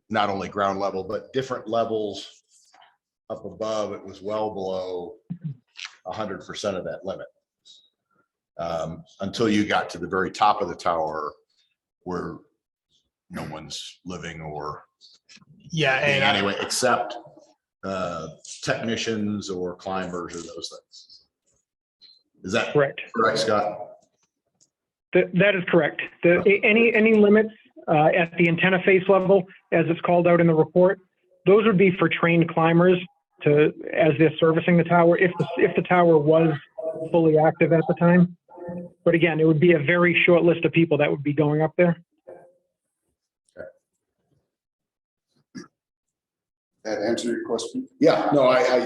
not only ground level, but different levels up above. It was well below 100% of that limit. Until you got to the very top of the tower where no one's living or anyway, except technicians or climbers or those things. Is that correct, Scott? That is correct. Any limits at the antenna face level, as it's called out in the report, those would be for trained climbers as they're servicing the tower, if the tower was fully active at the time. But again, it would be a very short list of people that would be going up there. That answer your question? Yeah, no, I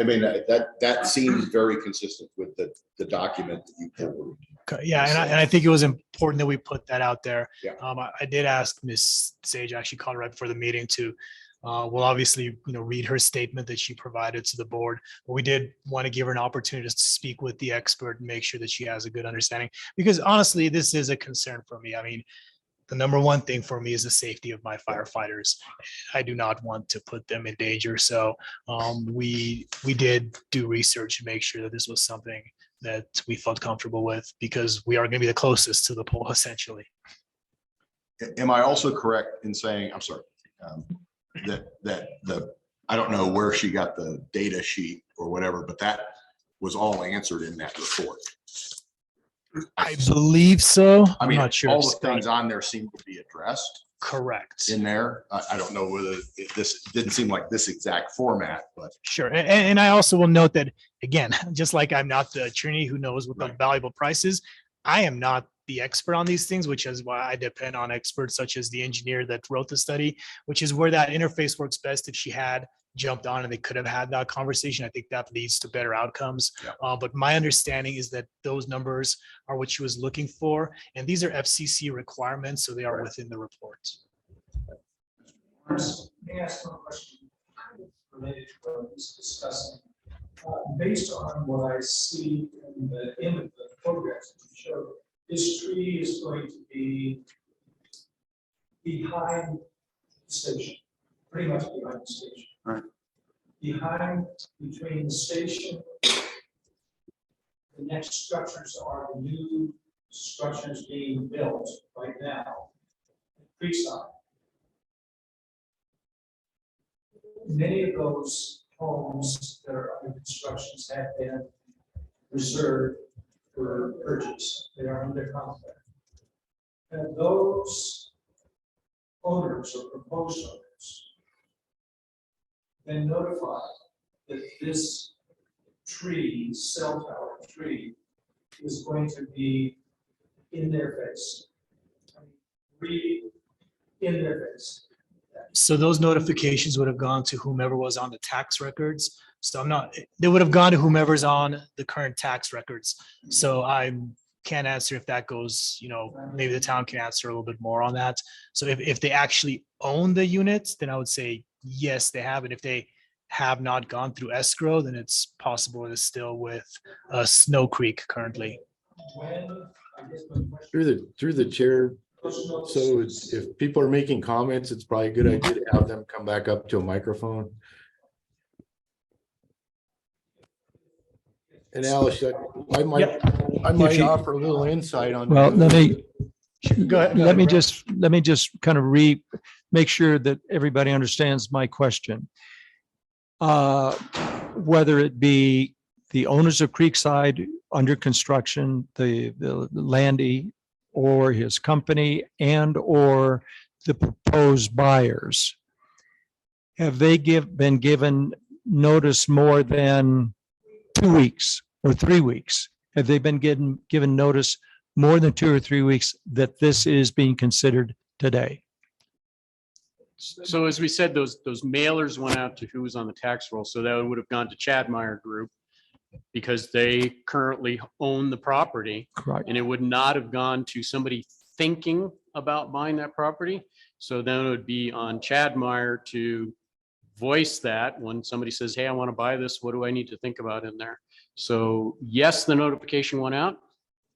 mean, that seems very consistent with the document that you forwarded. Okay, yeah, and I think it was important that we put that out there. Yeah. I did ask Ms. Sage, actually called right before the meeting to, we'll obviously, read her statement that she provided to the board, but we did want to give her an opportunity to speak with the expert and make sure that she has a good understanding, because honestly, this is a concern for me. I mean, the number one thing for me is the safety of my firefighters. I do not want to put them in danger. So we did do research to make sure that this was something that we felt comfortable with, because we are going to be the closest to the pole, essentially. Am I also correct in saying, I'm sorry, that I don't know where she got the data sheet or whatever, but that was all answered in that report? I believe so. I mean, I'm not sure. all the things on there seem to be addressed. Correct. in there. I don't know whether this didn't seem like this exact format, but Sure. And I also will note that, again, just like I'm not the attorney who knows what the valuable price is, I am not the expert on these things, which is why I depend on experts such as the engineer that wrote the study, which is where that interface works best. If she had jumped on and they could have had that conversation, I think that leads to better outcomes. But my understanding is that those numbers are what she was looking for. And these are FCC requirements, so they are within the report. May I ask one question related to what he's discussing? Based on what I see in the photographs that you showed, this tree is going to be behind the station, pretty much behind the station. Right. Behind, between the station, the next structures are the new structures being built right now. Creekside. Many of those homes that are under constructions have been reserved for purchase. They are under contract. And those owners or proposed owners been notified that this tree, cell tower tree, is going to be in their face. In their face. So those notifications would have gone to whomever was on the tax records. So they would have gone to whomever's on the current tax records. So I can't answer if that goes, maybe the town can answer a little bit more on that. So if they actually own the units, then I would say, yes, they have. And if they have not gone through escrow, then it's possible it's still with Snow Creek currently. Through the chair. So if people are making comments, it's probably a good idea to have them come back up to a microphone. And Alice, I might offer a little insight on. Well, let me ahead, just kind of make sure that everybody understands my question. Whether it be the owners of Creekside under construction, the Landy, or his company, and or the proposed buyers, have they been given notice more than 2 weeks or 3 weeks? Have they been given notice more than 2 or 3 weeks that this is being considered today? So as we said, those mailers went out to who was on the tax roll. So that would have gone to Chadmeyer Group because they currently own the property. Correct. And it would not have gone to somebody thinking about buying that property. So then it would be on Chadmeyer to voice that when somebody says, hey, I want to buy this, what do I need to think about in there? So yes, the notification went out,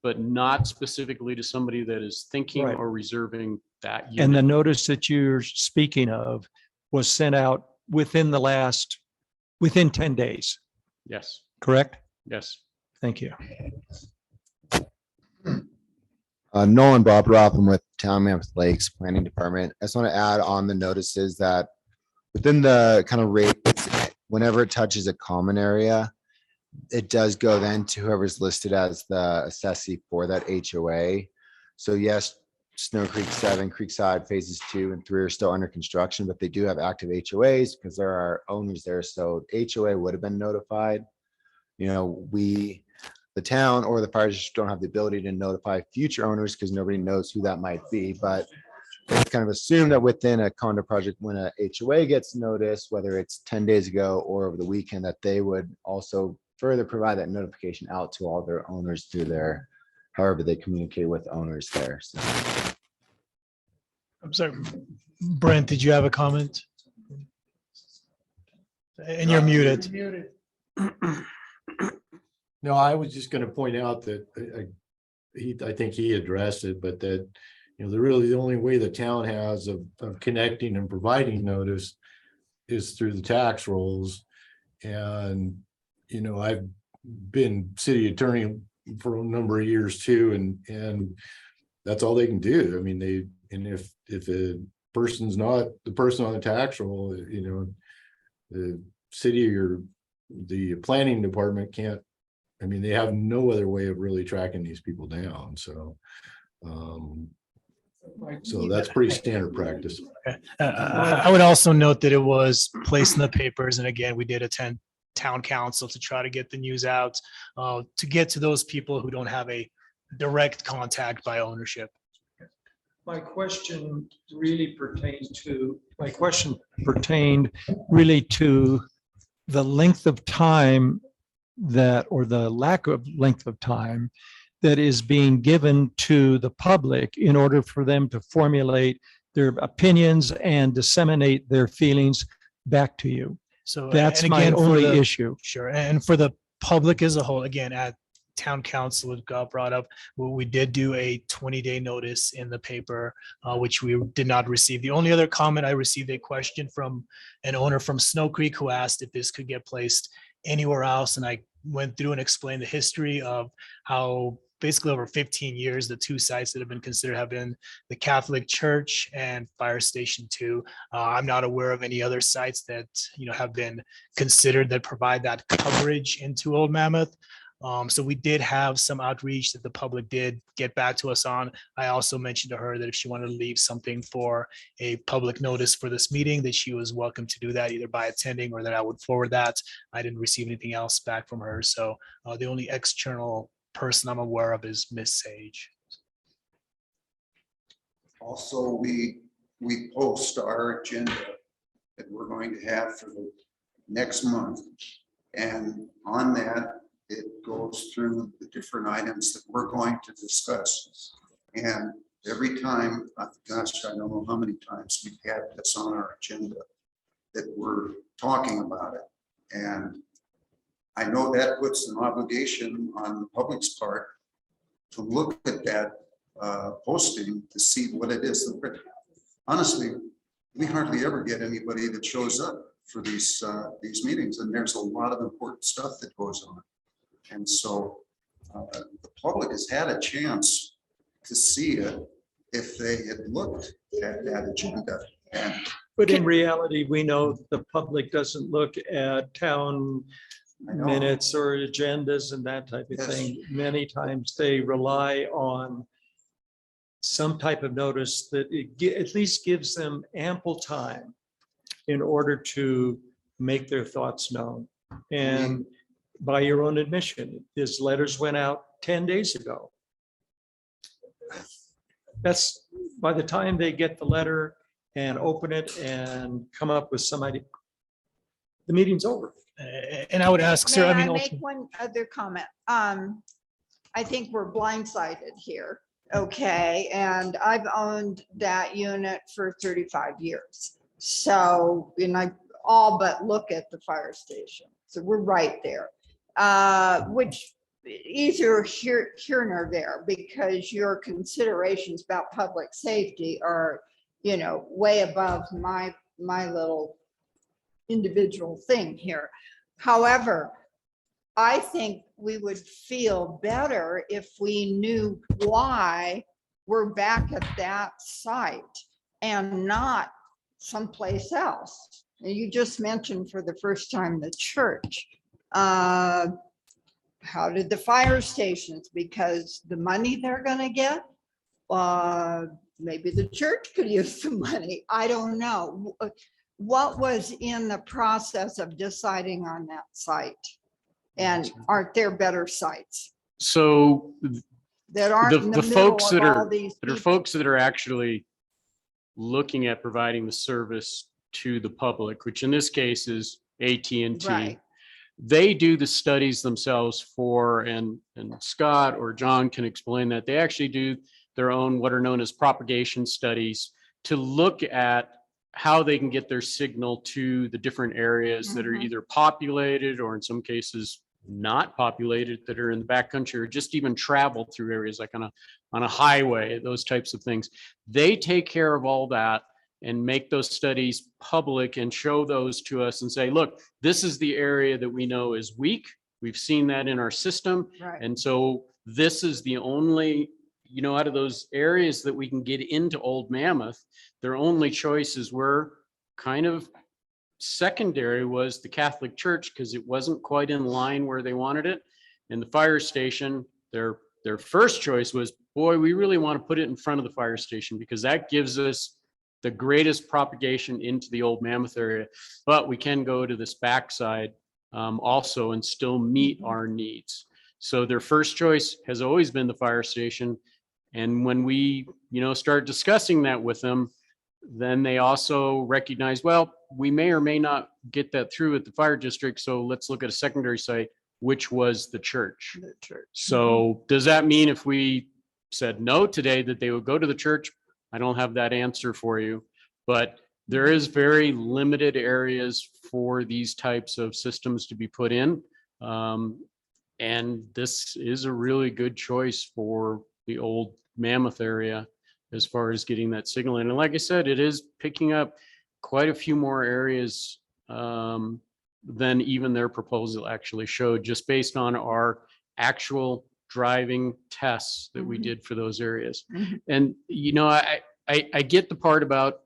but not specifically to somebody that is thinking Right. or reserving that unit. And the notice that you're speaking of was sent out within 10 days, Yes, correct? yes. Thank you. Nolan Bob Roth, I'm with Town Mammoth Lakes Planning Department. I just want to add on the notices that within the kind of rate, whenever it touches a common area, it does go then to whoever's listed as the assessee for that HOA. So yes, Snow Creek 7, Creekside phases 2 and 3 are still under construction, but they do have active HOAs because there are owners there. So HOA would have been notified. The town or the fire district don't have the ability to notify future owners because nobody knows who that might be, but it's kind of assumed that within a condo project, when a HOA gets noticed, whether it's 10 days ago or over the weekend, that they would also further provide that notification out to all their owners through their, however they communicate with owners there. So. I'm sorry, Brent, did you have a comment? And you're muted. No, I was just going to point out that I think he addressed it, but that, the only way the town has of connecting and providing notice is through the tax rolls. And, I've been city attorney for a number of years too, and that's all they can do. I mean, if a person's not the person on the tax roll, the city or the planning department can't. I mean, they have no other way of really tracking these people down. So So that's pretty standard practice. I would also note that it was placed in the papers, and again, we did attend town council to try to get the news out, to get to those people who don't have a direct contact by ownership. My question pertained really to the length of time that, or the lack of length of time that is being given to the public in order for them to formulate their opinions and disseminate their feelings back to you. So That's and my again, for only the- issue. Sure, and for the public as a whole, again, at town council, it got brought up, we did do a 20-day notice in the paper, which we did not receive. The only other comment, I received a question from an owner from Snow Creek who asked if this could get placed anywhere else, and I went through and explained the history of how basically over 15 years, the two sites that have been considered have been the Catholic Church and Fire Station 2. I'm not aware of any other sites that, have been considered that provide that coverage into Old Mammoth. So we did have some outreach that the public did get back to us on. I also mentioned to her that if she wanted to leave something for a public notice for this meeting, that she was welcome to do that either by attending or that I would forward that. I didn't receive anything else back from her. So the only external person I'm aware of is Miss Sage. Also, we post our agenda that we're going to have for the next month. And on that, it goes through the different items that we're going to discuss. And every time, gosh, I don't know how many times we've had this on our agenda that we're talking about it. And I know that puts an obligation on the public's part to look at that posting to see what it is. Honestly, we hardly ever get anybody that shows up for these meetings, and there's a lot of important stuff that goes on. And so the public has had a chance to see it if they had looked at that agenda. But in reality, we know the public doesn't look at town minutes or agendas and that type of thing. Many times they rely on some type of notice that at least gives them ample time in order to make their thoughts known. And by your own admission, his letters went out 10 days ago. That's by the time they get the letter and open it and come up with some idea, the meeting's over. And I would ask, sir, May I make one other comment? I think we're blindsided here, okay? And I've owned that unit for 35 years. So, and I all but look at the fire station. So we're right there, which easier here nor there, because your considerations about public safety are, way above my little individual thing here. However, I think we would feel better if we knew why we're back at that site and not someplace else. And you just mentioned for the first time the church. How did the fire stations, because the money they're gonna get, maybe the church could use some money. I don't know. What was in the process of deciding on that site? And aren't there better sites So that aren't in the the folks middle that of all are, these that are people? folks that are actually looking at providing the service to the public, which in this case is AT&T. Right. They do the studies themselves and Scott or John can explain that. They actually do their own, what are known as propagation studies, to look at how they can get their signal to the different areas that are either populated or in some cases not populated, that are in the backcountry, or just even travel through areas like on a highway, those types of things. They take care of all that and make those studies public and show those to us and say, look, this is the area that we know is weak. We've seen that in our system. Right. And so this is the only, out of those areas that we can get into Old Mammoth, their only choices were kind of secondary, was the Catholic Church, because it wasn't quite in line where they wanted it. And the fire station, they're their first choice was, boy, we really want to put it in front of the fire station because that gives us the greatest propagation into the old Mammoth area. But we can go to this backside also and still meet our needs. So their first choice has always been the fire station. And when we, start discussing that with them, then they also recognize, well, we may or may not get that through at the fire district. So let's look at a secondary site, which was the church. So does that mean if we said no today that they would go to the church? I don't have that answer for you, but there is very limited areas for these types of systems to be put in. And this is a really good choice for the old Mammoth area as far as getting that signal in. And like I said, it is picking up quite a few more areas than even their proposal actually showed, just based on our actual driving tests that we did for those areas. And, I get the part about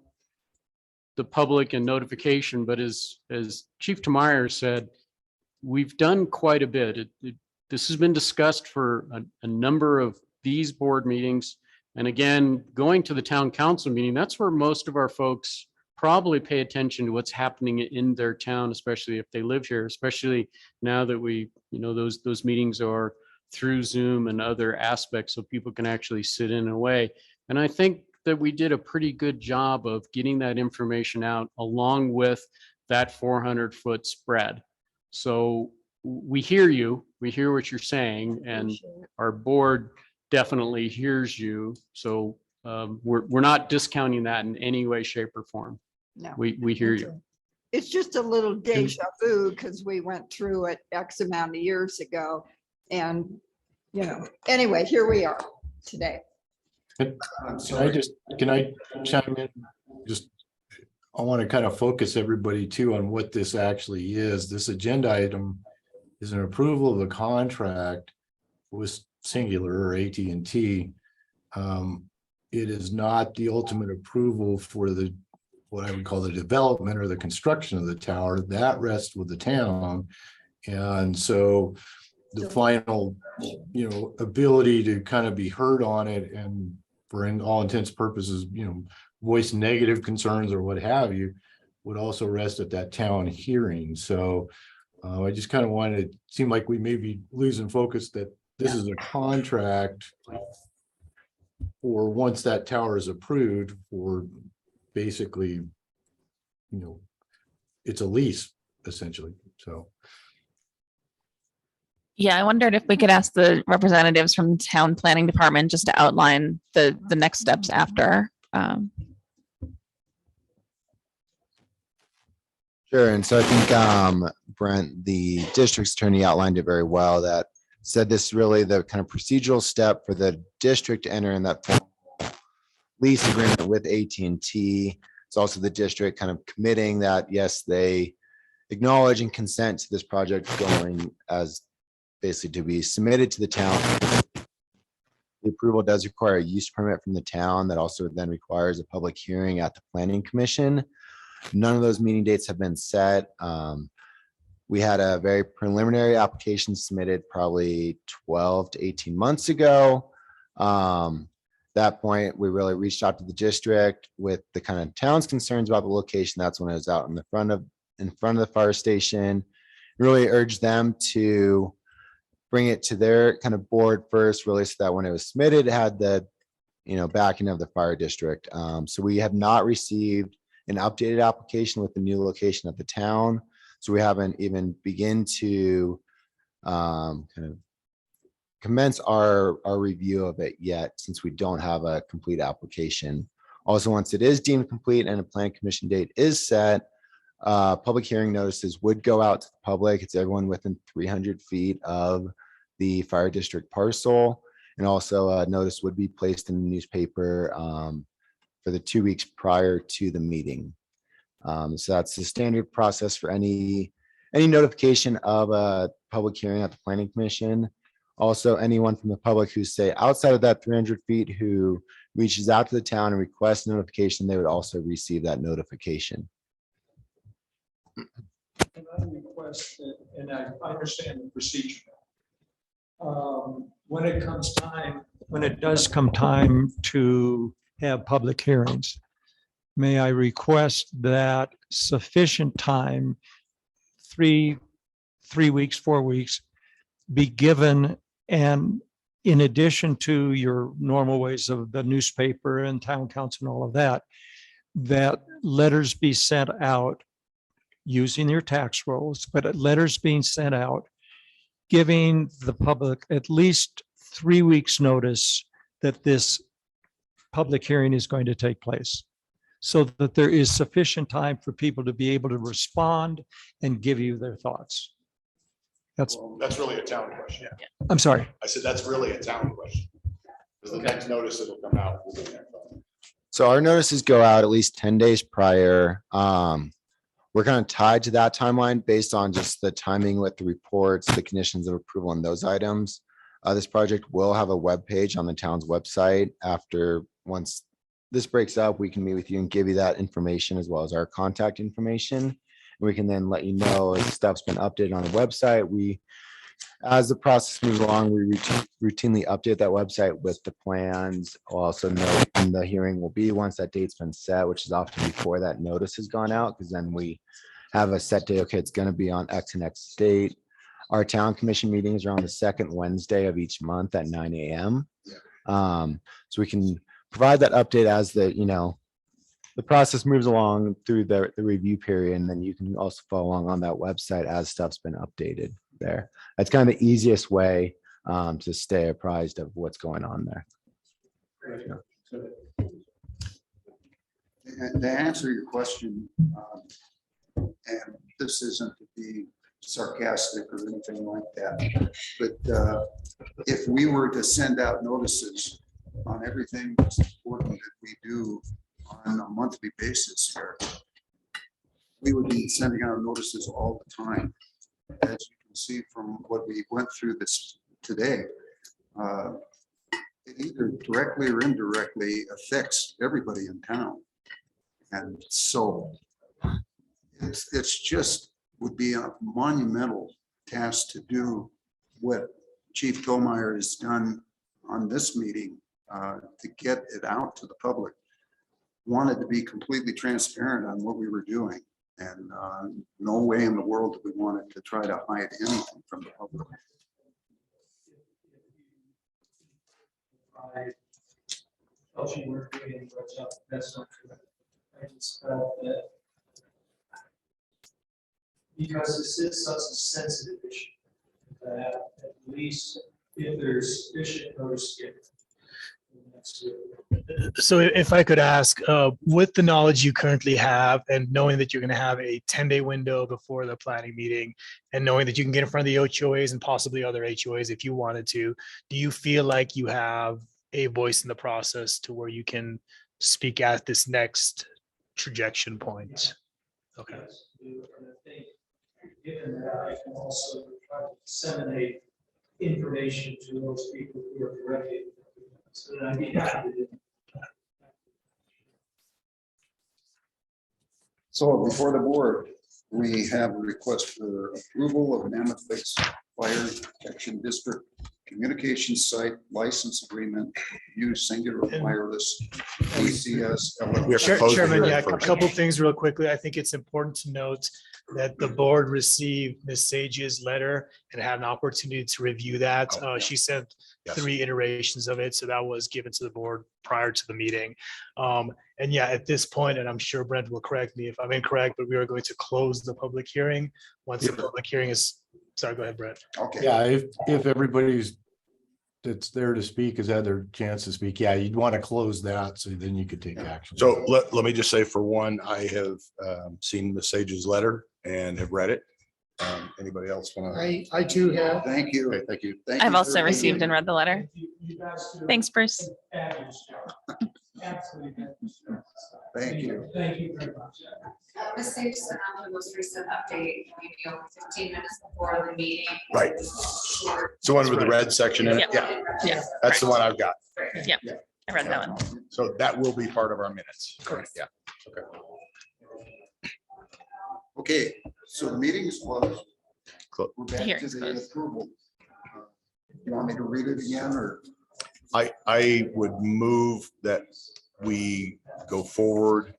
the public and notification, but as Chief Tamayer said, we've done quite a bit. This has been discussed for a number of these board meetings. And again, going to the town council meeting, that's where most of our folks probably pay attention to what's happening in their town, especially if they live here, especially now that those meetings are through Zoom and other aspects, so people can actually sit in a way. And I think that we did a pretty good job of getting that information out along with that 400-foot spread. So we hear you, we hear what you're saying, and our board definitely hears you. So we're not discounting that in any way, shape, or form. No. We hear you. It's just a little deja vu because we went through it X amount of years ago. And, anyway, here we are today. Can I chime in? I want to kind of focus everybody too on what this actually is. This agenda item is an approval of a contract with Singular or AT&T. It is not the ultimate approval for what I would call the development or the construction of the tower. That rests with the town. And so the final, ability to kind of be heard on it and for all intents and purposes, voice negative concerns or what have you, would also rest at that town hearing. So I just kind of wanted, it seemed like we may be losing focus that this is a contract for once that tower is approved for basically, it's a lease essentially. So. Yeah, I wondered if we could ask the representatives from town planning department just to outline the next steps after. Sure. And so I think Brent, the district's attorney, outlined it very well, that said this is really the kind of procedural step for the district to enter in that lease agreement with AT&T. It's also the district kind of committing that, yes, they acknowledge and consent to this project going as basically to be submitted to the town. The approval does require a use permit from the town that also then requires a public hearing at the planning commission. None of those meeting dates have been set. We had a very preliminary application submitted probably 12 to 18 months ago. That point, we really reached out to the district with the kind of town's concerns about the location. That's when it was out in front of the fire station. Really urged them to bring it to their kind of board first, really, so that when it was submitted, it had the backing of the fire district. So we have not received an updated application with the new location at the town. So we haven't even begin to kind of commence our review of it yet, since we don't have a complete application. Also, once it is deemed complete and a plan commission date is set, public hearing notices would go out to the public. It's everyone within 300 feet of the fire district parcel. And also a notice would be placed in the newspaper for the 2 weeks prior to the meeting. So that's the standard process for any notification of a public hearing at the planning commission. Also, anyone from the public who say outside of that 300 feet who reaches out to the town and requests notification, they would also receive that notification. And I request, and I understand the procedure. when it does come time to have public hearings, may I request that sufficient time, 3 weeks, 4 weeks, be given, and in addition to your normal ways of the newspaper and town council and all of that, that letters be sent out using your tax rolls, but letters being sent out giving the public at least 3 weeks' notice that this public hearing is going to take place, so that there is sufficient time for people to be able to respond and give you their thoughts. That's, That's really a town question. I'm sorry. I said, that's really a town question. Because the next notice that'll come out will be there. So our notices go out at least 10 days prior. We're kind of tied to that timeline based on just the timing with the reports, the conditions of approval on those items. This project will have a web page on the town's website. Once this breaks up, we can meet with you and give you that information as well as our contact information. And we can then let you know if stuff's been updated on the website. As the process moves along, we routinely update that website with the plans. We'll also know when the hearing will be once that date's been set, which is often before that notice has gone out, because then we have a set date. Okay, it's going to be on X and X date. Our town commission meetings are on the second Wednesday of each month at 9 a.m. So we can provide that update as the process moves along through the review period, and then you can also follow along on that website as stuff's been updated there. That's kind of the easiest way to stay apprised of what's going on there. And to answer your question, and this isn't to be sarcastic or anything like that, but if we were to send out notices on everything that's important that we do on a monthly basis here, we would be sending out notices all the time. As you can see from what we went through this today, it either directly or indirectly affects everybody in town. And so it's just would be a monumental task to do what Chief Tomeyer has done on this meeting to get it out to the public. Wanted to be completely transparent on what we were doing, and no way in the world that we wanted to try to hide anything from the public. That's not true. I just felt that because this is such a sensitive issue, that at least if there's sufficient notice given. So if I could ask, with the knowledge you currently have and knowing that you're going to have a 10-day window before the planning meeting and knowing that you can get in front of the HOAs and possibly other HOAs if you wanted to, do you feel like you have a voice in the process to where you can speak at this next trajectory point? Okay. And I think, given that, I can also try to disseminate information to those people who are directly. So that I'd be happy to do. So before the board, we have a request for approval of an Mammoth Lakes Fire Protection District Communications Site License Agreement, use singular wireless ACS. We have to close the Chairman, hearing yeah, a first. couple things real quickly. I think it's important to note that the board received Ms. Sage's letter and had an opportunity to review that. Oh, yeah. She sent Yes. 3 iterations of it, so that was given to the board prior to the meeting. And yeah, at this point, and I'm sure Brent will correct me if I'm incorrect, but we are going to close the public hearing. Once the public hearing is, sorry, go ahead, Brent. Okay. Yeah, if everybody's that's there to speak has had their chance to speak, yeah, you'd want to close that so then you could take action. So let me just say, for one, I have seen Ms. Sage's letter and have read it. Anybody else want to? I too have. Thank you. Okay, thank you. Thank I've you, also sir. received and read the letter. You guys do Thanks, Bruce. a fabulous job. Absolutely. Thank you. Thank you very much. Ms. Sage sent out the most recent update, maybe over 15 minutes before the meeting. Right. Short. It's the one with the red section in it. Yeah, Yeah, that's the one I've got. yeah, I read that one. So that will be part of our minutes. Correct. Yeah. Okay. Okay, so the meeting is closed. Close. We're back Hearing to is the closed. approval. You want me to read it again or? I would move that we go forward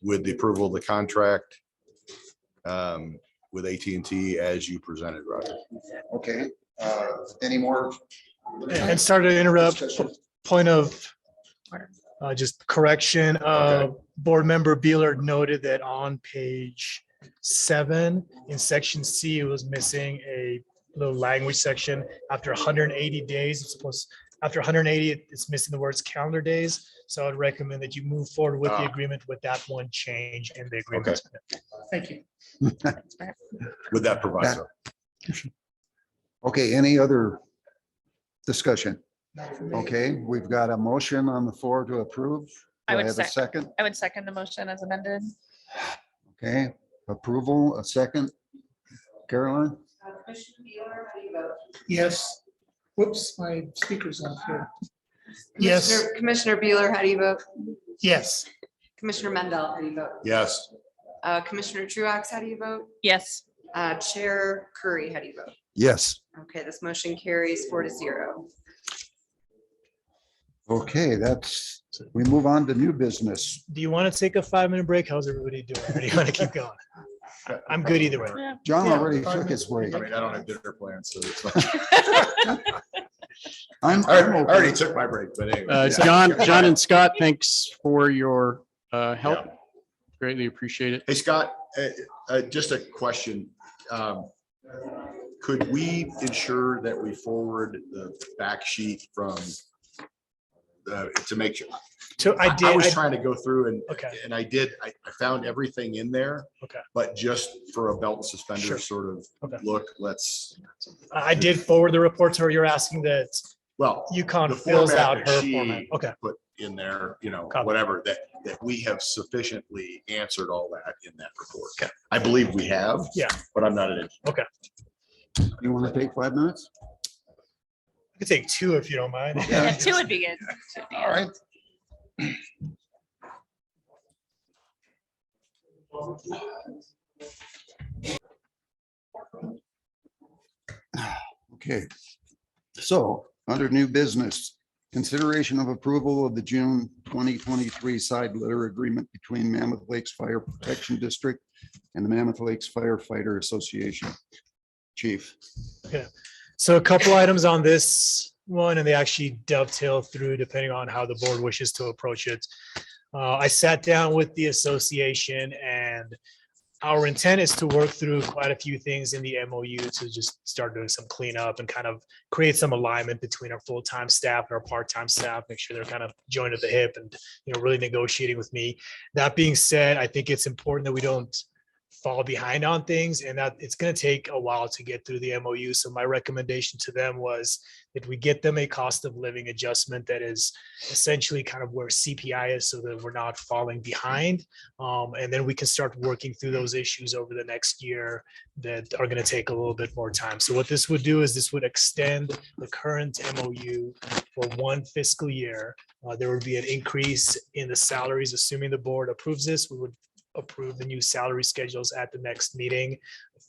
with the approval of the contract with AT&T as you presented, Roger. Okay, any more? And sorry to interrupt, Discussion? point of just correction, board member Beeler noted that on page 7 in section C, it was missing a little language section. After 180 days, it's supposed, after 180, it's missing the words calendar days. So I would recommend that you move forward with the agreement with that one change in the agreement. Thank you. With that proviso. Okay, any other discussion? Okay, we've got a motion on the floor to approve. I Do I would have a second? I would second the motion as amended. Okay, approval, a second. Caroline? Commissioner Beeler, how do you vote? Yes. Whoops, my speaker's off here. Yes. Commissioner Beeler, how do you vote? Yes. Commissioner Mendel, how do you vote? Yes. Commissioner Truax, how do you vote? Yes. Chair Curry, how do you vote? Yes. Okay, this motion carries 4-0. Okay, that's, we move on to new business. Do you want to take a 5-minute break? How's everybody doing? Or do you want to keep going? I'm good either way. John Yeah, already 5 took his break. I mean, I don't have dinner plans, so it's fine. I I already took my break, but anyway. John and Scott, thanks for your help. Greatly appreciate it. Hey, Scott, just a question. Could we ensure that we forward the back sheet from to make sure? So I I did, was trying to go through and, okay, and I found everything in there, okay. but just for a belt and suspenders Sure. sort of Okay. look, let's, I did forward the report to her. You're asking that well, UConn the fills format out that her she format. Okay, put in there, Copy. whatever, that we have sufficiently answered all that in that report. Okay. I believe we have. Yeah. But I'm not an engineer. okay. You want to take 5 minutes? I could take 2 if you don't mind. Yeah, 2 would be good. 2 would be All good. right. Okay, so under new business, consideration of approval of the June 2023 side letter agreement between Mammoth Lakes Fire Protection District and the Mammoth Lakes Firefighter Association. Chief. So a couple items on this one, and they actually dovetail through depending on how the board wishes to approach it. I sat down with the association, and our intent is to work through quite a few things in the MOU to just start doing some cleanup and kind of create some alignment between our full-time staff and our part-time staff, make sure they're kind of joined at the hip and, really negotiating with me. That being said, I think it's important that we don't fall behind on things, and that it's going to take a while to get through the MOU. So my recommendation to them was that we get them a cost of living adjustment that is essentially kind of where CPI is, so that we're not falling behind. And then we can start working through those issues over the next year that are going to take a little bit more time. So what this would do is this would extend the current MOU for 1 fiscal year. There would be an increase in the salaries, assuming the board approves this. We would approve the new salary schedules at the next meeting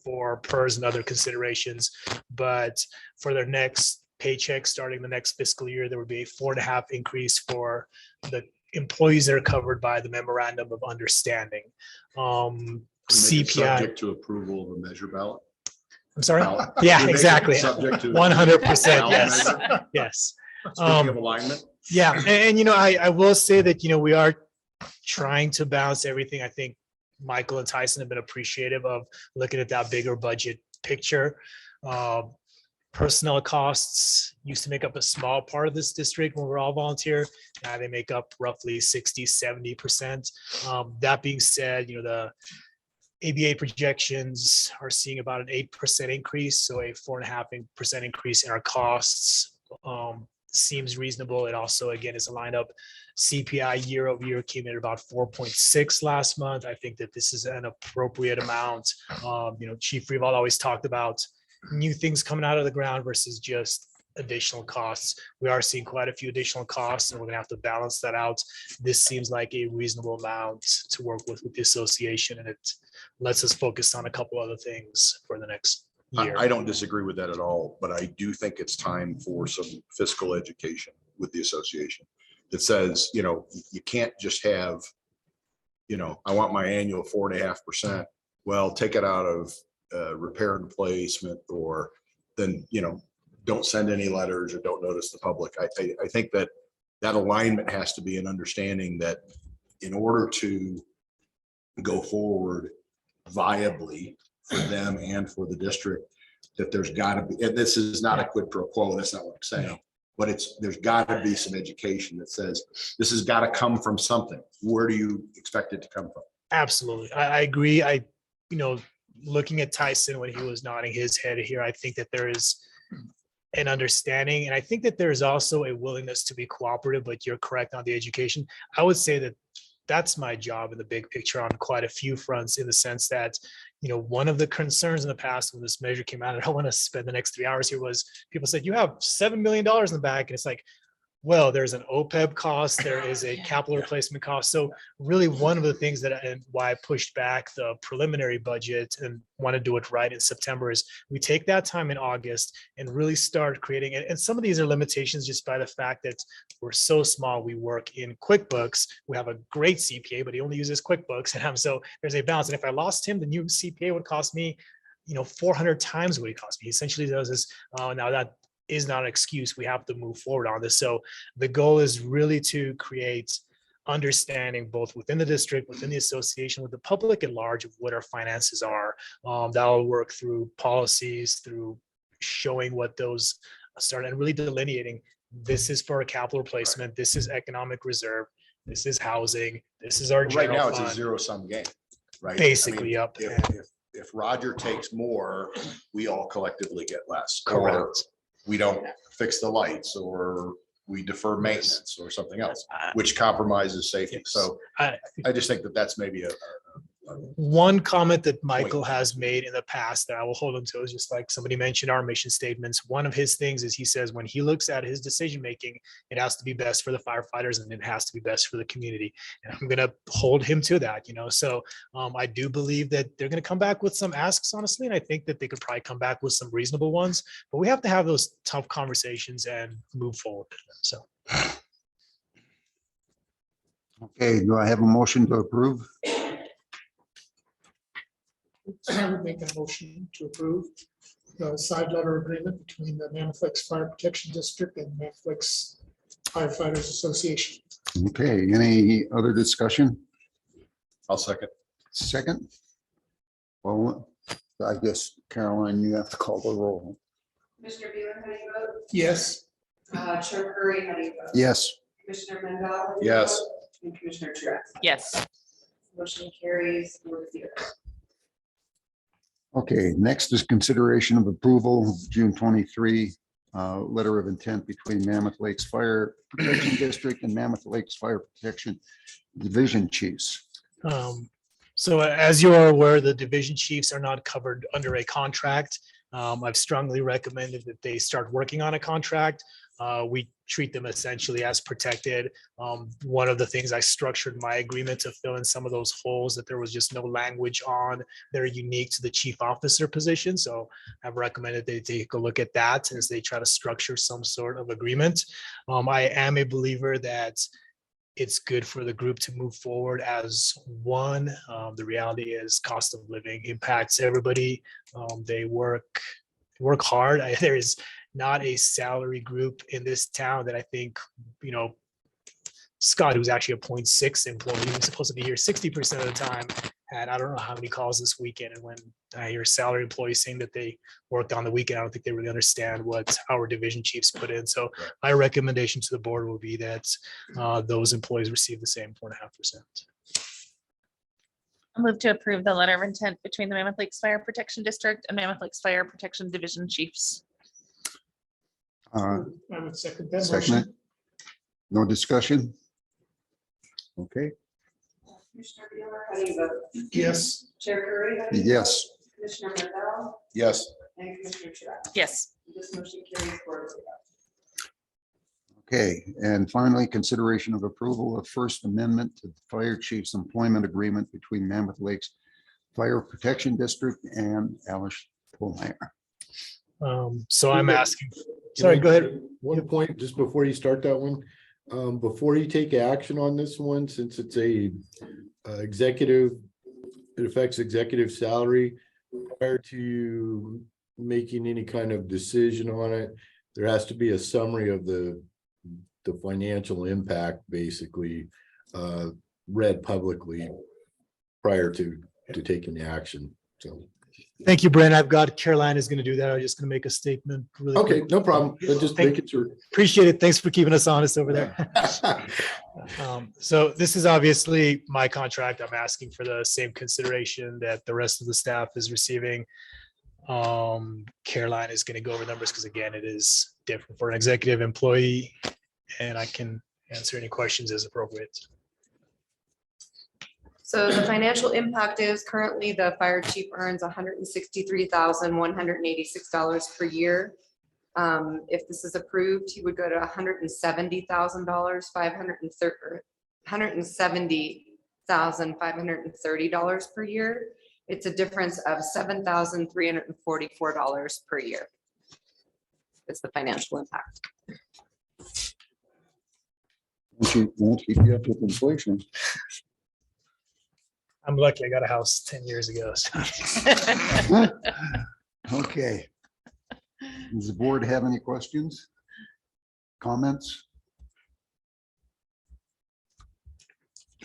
for PERS and other considerations. But for their next paycheck, starting the next fiscal year, there would be a 4.5% increase for the employees that are covered by the memorandum of understanding. CPI. Subject to approval of a measure ballot. I'm sorry? Ballot. Yeah, We make it exactly. subject to 100%. ballot Yes. measure. Yes. Speaking of alignment. Yeah, and I will say that, we are trying to balance everything. I think Michael and Tyson have been appreciative of looking at that bigger budget picture. Personnel costs used to make up a small part of this district when we're all volunteer. Now they make up roughly 60-70%. That being said, the ABA projections are seeing about an 8% increase, so a 4.5% increase in our costs seems reasonable. It also, again, is aligned up. CPI year over year came in at about 4.6 last month. I think that this is an appropriate amount. Chief Freeval always talked about new things coming out of the ground versus just additional costs. We are seeing quite a few additional costs, and we're gonna have to balance that out. This seems like a reasonable amount to work with the association, and it lets us focus on a couple other things for the next year. I don't disagree with that at all, but I do think it's time for some fiscal education with the association that says, you can't just have, I want my annual 4.5%. Well, take it out of repair and replacement, or then, don't send any letters or don't notice the public. I think that alignment has to be an understanding that in order to go forward viably for them and for the district, that there's got to be, and this is not a quid pro quo, that's not what I'm saying, but there's got to be some education that says this has got to come from something. Where do you expect it to come from? Absolutely. I agree. Looking at Tyson when he was nodding his head here, I think that there is an understanding, and I think that there's also a willingness to be cooperative, but you're correct on the education. I would say that that's my job in the big picture on quite a few fronts, in the sense that, one of the concerns in the past when this measure came out, and I don't want to spend the next 3 hours here, was people said, you have $7 million in the back. And it's like, well, there's an OPEB cost, there is a capital replacement cost. So really one of the things and why I pushed back the preliminary budget and want to do it right in September is we take that time in August and really start creating it. And some of these are limitations just by the fact that we're so small. We work in QuickBooks. We have a great CPA, but he only uses QuickBooks. And so there's a balance. And if I lost him, the new CPA would cost me, 400 times what he cost me. He essentially does this. Now that is not an excuse. We have to move forward on this. So the goal is really to create understanding both within the district, within the association, with the public at large of what our finances are. That'll work through policies, through showing what those start, and really delineating, this is for a capital replacement, this is economic reserve, this is housing, this is our Right now, general it's a fund. zero-sum game, right? Basically, yep. If Roger takes more, we all collectively get less. Correct. Or we don't fix the lights, or we defer maintenance or something else, which compromises safety. So I just think that that's maybe one comment that Michael has made in the past that I will hold him to is just like somebody mentioned our mission statements. One of his things is he says when he looks at his decision making, it has to be best for the firefighters and it has to be best for the community. And I'm going to hold him to that, So I do believe that they're going to come back with some asks, honestly, and I think that they could probably come back with some reasonable ones. But we have to have those tough conversations and move forward. So. Okay, do I have a motion to approve? I would make a motion to approve the side letter agreement between the Mammoth Lakes Fire Protection District and Mammoth Lakes Firefighters Association. Okay, any other discussion? I'll second. Second? Well, I guess Caroline, you have to call the roll. Commissioner Bueller, how do you vote? Yes. Chair Curry, how do you vote? Yes. Commissioner Mendel? how do you Yes. vote? And Commissioner Truax. Yes. Motion carries 4-0. Okay, next is consideration of approval of June 23 letter of intent between Mammoth Lakes Fire Protection District and Mammoth Lakes Fire Protection Division Chiefs. So as you are aware, the division chiefs are not covered under a contract. I've strongly recommended that they start working on a contract. We treat them essentially as protected. One of the things I structured my agreement to fill in some of those holes that there was just no language on that are unique to the chief officer position. So I've recommended they take a look at that as they try to structure some sort of agreement. I am a believer that it's good for the group to move forward as one. The reality is cost of living impacts everybody. They work hard. There is not a salary group in this town that I think, Scott, who's actually a 0.6 employee, who's supposed to be here 60% of the time, had I don't know how many calls this weekend. And when I hear salary employees saying that they worked on the weekend, I don't think they really understand what our division chiefs put in. So my recommendation to the board will be that those employees receive the same 4.5%. I'll move to approve the letter of intent between the Mammoth Lakes Fire Protection District and Mammoth Lakes Fire Protection Division Chiefs. I would second that Second motion. it. No discussion? Okay, Commissioner Bueller, how do you vote? Yes. Chair Curry, how do you vote? yes. Commissioner Mendel? Yes. And Commissioner Truax. Yes. This motion carries 4-0. Okay, and finally, consideration of approval of First Amendment to the Fire Chief's Employment Agreement between Mammoth Lakes Fire Protection District and Alice Polmeyer. So I'm Yeah. asking, sorry, go ahead. One point, just before you start that one, before you take action on this one, since it's a executive, it affects executive salary, prior to making any kind of decision on it, there has to be a summary of the financial impact, basically, read publicly prior to taking the action. So. Thank you, Brent. I've got Caroline is going to do that. I'm just going to make a statement. Really Okay, quick. no problem. Just make it sure. Appreciate it. Thanks for keeping us honest over there. So this is obviously my contract. I'm asking for the same consideration that the rest of the staff is receiving. Caroline is going to go over numbers because again, it is different for an executive employee, and I can answer any questions as appropriate. So the financial impact is currently the fire chief earns $163,186 per year. If this is approved, he would go to $170,000, $170,530 per year. It's a difference of $7,344 per year. It's the financial impact. Won't keep you up with inflation. I'm lucky I got a house 10 years ago. So. Okay. Does the board have any questions? Comments?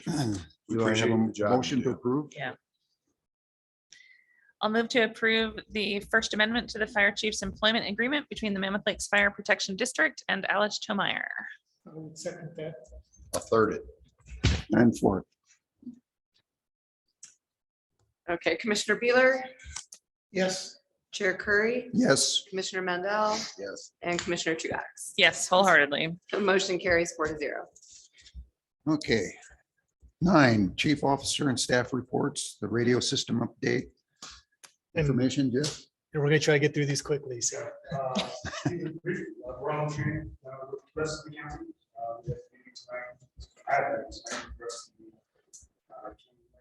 Do I have Appreciate a your job you motion to do. approve? Yeah. I'll move to approve the First Amendment to the Fire Chief's Employment Agreement between the Mammoth Lakes Fire Protection District and Alice Tomeyer. I would second that. A third it. And fourth. Okay, Commissioner Beeler, Yes. Chair Curry, Yes. Commissioner Mandel, Yes. and Commissioner Truax. Yes, wholeheartedly. The motion carries 4-0. Okay. 9, chief officer and staff reports, the radio system update. And- Information, Jeff? And we're going to try to get through these quickly. So We're on to the rest of the county. We have a meeting tonight. I have a meeting tonight with the rest of the county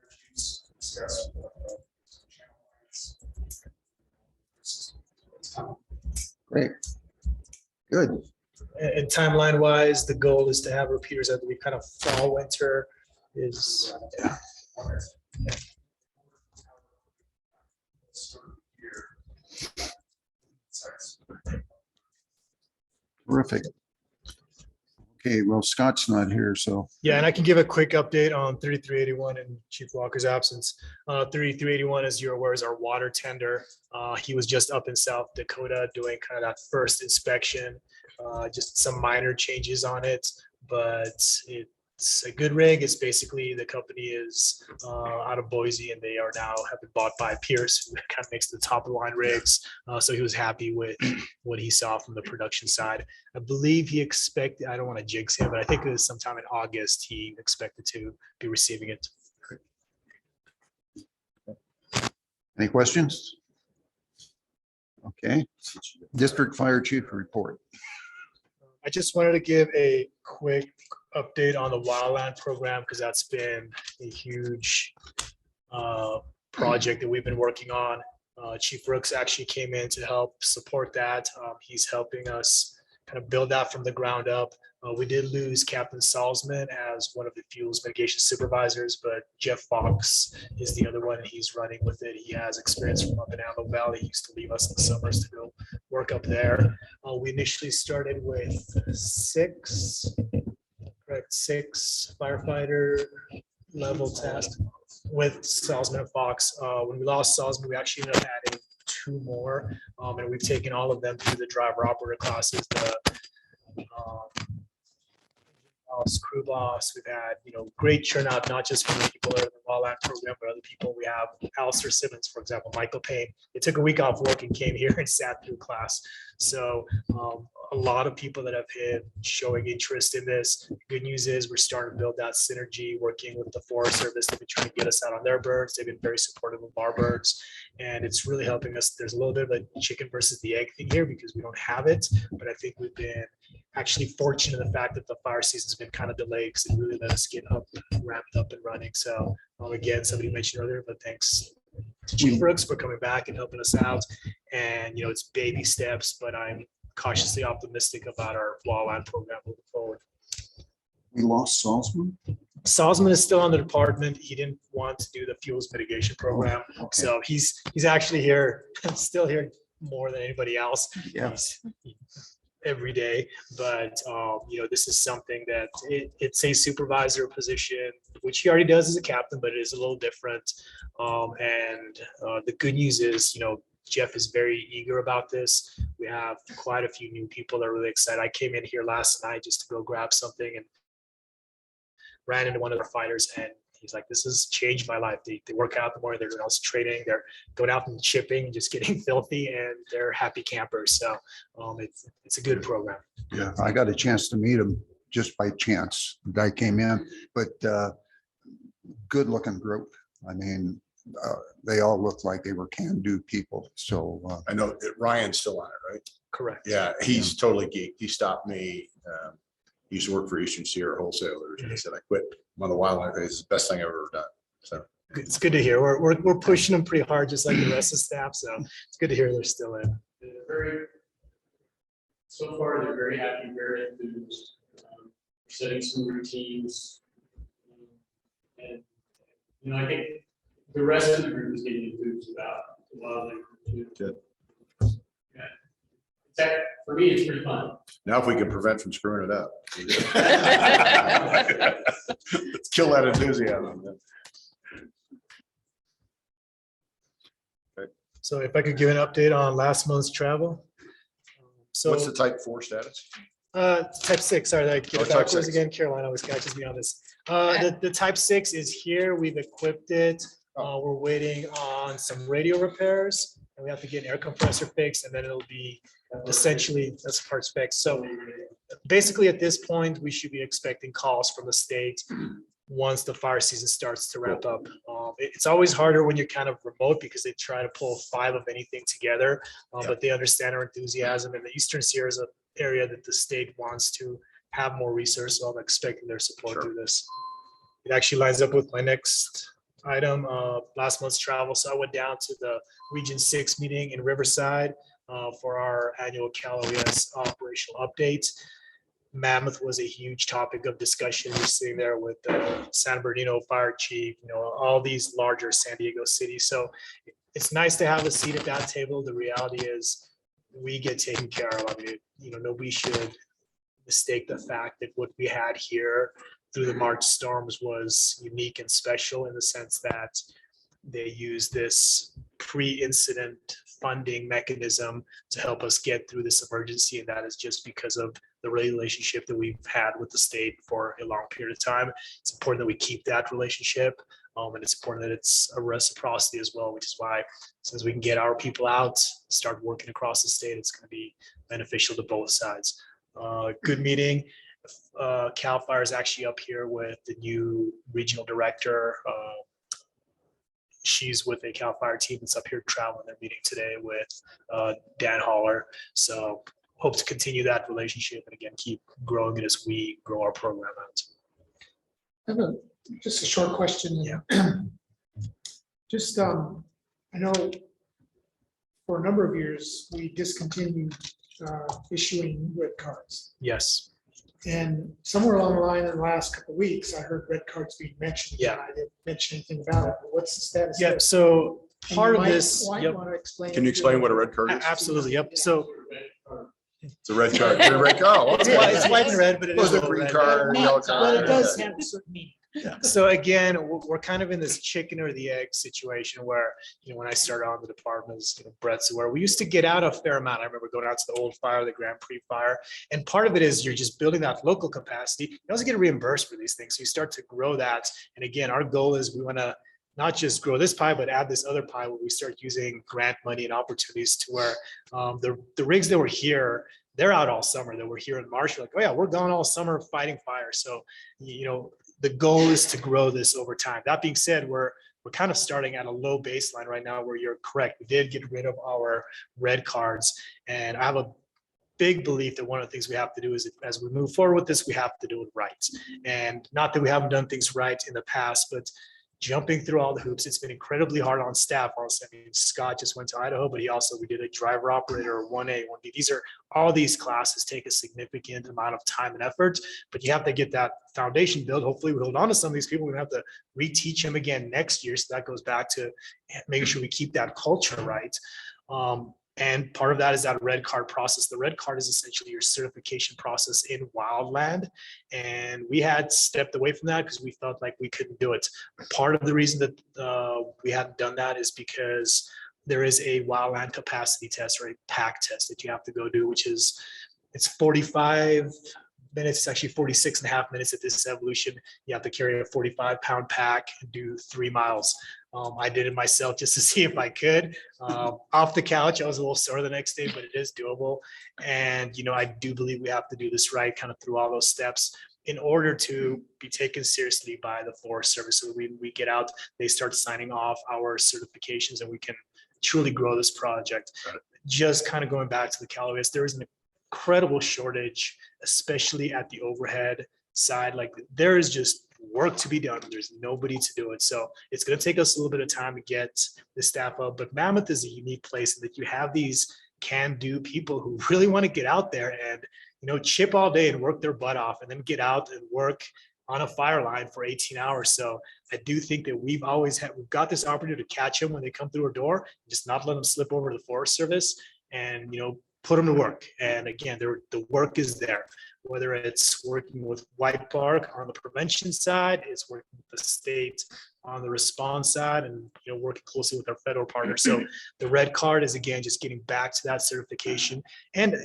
chiefs to discuss channel lines. Great. Good. and timeline wise, the goal is to have repeaters at the kind of fall, winter is. Terrific. Okay, well, Scott's not here, so Yeah, and I can give a quick update on 3381 in Chief Walker's absence. 3381, as you're aware, is our water tender. He was just up in South Dakota doing kind of that first inspection, just some minor changes on it, but it's a good rig. It's basically the company is out of Boise and they are now have been bought by Pierce, who kind of makes the top of the line rigs. So he was happy with what he saw from the production side. I believe he expected, I don't want to jinx him, but I think it was sometime in August, he expected to be receiving it. any questions? Okay, district fire chief report. I just wanted to give a quick update on the wildland program because that's been a huge project that we've been working on. Chief Brooks actually came in to help support that. He's helping us kind of build that from the ground up. We did lose Captain Salzman as one of the fuels mitigation supervisors, but Jeff Fox is the other one. He's running with it. He has experience from up in Antelope Valley. He used to leave us in the summers to go work up there. We initially started with six firefighter level task with Salzman and Fox. When we lost Salzman, we actually ended up adding 2 more, and we've taken all of them through the driver operator classes, the crew boss. We've had, great turnout, not just from the people that are in the wildland program, but other people. We have Alistair Simmons, for example, Michael Payne. They took a week off work and came here and sat through class. So a lot of people that have been showing interest in this. Good news is we're starting to build that synergy, working with the Forest Service. They've been trying to get us out on their birds. They've been very supportive of our birds, and it's really helping us. There's a little bit of a chicken versus the egg thing here because we don't have it, but I think we've been actually fortunate in the fact that the fire season's been kind of delayed because it really let us get up, ramped up and running. So again, somebody mentioned earlier, but thanks to Chief Brooks for coming back and helping us out. And, it's baby steps, but I'm cautiously optimistic about our wildland program moving forward. We lost Salzman. Salzman is still on the department. He didn't want to do the fuels mitigation program. Okay. So he's actually here, still here more than anybody else. Yeah. Every day, but this is something that it's a supervisor position, which he already does as a captain, but it is a little different. The good news is, Jeff is very eager about this. We have quite a few new people that are really excited. I came in here last night just to go grab something and ran into one of our fighters, and he's like, this has changed my life. They work out in the morning, they're doing all this training, they're going out and chipping and just getting filthy, and they're happy campers. So it's a good program. Yeah, I got a chance to meet him just by chance. The guy came in, but good looking group. I mean, they all looked like they were can-do people. So I know that Ryan's still on it, right? Correct. Yeah, he's totally geeked. He stopped me. He used to work for Eastern Sierra Wholesalers, and he said, I quit. I'm on the wildlife. It's the best thing I've ever done. So It's good to hear. We're pushing them pretty hard, just like the rest of the staff. So it's good to hear they're still in. So far, they're very happy, very enthused, setting some routines. And, I think the rest of the group is getting enthused about a lot of them. Good. Yeah. For me, it's pretty fun. Now, if we can prevent from screwing it up. Let's kill that enthusiasm. So if I could give an update on last month's travel. So What's the type 4 status? type 6, sorry, I get Oh, it type backwards 6. again. Caroline always catches me on this. The type 6 is here. We've equipped it. We're waiting on some radio repairs, and we have to get an air compressor fixed, and then it'll be essentially that's part specs. So basically at this point, we should be expecting calls from the state once the fire season starts to ramp up. It's always harder when you're kind of remote because they try to pull 5 of anything together, but they understand our enthusiasm, and the Eastern Sierra is an area that the state wants to have more research, so I'm expecting their support through this. It actually lines up with my next item, last month's travel. So I went down to the Region 6 meeting in Riverside for our annual Cal OES operational update. Mammoth was a huge topic of discussion. We're sitting there with the San Bernardino Fire Chief, all these larger San Diego cities. So it's nice to have a seat at that table. The reality is we get taken care of. I mean, nobody should mistake the fact that what we had here through the March storms was unique and special in the sense that they used this pre-incident funding mechanism to help us get through this emergency. And that is just because of the relationship that we've had with the state for a long period of time. It's important that we keep that relationship. And it's important that it's a reciprocity as well, which is why since we can get our people out, start working across the state, it's going to be beneficial to both sides. Good meeting. CAL FIRE is actually up here with the new regional director. She's with a CAL FIRE team that's up here traveling. They're meeting today with Dan Holler. So hope to continue that relationship and again, keep growing it as we grow our program out. I have just a short question. Yeah. Just, I know for a number of years, we discontinued issuing red cards. Yes. And somewhere along the line in the last couple of weeks, I heard red cards being mentioned. Yeah. I didn't mention anything about it. But what's the status? Yeah. So part of this. Yep. Can you explain what a red card is? Absolutely. Yep. So It's a red card. It's a red card. it's white and red, but it is a a green red. card, yellow But card. it does have a certain meaning. So again, we're kind of in this chicken or the egg situation where, when I started on the department, as Brett's where we used to get out a fair amount. I remember going out to the old fire, the Grand Prix fire. And part of it is you're just building that local capacity. You also get reimbursed for these things. So you start to grow that. And again, our goal is we want to not just grow this pie, but add this other pie where we start using grant money and opportunities to where the rigs that were here, they're out all summer. That we're here in March. We're like, oh yeah, we're gone all summer fighting fire. So, the goal is to grow this over time. That being said, we're kind of starting at a low baseline right now where you're correct. We did get rid of our red cards. And I have a big belief that one of the things we have to do is as we move forward with this, we have to do it right. And not that we haven't done things right in the past, but jumping through all the hoops. It's been incredibly hard on staff also. I mean, Scott just went to Idaho, but we did a driver operator 1A, 1B. All these classes take a significant amount of time and effort, but you have to get that foundation built. Hopefully we hold on to some of these people. We have to reteach them again next year. So that goes back to making sure we keep that culture right. And part of that is that red card process. The red card is essentially your certification process in wildland. And we had stepped away from that because we felt like we couldn't do it. Part of the reason that we hadn't done that is because there is a wildland capacity test or a pack test that you have to go do, which is, it's 45 minutes. It's actually 46 and a half minutes at this evolution. You have to carry a 45-pound pack and do 3 miles. I did it myself just to see if I could. Off the couch, I was a little sore the next day, but it is doable. And, I do believe we have to do this right, kind of through all those steps in order to be taken seriously by the Forest Service. So we get out, they start signing off our certifications, and we can truly grow this project. Just kind of going back to the Calaveras, there is an incredible shortage, especially at the overhead side. Like, there is just work to be done. There's nobody to do it. So it's going to take us a little bit of time to get the staff up, but Mammoth is a unique place in that you have these can-do people who really want to get out there and, chip all day and work their butt off and then get out and work on a fire line for 18 hours. So I do think that we've got this opportunity to catch them when they come through our door, just not let them slip over to the Forest Service and, put them to work. And again, the work is there. Whether it's working with White Bark on the prevention side, it's working with the state on the response side, and working closely with our federal partners. So the red card is, again, just getting back to that certification and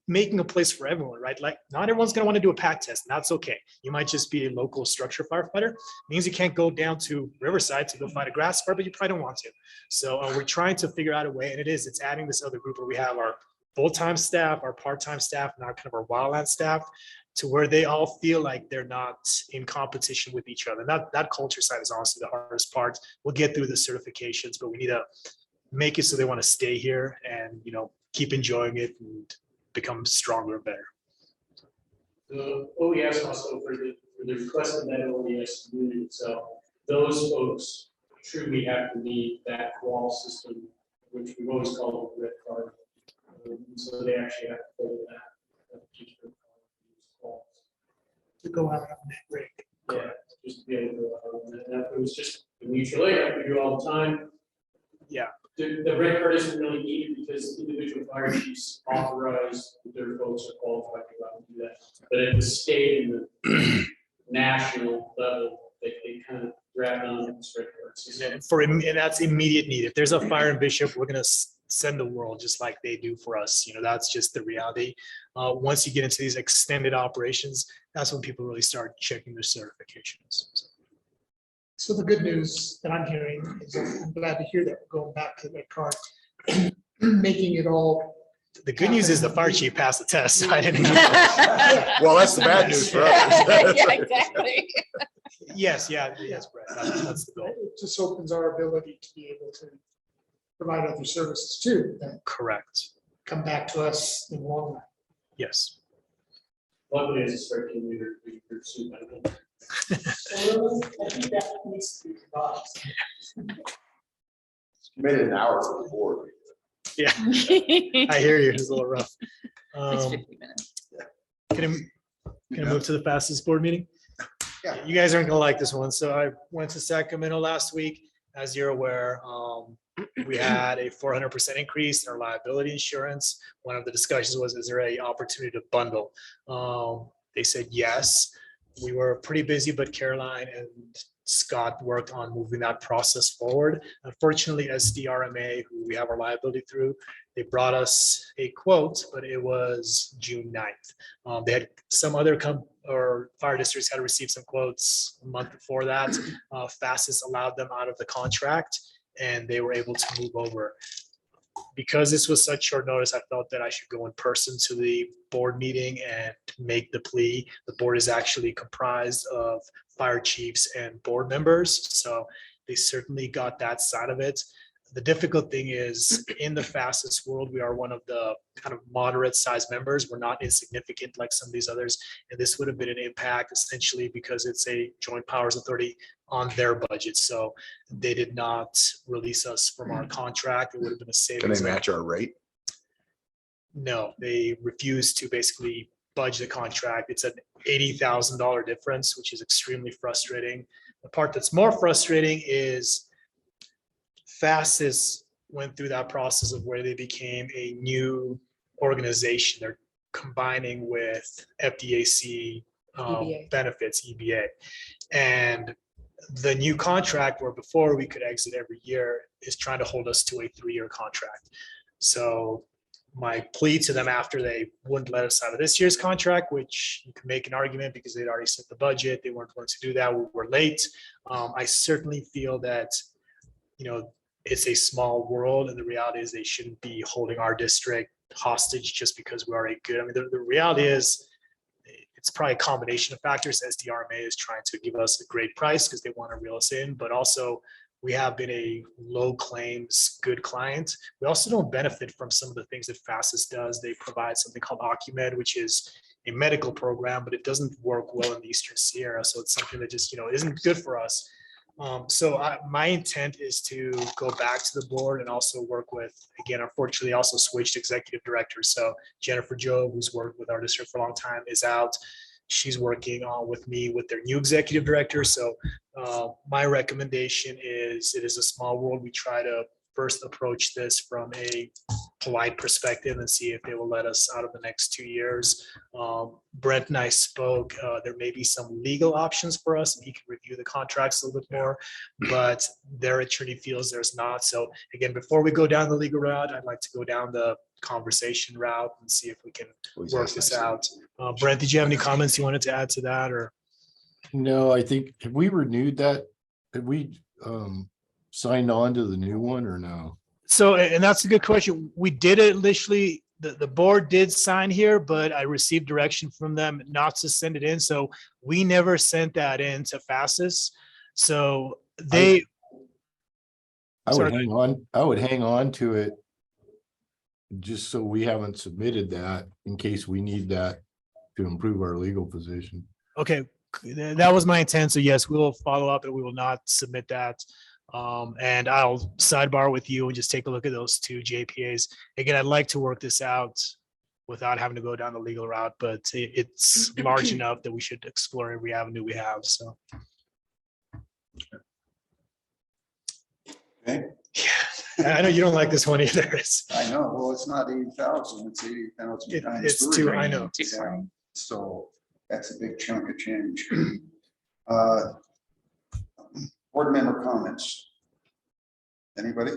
making a place for everyone, right? Like, not everyone's going to want to do a pack test, and that's okay. You might just be a local structure firefighter. It means you can't go down to Riverside to go fight a grass fire, but you probably don't want to. So we're trying to figure out a way, and it's adding this other group where we have our full-time staff, our part-time staff, and our kind of our wildland staff, to where they all feel like they're not in competition with each other. That culture side is honestly the hardest part. We'll get through the certifications, but we need to make it so they want to stay here and, keep enjoying it and become stronger and better. The OES also for the request of that OES unit itself, those folks truly have to meet that wall system, which we've always called the red card. So they actually have to follow that. To go out on that break. Yeah, just to be able to go out on that. Now, if it was just the mutual aid, like we do all the time. Yeah. The red card isn't really needed because individual fire chiefs authorize their folks are qualified to go out and do that. But at the state and the national level, they kind of grab on those red cards. And that's immediate need. If there's a fire in Bishop, we're going to send the world just like they do for us. That's just the reality. Once you get into these extended operations, that's when people really start checking their certifications. So the good news that I'm hearing is, I'm glad to hear that we're going back to that card, making it all. The good news is the fire chief passed the test. So I didn't. Well, that's the bad news for others. Yeah, exactly. Yes, Brett. That's the goal. It just opens our ability to be able to provide other services too, that Correct. come back to us in the long run. Yes. Luckily, as a start team leader, we pursue that. I think that needs to be revised. Made it an hour before. Yeah. I hear you. It's a little rough. It's 50 minutes. Can I move to the fastest board meeting? Yeah. You guys aren't gonna like this one. So I went to Sacramento last week. As you're aware, we had a 400% increase in our liability insurance. One of the discussions was, is there a opportunity to bundle? They said yes. We were pretty busy, but Caroline and Scott worked on moving that process forward. Unfortunately, SDRMA, who we have our liability through, they brought us a quote, but it was June 9th. They had some other fire districts had received some quotes a month before that. Fastest allowed them out of the contract, and they were able to move over. Because this was such short notice, I felt that I should go in person to the board meeting and make the plea. The board is actually comprised of fire chiefs and board members, so they certainly got that side of it. The difficult thing is, in the fastest world, we are one of the kind of moderate sized members. We're not insignificant like some of these others. And this would have been an impact essentially because it's a joint powers authority on their budget. So they did not release us from our contract. It would have been a savings. Can they match our rate? No, they refused to basically budge the contract. It's an $80,000 difference, which is extremely frustrating. The part that's more frustrating is FASIS went through that process of where they became a new organization. They're combining with FDAC EBA. benefits, EBA. And the new contract, where before we could exit every year, is trying to hold us to a 3-year contract. So my plea to them after they wouldn't let us out of this year's contract, which you can make an argument because they'd already set the budget, they weren't going to do that, we were late. I certainly feel that, you know, it's a small world, and the reality is they shouldn't be holding our district hostage just because we're already good. I mean, the reality is it's probably a combination of factors. SDRMA is trying to give us a great price because they want to reel us in, but also we have been a low claims, good client. We also don't benefit from some of the things that FASIS does. They provide something called OcuMed, which is a medical program, but it doesn't work well in the Eastern Sierra. So it's something that just, you know, isn't good for us. My intent is to go back to the board and also work with, again, unfortunately, also switched executive directors. So Jennifer Jobe, who's worked with our district for a long time, is out. She's working on with me with their new executive director. So my recommendation is, it is a small world. We try to first approach this from a polite perspective and see if they will let us out of the next 2 years. Brent and I spoke, there may be some legal options for us, and he can review the contracts a little bit more, but their attorney feels there's not. So again, before we go down the legal route, I'd like to go down the conversation route and see if we can work this out. Brent, did you have any comments you wanted to add to that, or? No, I think, have we renewed that? Have we signed on to the new one or no? So, and that's a good question. We did it initially, the board did sign here, but I received direction from them not to send it in. So we never sent that in to FASIS. So they. I Sorry. would hang on to it just so we haven't submitted that in case we need that to improve our legal position. Okay, that was my intent. So yes, we will follow up and we will not submit that. And I'll sidebar with you and just take a look at those 2 JPAs. Again, I'd like to work this out without having to go down the legal route, but it's large enough that we should explore every avenue we have, so. Okay. Yeah, I know you don't like this one either. I know, well, it's not 80,000, it's 80,000 times It's 3. too, I know. Yeah, so that's a big chunk of change. Board member comments. Anybody?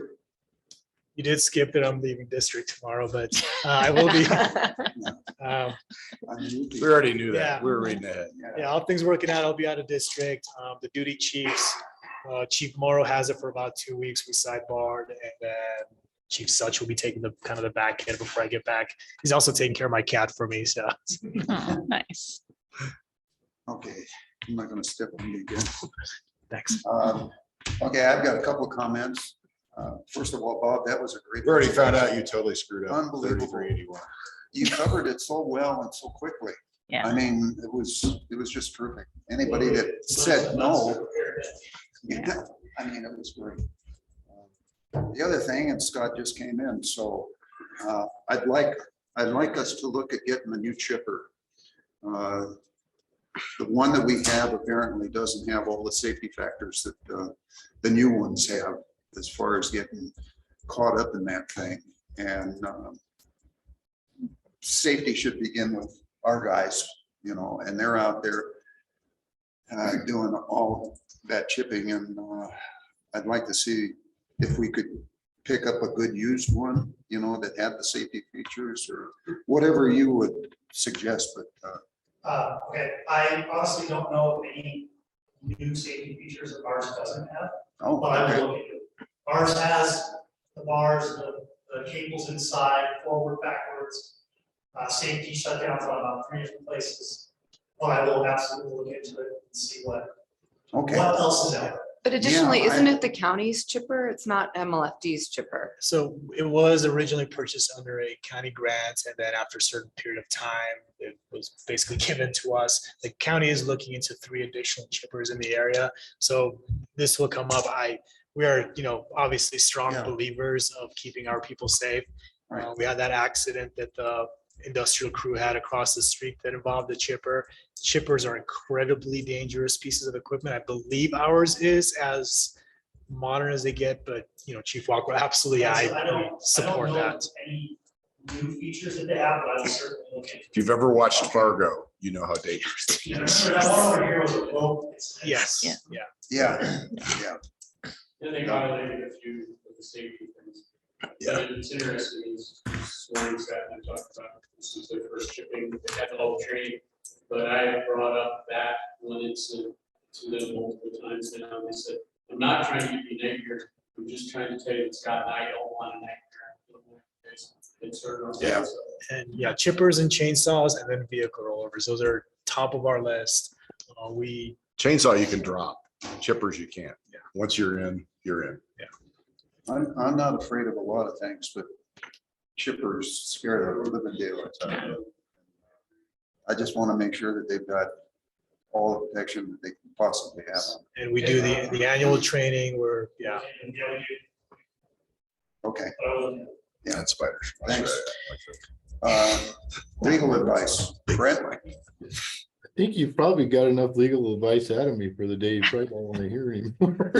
You did skip that I'm leaving district tomorrow, but I will be. We already knew that. Yeah. We were reading ahead. Yeah, all things working out, I'll be out of district. The duty chiefs, Chief Morrow has it for about 2 weeks. We sidebarred, and then Chief Such will be taking the kind of the back end before I get back. He's also taking care of my cat for me, so. Oh, nice. Okay, I'm not gonna step on you again. Thanks. Okay, I've got a couple of comments. First of all, Bob, that was a great. We already found out you totally screwed up. Unbelievable. 3381. You covered it so well and so quickly. Yeah. I mean, it was just terrific. Anybody that said no, yeah, I mean, it was great. The other thing, and Scott just came in, so I'd like us to look at getting a new chipper. The one that we have apparently doesn't have all the safety factors that the new ones have, as far as getting caught up in that thing. And safety should begin with our guys, you know, and they're out there doing all that chipping. And I'd like to see if we could pick up a good used one, you know, that had the safety features or whatever you would suggest, but okay, I honestly don't know of any new safety features that ours doesn't have. Oh, But I okay. will look into it. Ours has the bars, the cables inside, forward, backwards, safety shutdowns on about 3 different places. But I will absolutely look into it and see what else is out there. But additionally, Yeah, isn't it the county's chipper? It's not MLFD's chipper. So it was originally purchased under a county grant, and then after a certain period of time, it was basically given to us. The county is looking into 3 additional chippers in the area. So this will come up. We are, obviously strong believers of keeping our people safe. We had that accident that the industrial crew had across the street that involved the chipper. Chippers are incredibly dangerous pieces of equipment. I believe ours is as modern as they get, but Chief Walker, absolutely, I support that. Any new features that they have, but I would certainly look into. If you've ever watched Fargo, you know how dangerous it Yeah, is. remember that one over here was a boat. Yes. Yeah. Yeah. And they violated a few of the safety things. Yeah. But it's interesting, is Swain sat and talked about, this is their first shipping, they had the whole training. But I brought up that one incident to them multiple times now, and they said, I'm not trying to give you nightmare, I'm just trying to tell you, Scott, I don't want a nightmare. It's sort of. Yeah. And chippers and chainsaws and then vehicle rollovers. Those are top of our list. Chainsaw you can drop, chippers you can't. Yeah. Once you're in, you're in. Yeah. I'm not afraid of a lot of things, but chippers scare the living daylights out of me. I just want to make sure that they've got all the protection that they can possibly have. And we do the annual training where, Okay. Yeah, it's spiders. Thanks. Legal advice, Brent? I think you've probably got enough legal advice out of me for the day. You probably don't want to hear anymore.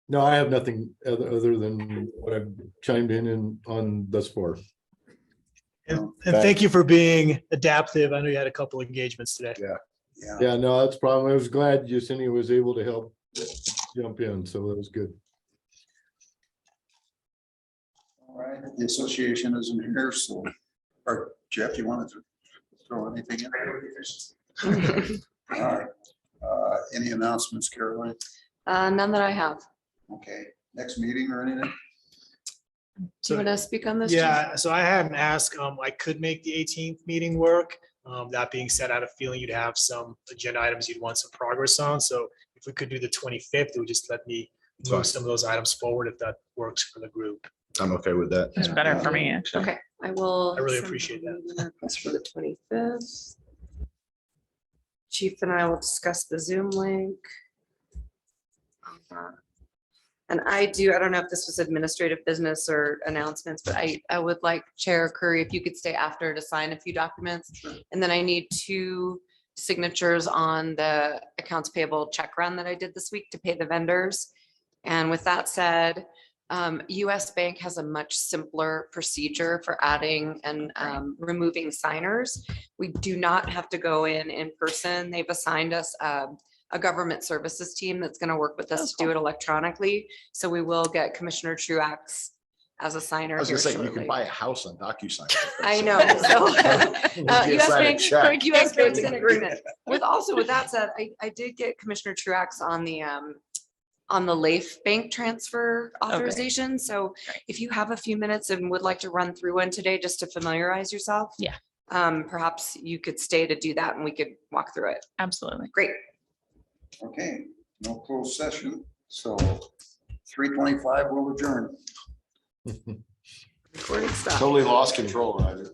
No, I have nothing other than what I've chimed in on thus far. and thank you for being adaptive. I know you had a couple engagements today. Yeah, no, that's a problem. I was glad Yesenia was able to help jump in, so that was good. All right, the association isn't here, so, or Jeff, you wanted to throw anything in? All right. Any announcements, Caroline? None that I have. Okay, next meeting or anything? Do you want to speak on this? Yeah, so I had an ask, I could make the 18th meeting work. That being said, I had a feeling you'd have some agenda items you'd want some progress on. So if we could do the 25th, it would just let me move some of those items forward if that works for the group. I'm okay with that. It's better for me, actually. Okay, I will. I really send appreciate that. the request for the 25th. Chief and I will discuss the Zoom link. And I don't know if this was administrative business or announcements, but I would like Chair Curry, if you could stay after to sign a few documents. And then I need 2 signatures on the accounts payable check run that I did this week to pay the vendors. And with that said, US Bank has a much simpler procedure for adding and removing signers. We do not have to go in person. They've assigned us a government services team that's going to work with us to do it electronically. So we will get Commissioner Truax as a signer. I was here gonna say, you shortly. can buy a house on DocuSign. I know. So US sign a Bank, check. US Bank's in agreement. With that said, I did get Commissioner Truax on the Leif Bank transfer authorization. So if you have a few minutes and would like to run through one today, just to familiarize yourself. Yeah. Perhaps you could stay to do that and we could walk through it. Absolutely. Great. Okay, no closed session, so 3:25 will adjourn. Recording stop. Totally lost control, Roger.